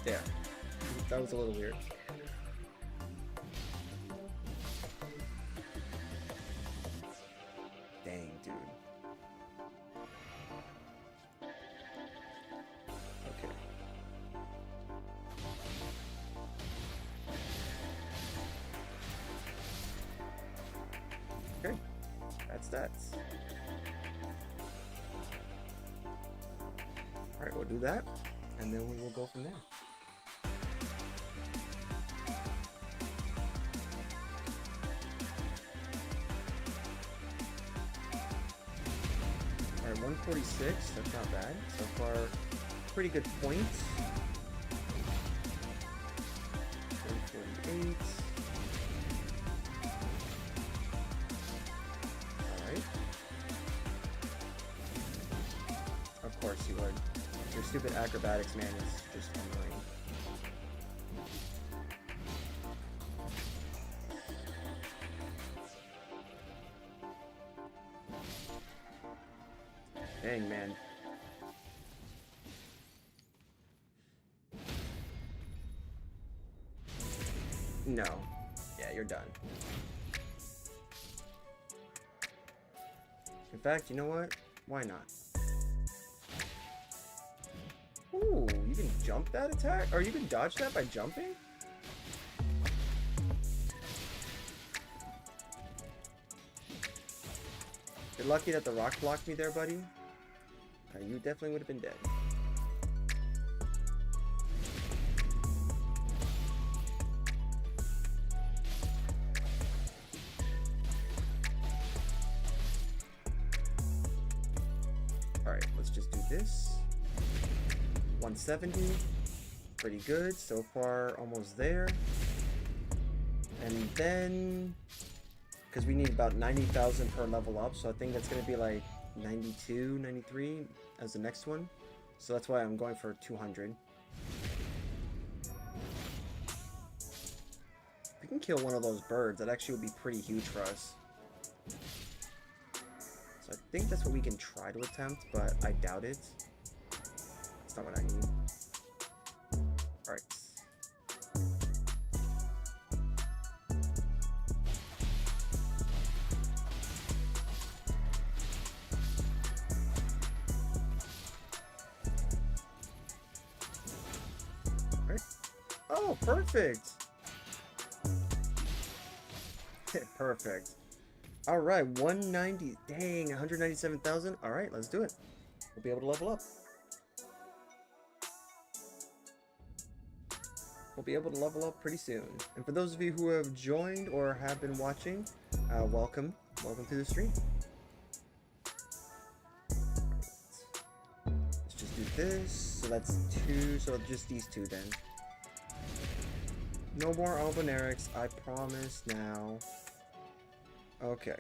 There. That was a little weird. Dang, dude. Okay. Okay. That's that. Alright, we'll do that, and then we will go from there. Alright, 146, that's not bad. So far, pretty good points. 148. Alright. Of course you would. Your stupid acrobatics, man, is just annoying. Dang, man. No. Yeah, you're done. In fact, you know what? Why not? Ooh, you can jump that attack? Or you can dodge that by jumping? You're lucky that the rock blocked me there, buddy. You definitely would have been dead. Alright, let's just do this. 170. Pretty good. So far, almost there. And then... because we need about 90,000 per level up, so I think that's going to be like 92, 93 as the next one. So that's why I'm going for 200. If we can kill one of those birds, that actually would be pretty huge for us. So I think that's what we can try to attempt, but I doubt it. That's not what I need. Alright. Oh, perfect! Perfect. Alright, 190. Dang, 197,000. Alright, let's do it. We'll be able to level up. We'll be able to level up pretty soon. And for those of you who have joined or have been watching, welcome. Welcome to the stream. Let's just do this. So that's 2, so just these 2 then. No more Albonerics, I promise now. Okay.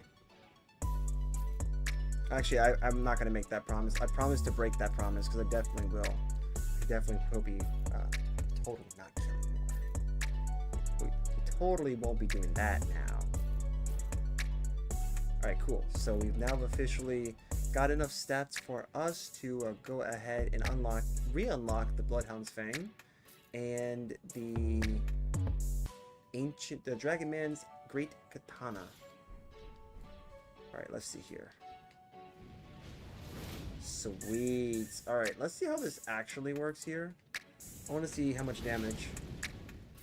Actually, I'm not going to make that promise. I promise to break that promise, because I definitely will. I definitely will be totally not killing more. We totally won't be doing that now. Alright, cool. So we've now officially got enough stats for us to go ahead and re-unlock the Bloodhound's Fang. And the Dragon Man's Great Katana. Alright, let's see here. Sweet. Alright, let's see how this actually works here. I want to see how much damage.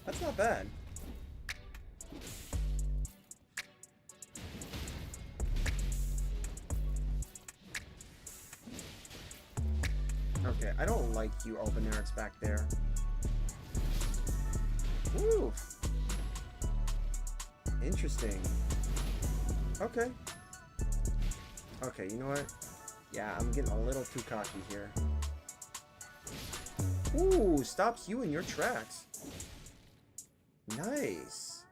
That's not bad. Okay, I don't like you, Albonerics, back there. Ooh. Interesting. Okay. Okay, you know what? Yeah, I'm getting a little too cocky here. Ooh, stops you in your tracks. Nice.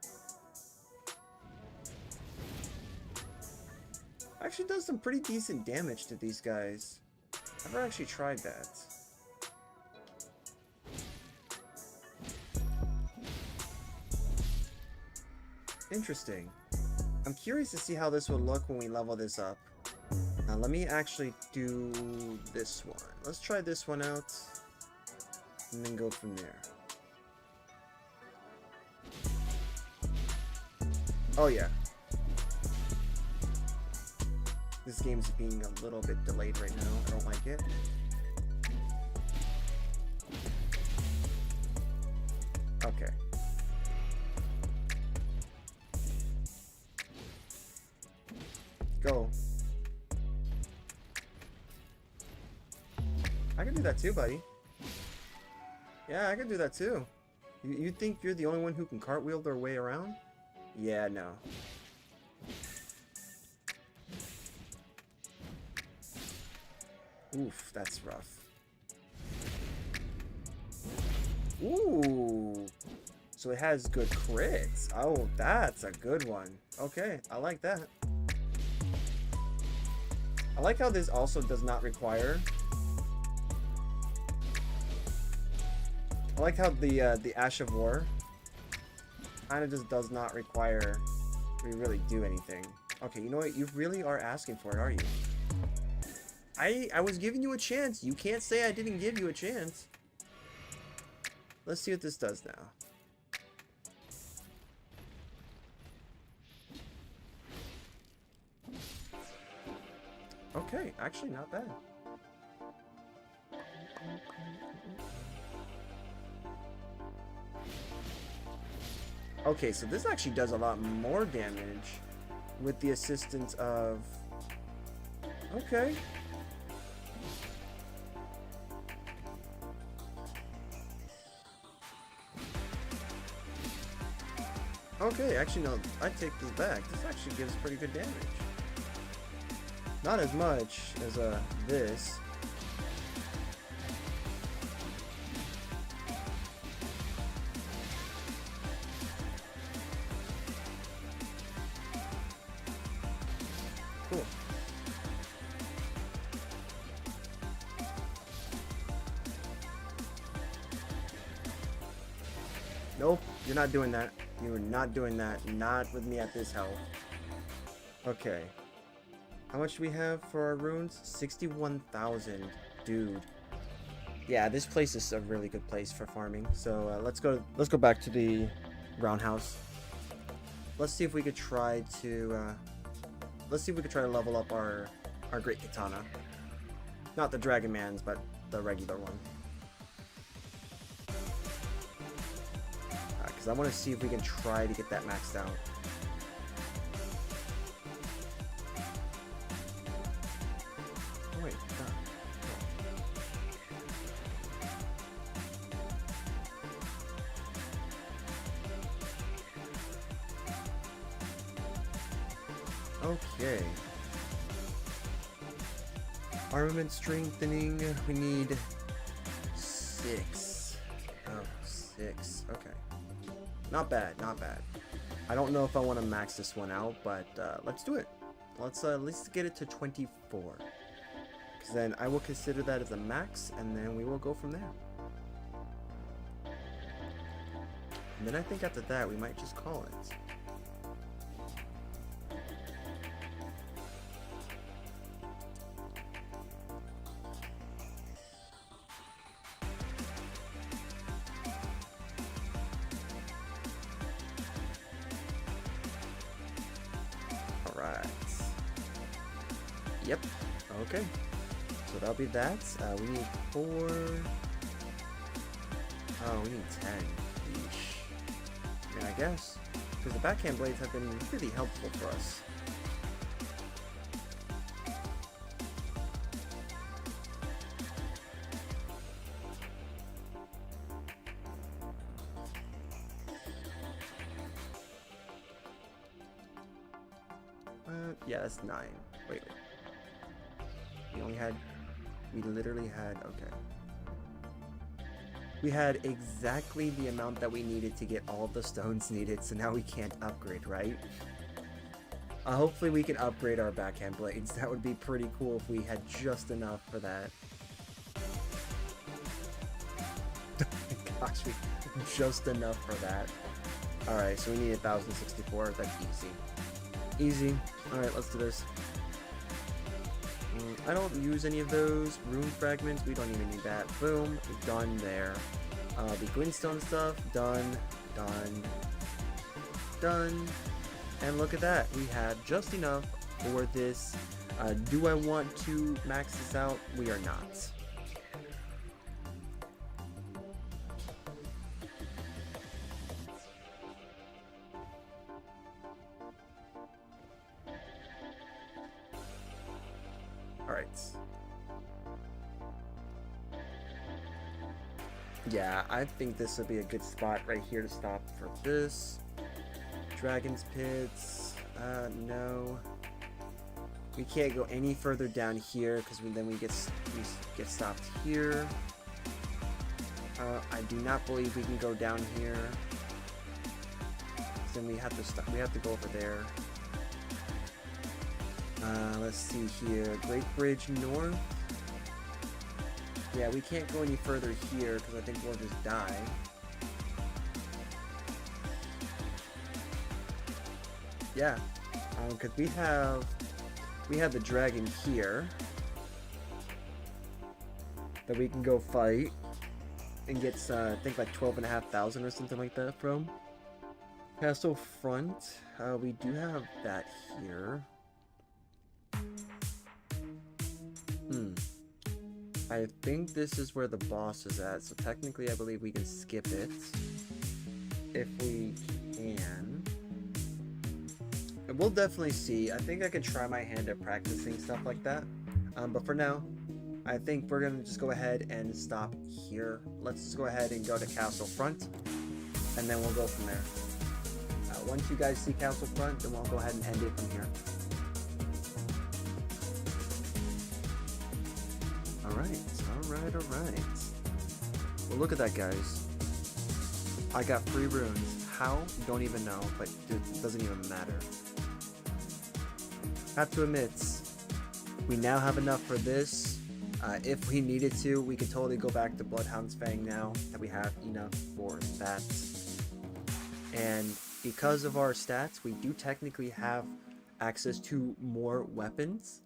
Actually does some pretty decent damage to these guys. I've never actually tried that. Interesting. I'm curious to see how this will look when we level this up. Now let me actually do this one. Let's try this one out and then go from there. Oh yeah. This game's being a little bit delayed right now. I don't like it. Okay. Go. I can do that too, buddy. Yeah, I can do that too. You think you're the only one who can cartwheel their way around? Yeah, no. Oof, that's rough. Ooh. So it has good crits. Oh, that's a good one. Okay, I like that. I like how this also does not require... I like how the Ash of War kind of just does not require we really do anything. Okay, you know what? You really are asking for it, are you? I was giving you a chance. You can't say I didn't give you a chance. Let's see what this does now. Okay, actually not bad. Okay, so this actually does a lot more damage with the assistance of... Okay. Okay, actually no, I take this back. This actually gives pretty good damage. Not as much as this. Cool. Nope, you're not doing that. You are not doing that. Not with me at this health. Okay. How much do we have for our runes? 61,000. Dude. Yeah, this place is a really good place for farming. So let's go back to the roundhouse. Let's see if we could try to level up our great katana. Not the Dragon Man's, but the regular one. Because I want to see if we can try to get that maxed out. Oh, wait, okay. Armament strengthening. We need 6. Oh, 6. Okay. Not bad, not bad. I don't know if I want to max this one out, but let's do it. Let's at least get it to 24. Because then I will consider that as a max, and then we will go from there. And then I think after that, we might just call it. Yep. Okay. So that'll be that. We need 4. Oh, we need 10. Yeesh. I mean, I guess. Because the backhand blades have been really helpful for us. Yeah, that's 9. Wait. We literally had, okay. We had exactly the amount that we needed to get all the stones needed, so now we can't upgrade, right? Hopefully we can upgrade our backhand blades. That would be pretty cool if we had just enough for that. Gosh, just enough for that. Alright, so we need 1,064. That's easy. Easy. Alright, let's do this. I don't use any of those rune fragments. We don't even need that. Boom. Done there. The glintstone stuff. Done. Done. Done. And look at that. We have just enough for this. Do I want to max this out? We are not. Alright. Yeah, I think this would be a good spot right here to stop for this. Dragon's Pits. No. We can't go any further down here because then we get stopped here. I do not believe we can go down here. Then we have to stop. We have to go over there. Let's see here. Great Bridge North. Yeah, we can't go any further here because I think we'll just die. Yeah, because we have the dragon here that we can go fight and get I think like 12,500 or something like that from. Castle Front, we do have that here. I think this is where the boss is at, so technically I believe we can skip it if we can. And we'll definitely see. I think I can try my hand at practicing stuff like that. But for now, I think we're gonna just go ahead and stop here. Let's just go ahead and go to Castle Front, and then we'll go from there. Once you guys see Castle Front, then we'll go ahead and end it from here. Alright. Well, look at that, guys. I got 3 runes. How? Don't even know, but it doesn't even matter. Have to admit, we now have enough for this. If we needed to, we could totally go back to Bloodhound's Fang now that we have enough for that. And because of our stats, we do technically have access to more weapons.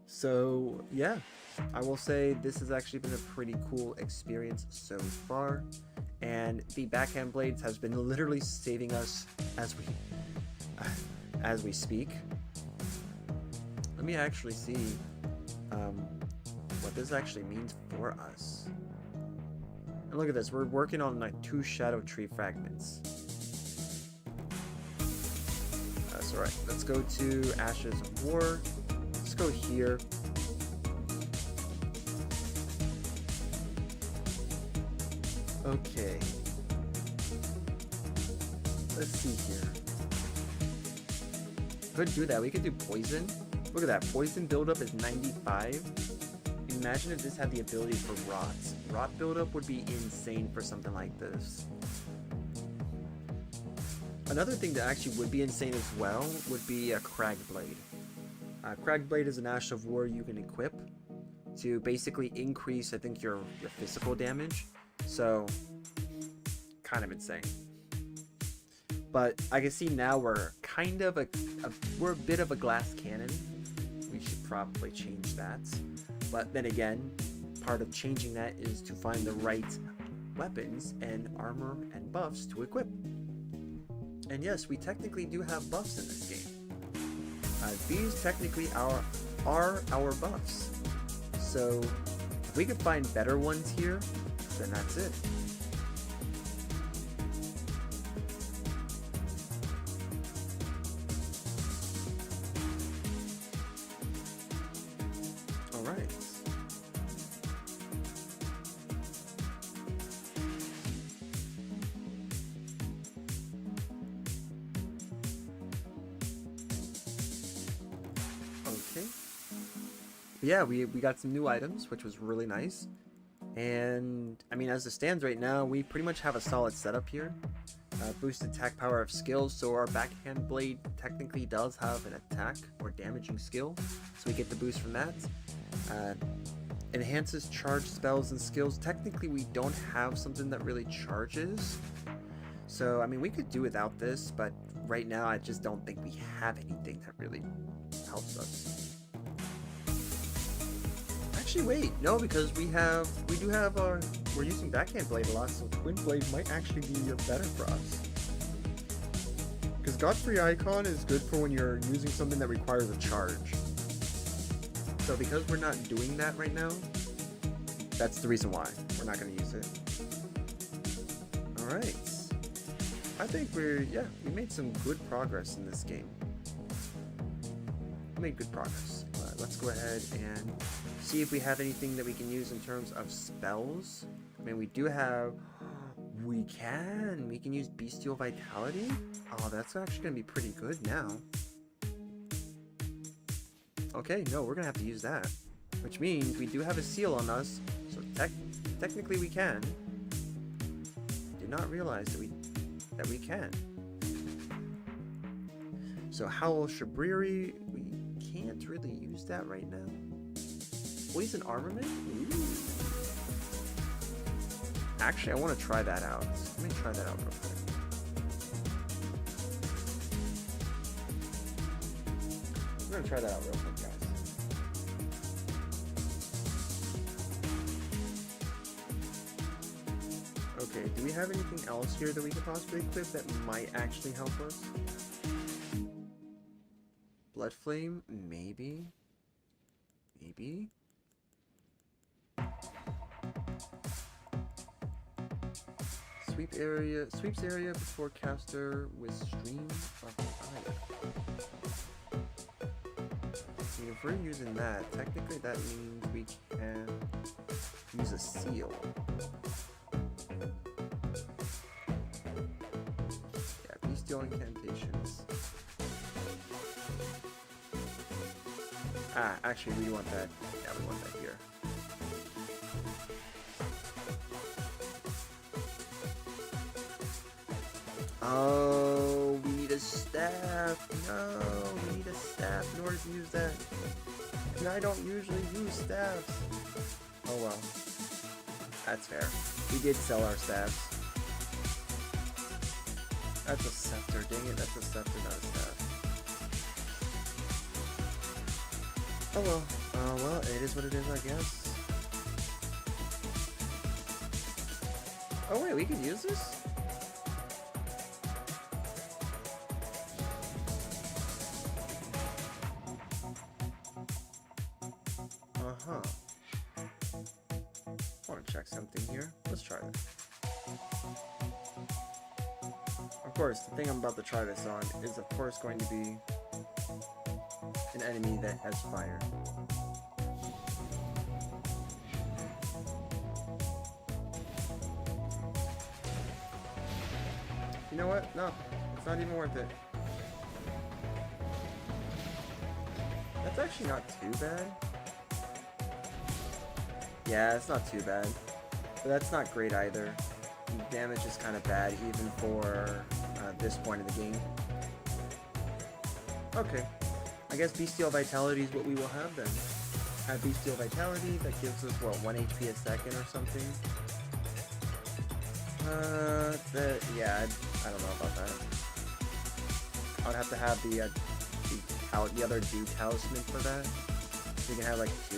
So yeah, I will say this has actually been a pretty cool experience so far. And the backhand blades has been literally saving us as we speak. Let me actually see what this actually means for us. And look at this, we're working on like 2 Shadow Tree fragments. That's alright. Let's go to Ashes of War. Let's go here. Okay. Let's see here. Could do that. We could do poison. Look at that. Poison buildup is 95. Imagine if this had the ability for rot. Rot buildup would be insane for something like this. Another thing that actually would be insane as well would be a Crag Blade. Crag Blade is an Ash of War you can equip to basically increase, I think, your physical damage. So, kind of insane. But I can see now we're kind of we're a bit of a glass cannon. We should probably change that. But then again, part of changing that is to find the right weapons and armor and buffs to equip. And yes, we technically do have buffs in this game. These technically are our buffs. So if we could find better ones here, then that's it. Alright. Okay. Yeah, we got some new items, which was really nice. And I mean, as it stands right now, we pretty much have a solid setup here. Boosted attack power of skills, so our backhand blade technically does have an attack or damaging skill, so we get the boost from that. Enhances charge spells and skills. Technically, we don't have something that really charges, so I mean, we could do without this, but right now I just don't think we have anything that really helps us. Actually, wait, no, because we're using backhand blade a lot, so twin blade might actually be better for us. Because Godfrey Icon is good for when you're using something that requires a charge. So because we're not doing that right now, that's the reason why we're not going to use it. Alright. I think we made some good progress in this game. We made good progress. Let's go ahead and see if we have anything that we can use in terms of spells. I mean, we do have... We can use Bestial Vitality? Oh, that's actually gonna be pretty good now. Okay, no, we're gonna have to use that. Which means we do have a seal on us, so technically we can. Did not realize that we can. So Howl Shabriri, we can't really use that right now. Poison Armament? Ooh. Actually, I want to try that out. Let me try that out real quick. I'm gonna try that out real quick, guys. Okay, do we have anything else here that we could possibly equip that might actually help us? Blood Flame? Maybe? Maybe? Sweeps area before caster with Stream of Fire. I mean, if we're using that, technically that means we can use a seal. Yeah, Bestial Incantations. Ah, actually we want that. Yeah, we want that here. Oh, we need a staff. No, we need a staff in order to use that. And I don't usually use staffs. Oh well. That's fair. We did sell our staffs. That's a scepter, dang it, that's a scepter, not a staff. Oh well. Well, it is what it is, I guess. Oh wait, we can use this? Uh-huh. I want to check something here. Let's try this. Of course, the thing I'm about to try this on is of course going to be an enemy that has fire. You know what? No, it's not even worth it. That's actually not too bad. Yeah, it's not too bad. But that's not great either. The damage is kind of bad even for this point of the game. Okay. I guess Bestial Vitality is what we will have then. Have Bestial Vitality, that gives us, what, 1 HP a second or something? Yeah, I don't know about that. I would have to have the other Dew Talisman for that. So you can have like 2.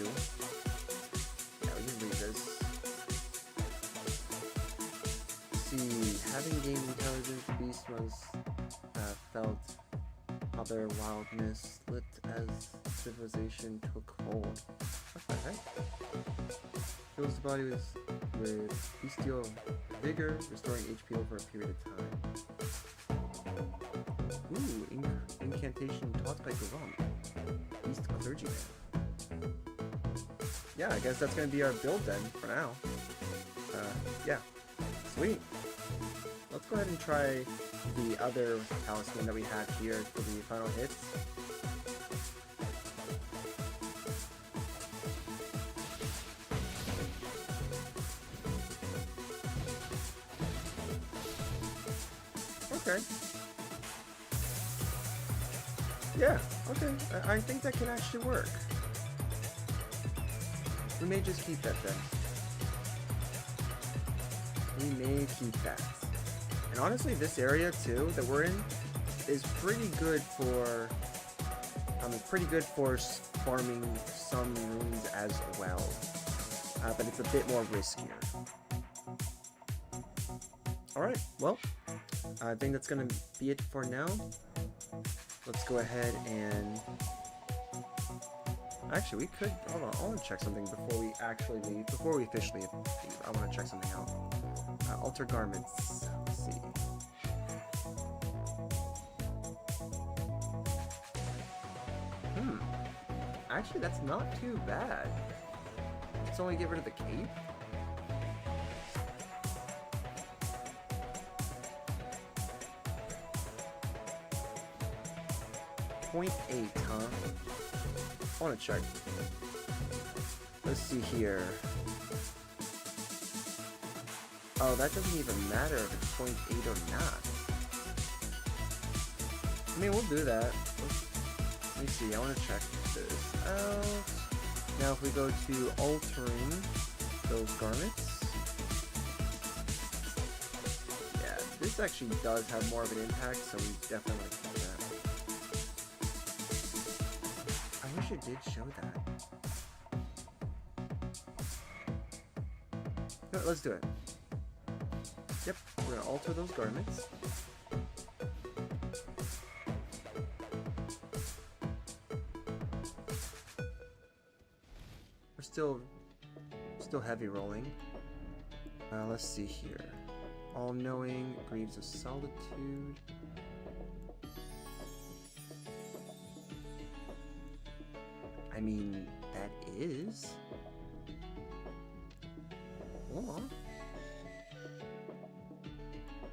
Yeah, we can leave this. Let's see, having gained intelligence, the beast must have felt other wildness, lit as civilization took hold. What the heck? Fills the body with bestial vigor, restoring HP over a period of time. Ooh, incantation taught by Garam, Beast Clergyman. Yeah, I guess that's gonna be our build then, for now. Yeah. Sweet. Let's go ahead and try the other talisman that we have here for the final hits. Okay. Yeah, okay. I think that can actually work. We may just keep that then. We may keep that. And honestly, this area too that we're in is pretty good for farming some runes as well. But it's a bit more riskier. Alright, well, I think that's gonna be it for now. Let's go ahead and... Actually, we could... Hold on, I want to check something before we actually leave. Before we officially leave, I want to check something out. Alter Garments. Let's see. Actually, that's not too bad. Let's only get rid of the cape. 0.8, huh? I want to check. Let's see here. Oh, that doesn't even matter if it's 0.8 or not. I mean, we'll do that. Let me see, I want to check this out. Now if we go to altering those garments. Yeah, this actually does have more of an impact, so we definitely want to keep that. I wish it did show that. No, let's do it. Yep, we're going to alter those garments. We're still heavy rolling. Let's see here. All-knowing, Greaves of Solitude. I mean, that is. Hold on.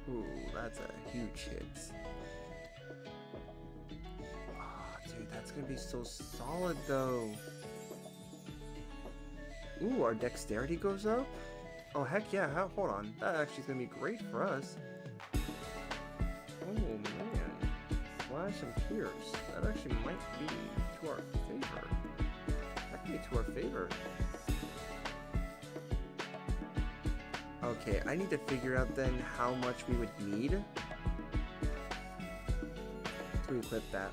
Ooh, that's a huge hit. Oh, dude, that's gonna be so solid though. Ooh, our dexterity goes up? Oh, heck yeah, hold on. That actually is gonna be great for us. Oh man. Slash and Pierce. That actually might be to our favor. That could be to our favor. Okay, I need to figure out then how much we would need to equip that.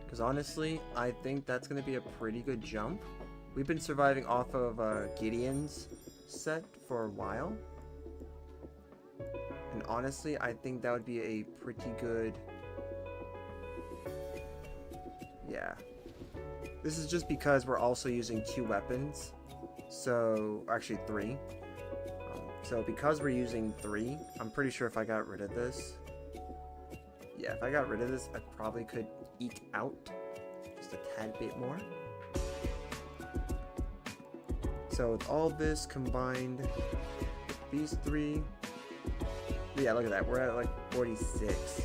Because honestly, I think that's going to be a pretty good jump. We've been surviving off of Gideon's set for a while. And honestly, I think that would be a pretty good... Yeah. This is just because we're also using 2 weapons. So, actually 3. So because we're using 3, I'm pretty sure if I got rid of this... Yeah, if I got rid of this, I probably could eke out just a tad bit more. So with all this combined, with these 3, yeah, look at that. We're at like 46. It's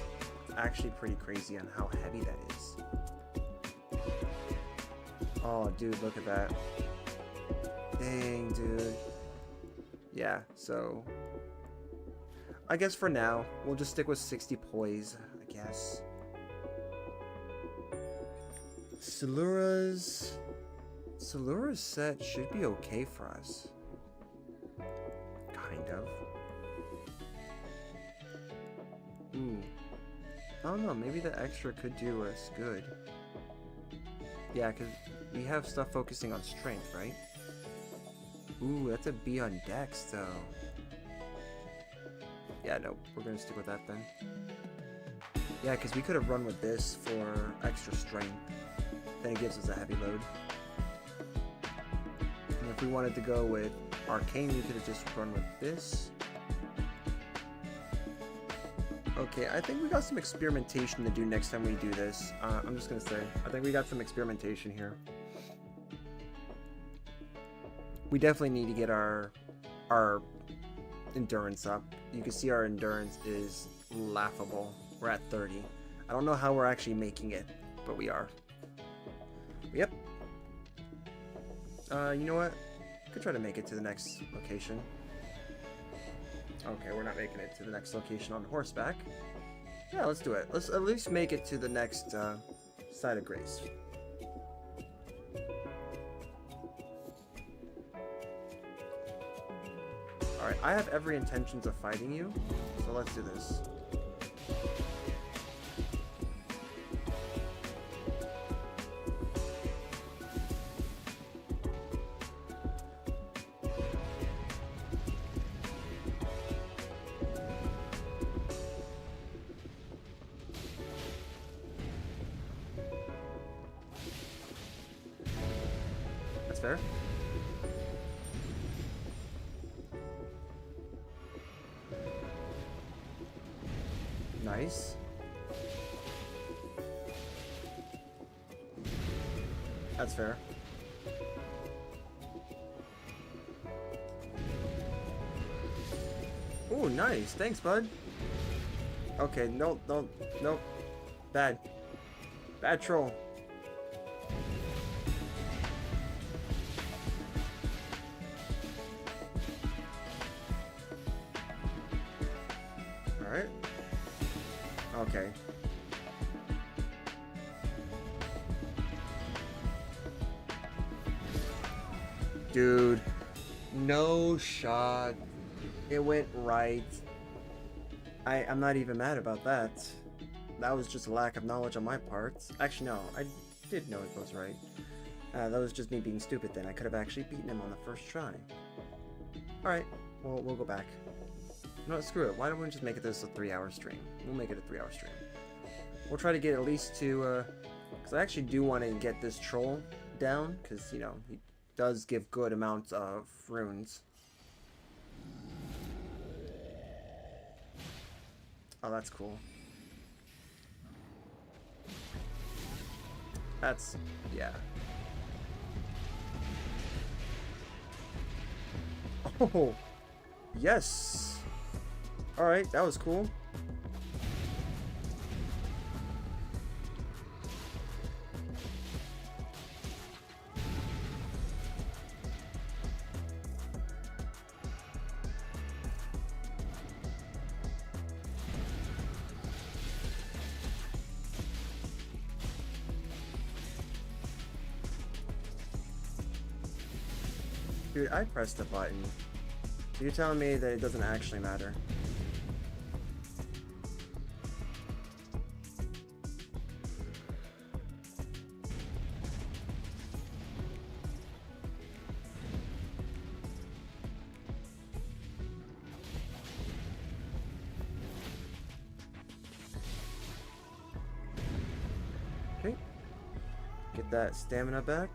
actually pretty crazy on how heavy that is. Oh, dude, look at that. Dang, dude. Yeah, so I guess for now, we'll just stick with 60 poise, I guess. Silura's set should be okay for us. Kind of. Ooh. I don't know, maybe the extra could do us good. Yeah, because we have stuff focusing on strength, right? Ooh, that's a B on Dex, though. Yeah, no, we're gonna stick with that then. Yeah, because we could have run with this for extra strength. Then it gives us a heavy load. And if we wanted to go with Arcane, we could have just run with this. Okay, I think we got some experimentation to do next time we do this. I'm just gonna say, I think we got some experimentation here. We definitely need to get our endurance up. You can see our endurance is laughable. We're at 30. I don't know how we're actually making it, but we are. Yep. You know what? Could try to make it to the next location. Okay, we're not making it to the next location on horseback. Yeah, let's do it. Let's at least make it to the next side of Grace. Alright, I have every intentions of fighting you, so let's do this. That's fair. Nice. That's fair. Oh, nice. Thanks, bud. Okay, no, no, nope. Bad. Bad troll. Alright. Okay. Dude. No shot. It went right. I'm not even mad about that. That was just a lack of knowledge on my part. Actually, no. I did know it was right. That was just me being stupid then. I could have actually beaten him on the first try. Alright. Well, we'll go back. No, screw it. Why don't we just make it this a 3-hour stream? We'll make it a 3-hour stream. We'll try to get at least to, because I actually do want to get this troll down, because, you know, he does give good amounts of runes. Oh, that's cool. That's, yeah. Oh, yes. All right, that was cool. Dude, I pressed the button. You're telling me that it doesn't actually matter. Okay. Get that stamina back.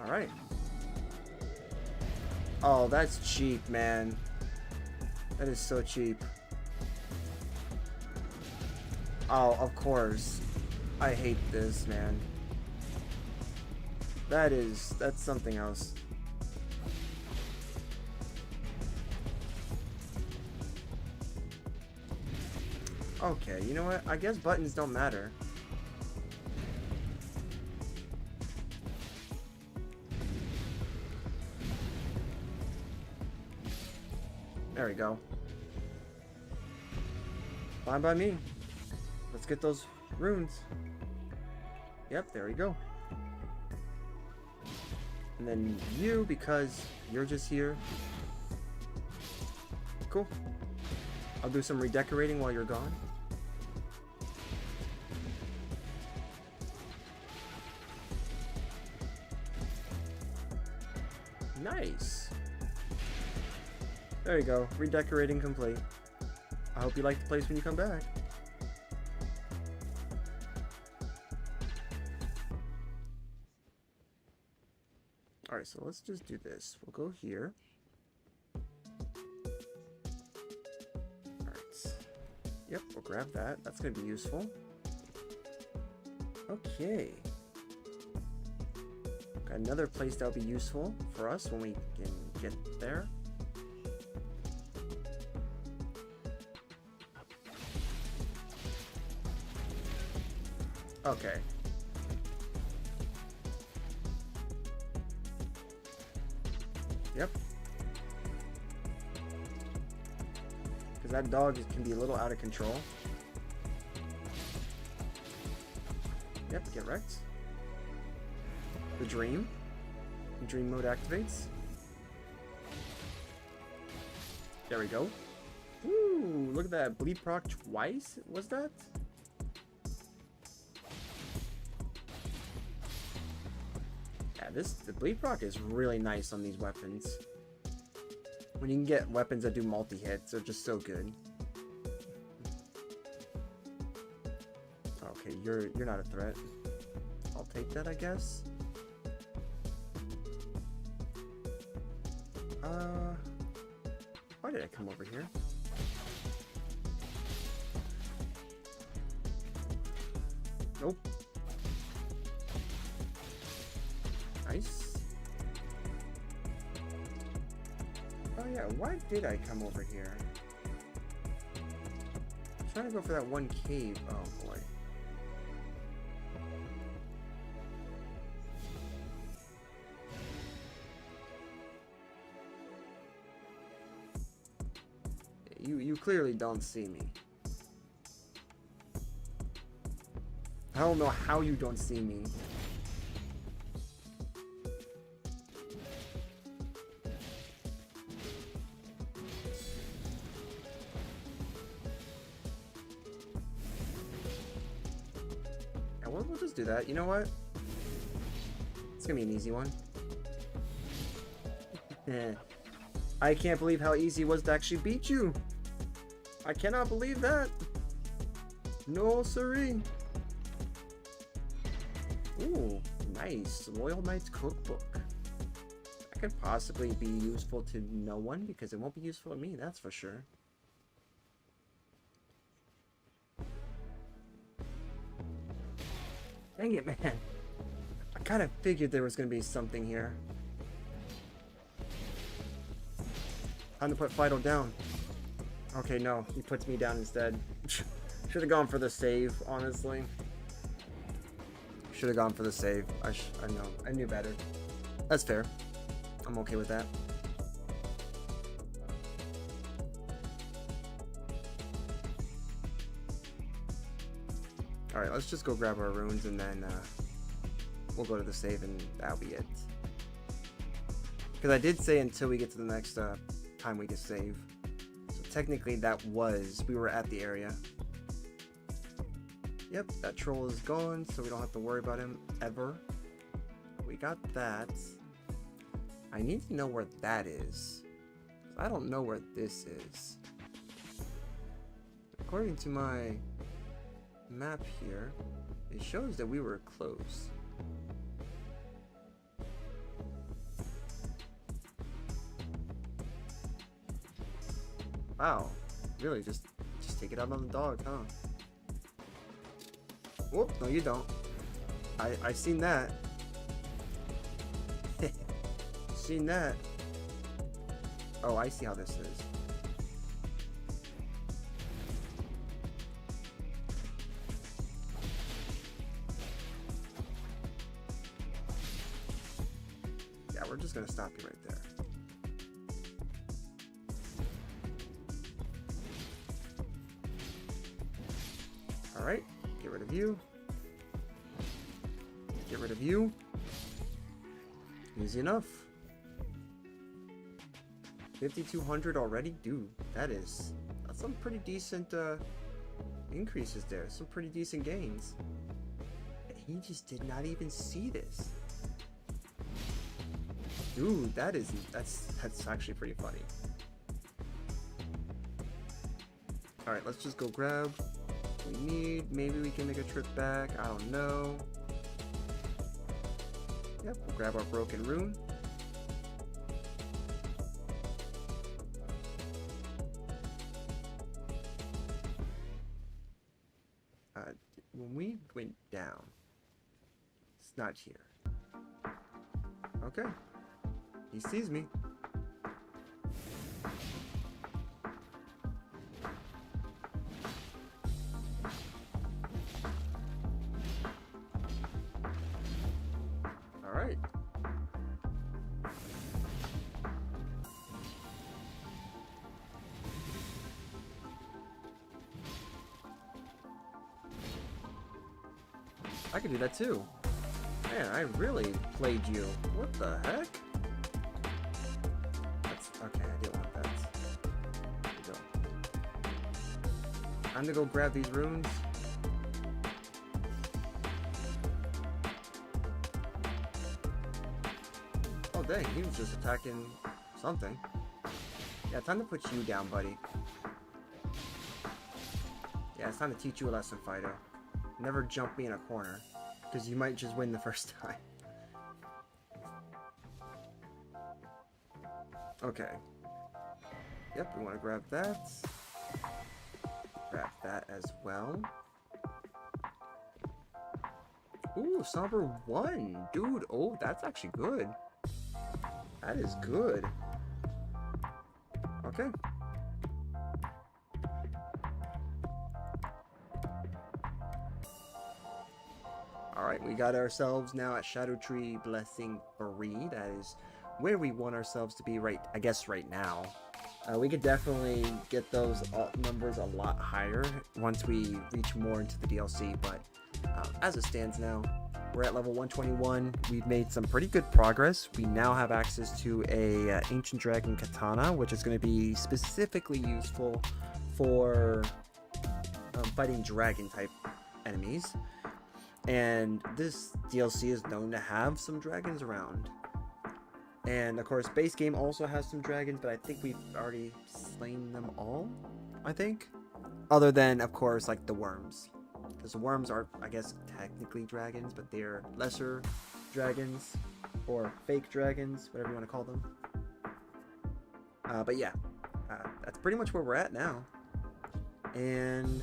Alright. Oh, that's cheap, man. That is so cheap. Oh, of course. I hate this, man. That's something else. Okay, you know what? I guess buttons don't matter. There we go. Fine by me. Let's get those runes. Yep, there we go. And then you, because you're just here. Cool. I'll do some redecorating while you're gone. Nice. There you go. Redecorating complete. I hope you like the place when you come back. Alright, so let's just do this. We'll go here. Alright. Yep, we'll grab that. That's going to be useful. Okay. Got another place that'll be useful for us when we can get there. Okay. Yep. Because that dog can be a little out of control. Yep, get wrecked. The dream. The dream mode activates. There we go. Ooh, look at that. Bleed proc twice? Was that? The bleed proc is really nice on these weapons. When you can get weapons that do multi-hits, they're just so good. Okay, you're not a threat. I'll take that, I guess. Why did I come over here? Nope. Nice. Oh yeah, why did I come over here? I'm trying to go for that one cave. Oh boy. You clearly don't see me. I don't know how you don't see me. Yeah, we'll just do that. You know what? It's gonna be an easy one. I can't believe how easy it was to actually beat you. I cannot believe that. No siree. Ooh, nice. Loyal Knight's Cookbook. That could possibly be useful to no one because it won't be useful to me, that's for sure. Dang it, man. I kind of figured there was going to be something here. Time to put Fido down. Okay, no. He puts me down instead. Should have gone for the save, honestly. Should have gone for the save. I know. I knew better. That's fair. I'm okay with that. Alright, let's just go grab our runes and then we'll go to the save and that'll be it. Because I did say until we get to the next time we can save. So technically that was, we were at the area. Yep, that troll is gone, so we don't have to worry about him ever. We got that. I need to know where that is. I don't know where this is. According to my map here, it shows that we were close. Wow, really, just take it out on the dog, huh? Whoop, no you don't. I seen that. Seen that. Oh, I see how this is. Yeah, we're just gonna stop you right there. Alright, get rid of you. Get rid of you. Easy enough. 5,200 already? Dude, that's some pretty decent increases there. Some pretty decent gains. And he just did not even see this. Dude, that's actually pretty funny. Alright, let's just go grab what we need. Maybe we can make a trip back. I don't know. Yep, we'll grab our broken rune. When we went down, it's not here. Okay, he sees me. All right. I could do that too. Man, I really played you. What the heck? That's okay, I didn't want that. There we go. Time to go grab these runes. Oh dang, he was just attacking something. Yeah, time to put you down, buddy. Yeah, it's time to teach you a lesson, Fido. Never jump me in a corner, because you might just win the first time. Okay. Yep, we want to grab that. Grab that as well. Oh, Somber 1. Dude, oh, that's actually good. That is good. Okay. Alright, we got ourselves now at Shadow Tree Blessing 3. That is where we want ourselves to be right now. We could definitely get those numbers a lot higher once we reach more into the DLC, but as it stands now, we're at level 121. We've made some pretty good progress. We now have access to a Ancient Dragon Katana, which is going to be specifically useful for fighting dragon-type enemies. And this DLC is known to have some dragons around. And of course, base game also has some dragons, but I think we've already slain them all, I think. Other than, of course, like the worms. Because the worms are, I guess, technically dragons, but they're lesser dragons. Or fake dragons, whatever you want to call them. But yeah, that's pretty much where we're at now. And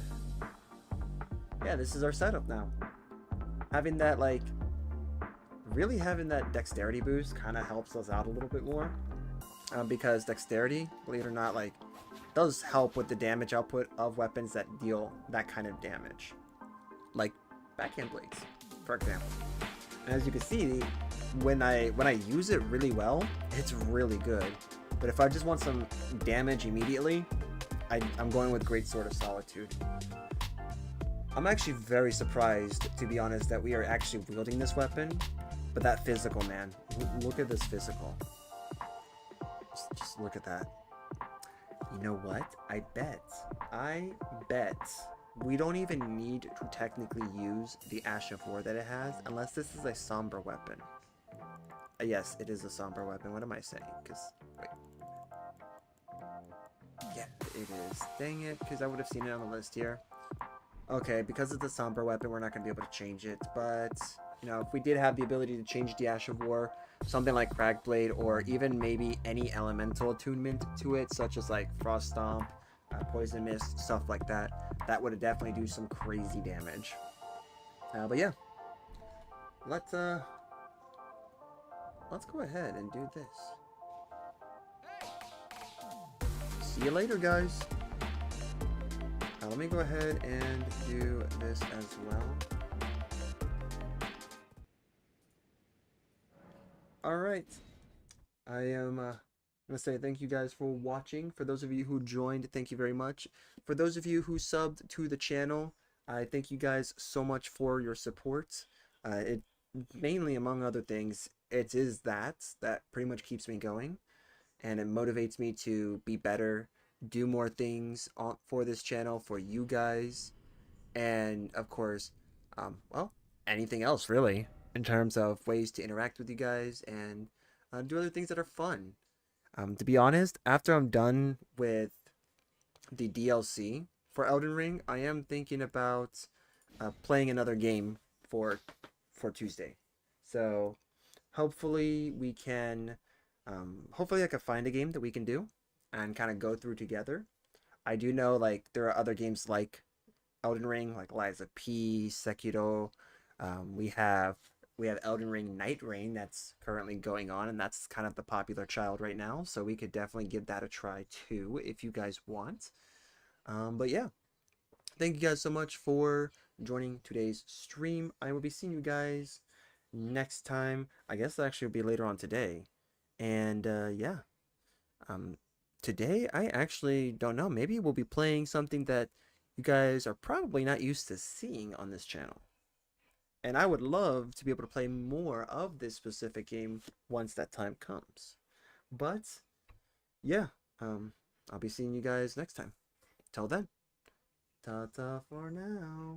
yeah, this is our setup now. Having that, like, really having that dexterity boost kind of helps us out a little bit more. Because dexterity, believe it or not, like, does help with the damage output of weapons that deal that kind of damage. Like backhand blades, for example. And as you can see, when I use it really well, it's really good. But if I just want some damage immediately, I'm going with Greatsword of Solitude. I'm actually very surprised, to be honest, that we are actually wielding this weapon. But that physical, man. Look at this physical. Just look at that. You know what? I bet we don't even need to technically use the Ash of War that it has, unless this is a somber weapon. Yes, it is a somber weapon. What am I saying? Because, wait. Yeah, it is. Dang it, because I would have seen it on the list here. Okay, because it's a somber weapon, we're not going to be able to change it, but, you know, if we did have the ability to change the Ash of War, something like Cragblade, or even maybe any elemental attunement to it, such as like Frost Stomp, Poison Mist, stuff like that, that would definitely do some crazy damage. But yeah, let's go ahead and do this. See you later, guys. Let me go ahead and do this as well. Alright, I am going to say thank you guys for watching. For those of you who joined, thank you very much. For those of you who subbed to the channel, I thank you guys so much for your support. It mainly, among other things, it is that pretty much keeps me going, and it motivates me to be better, do more things for this channel, for you guys, and of course, well, anything else really, in terms of ways to interact with you guys and do other things that are fun. To be honest, after I'm done with the DLC for Elden Ring, I am thinking about playing another game for Tuesday. So hopefully we can, hopefully I can find a game that we can do and kind of go through together. I do know, like, there are other games like Elden Ring, like Lies of P, Sekiro. We have Elden Ring Night Rain that's currently going on, and that's kind of the popular child right now. So we could definitely give that a try too, if you guys want. But yeah, thank you guys so much for joining today's stream. I will be seeing you guys next time. I guess actually will be later on today. And yeah, today I actually don't know. Maybe we'll be playing something that you guys are probably not used to seeing on this channel. And I would love to be able to play more of this specific game once that time comes. But yeah, I'll be seeing you guys next time. Till then, ta-ta for now.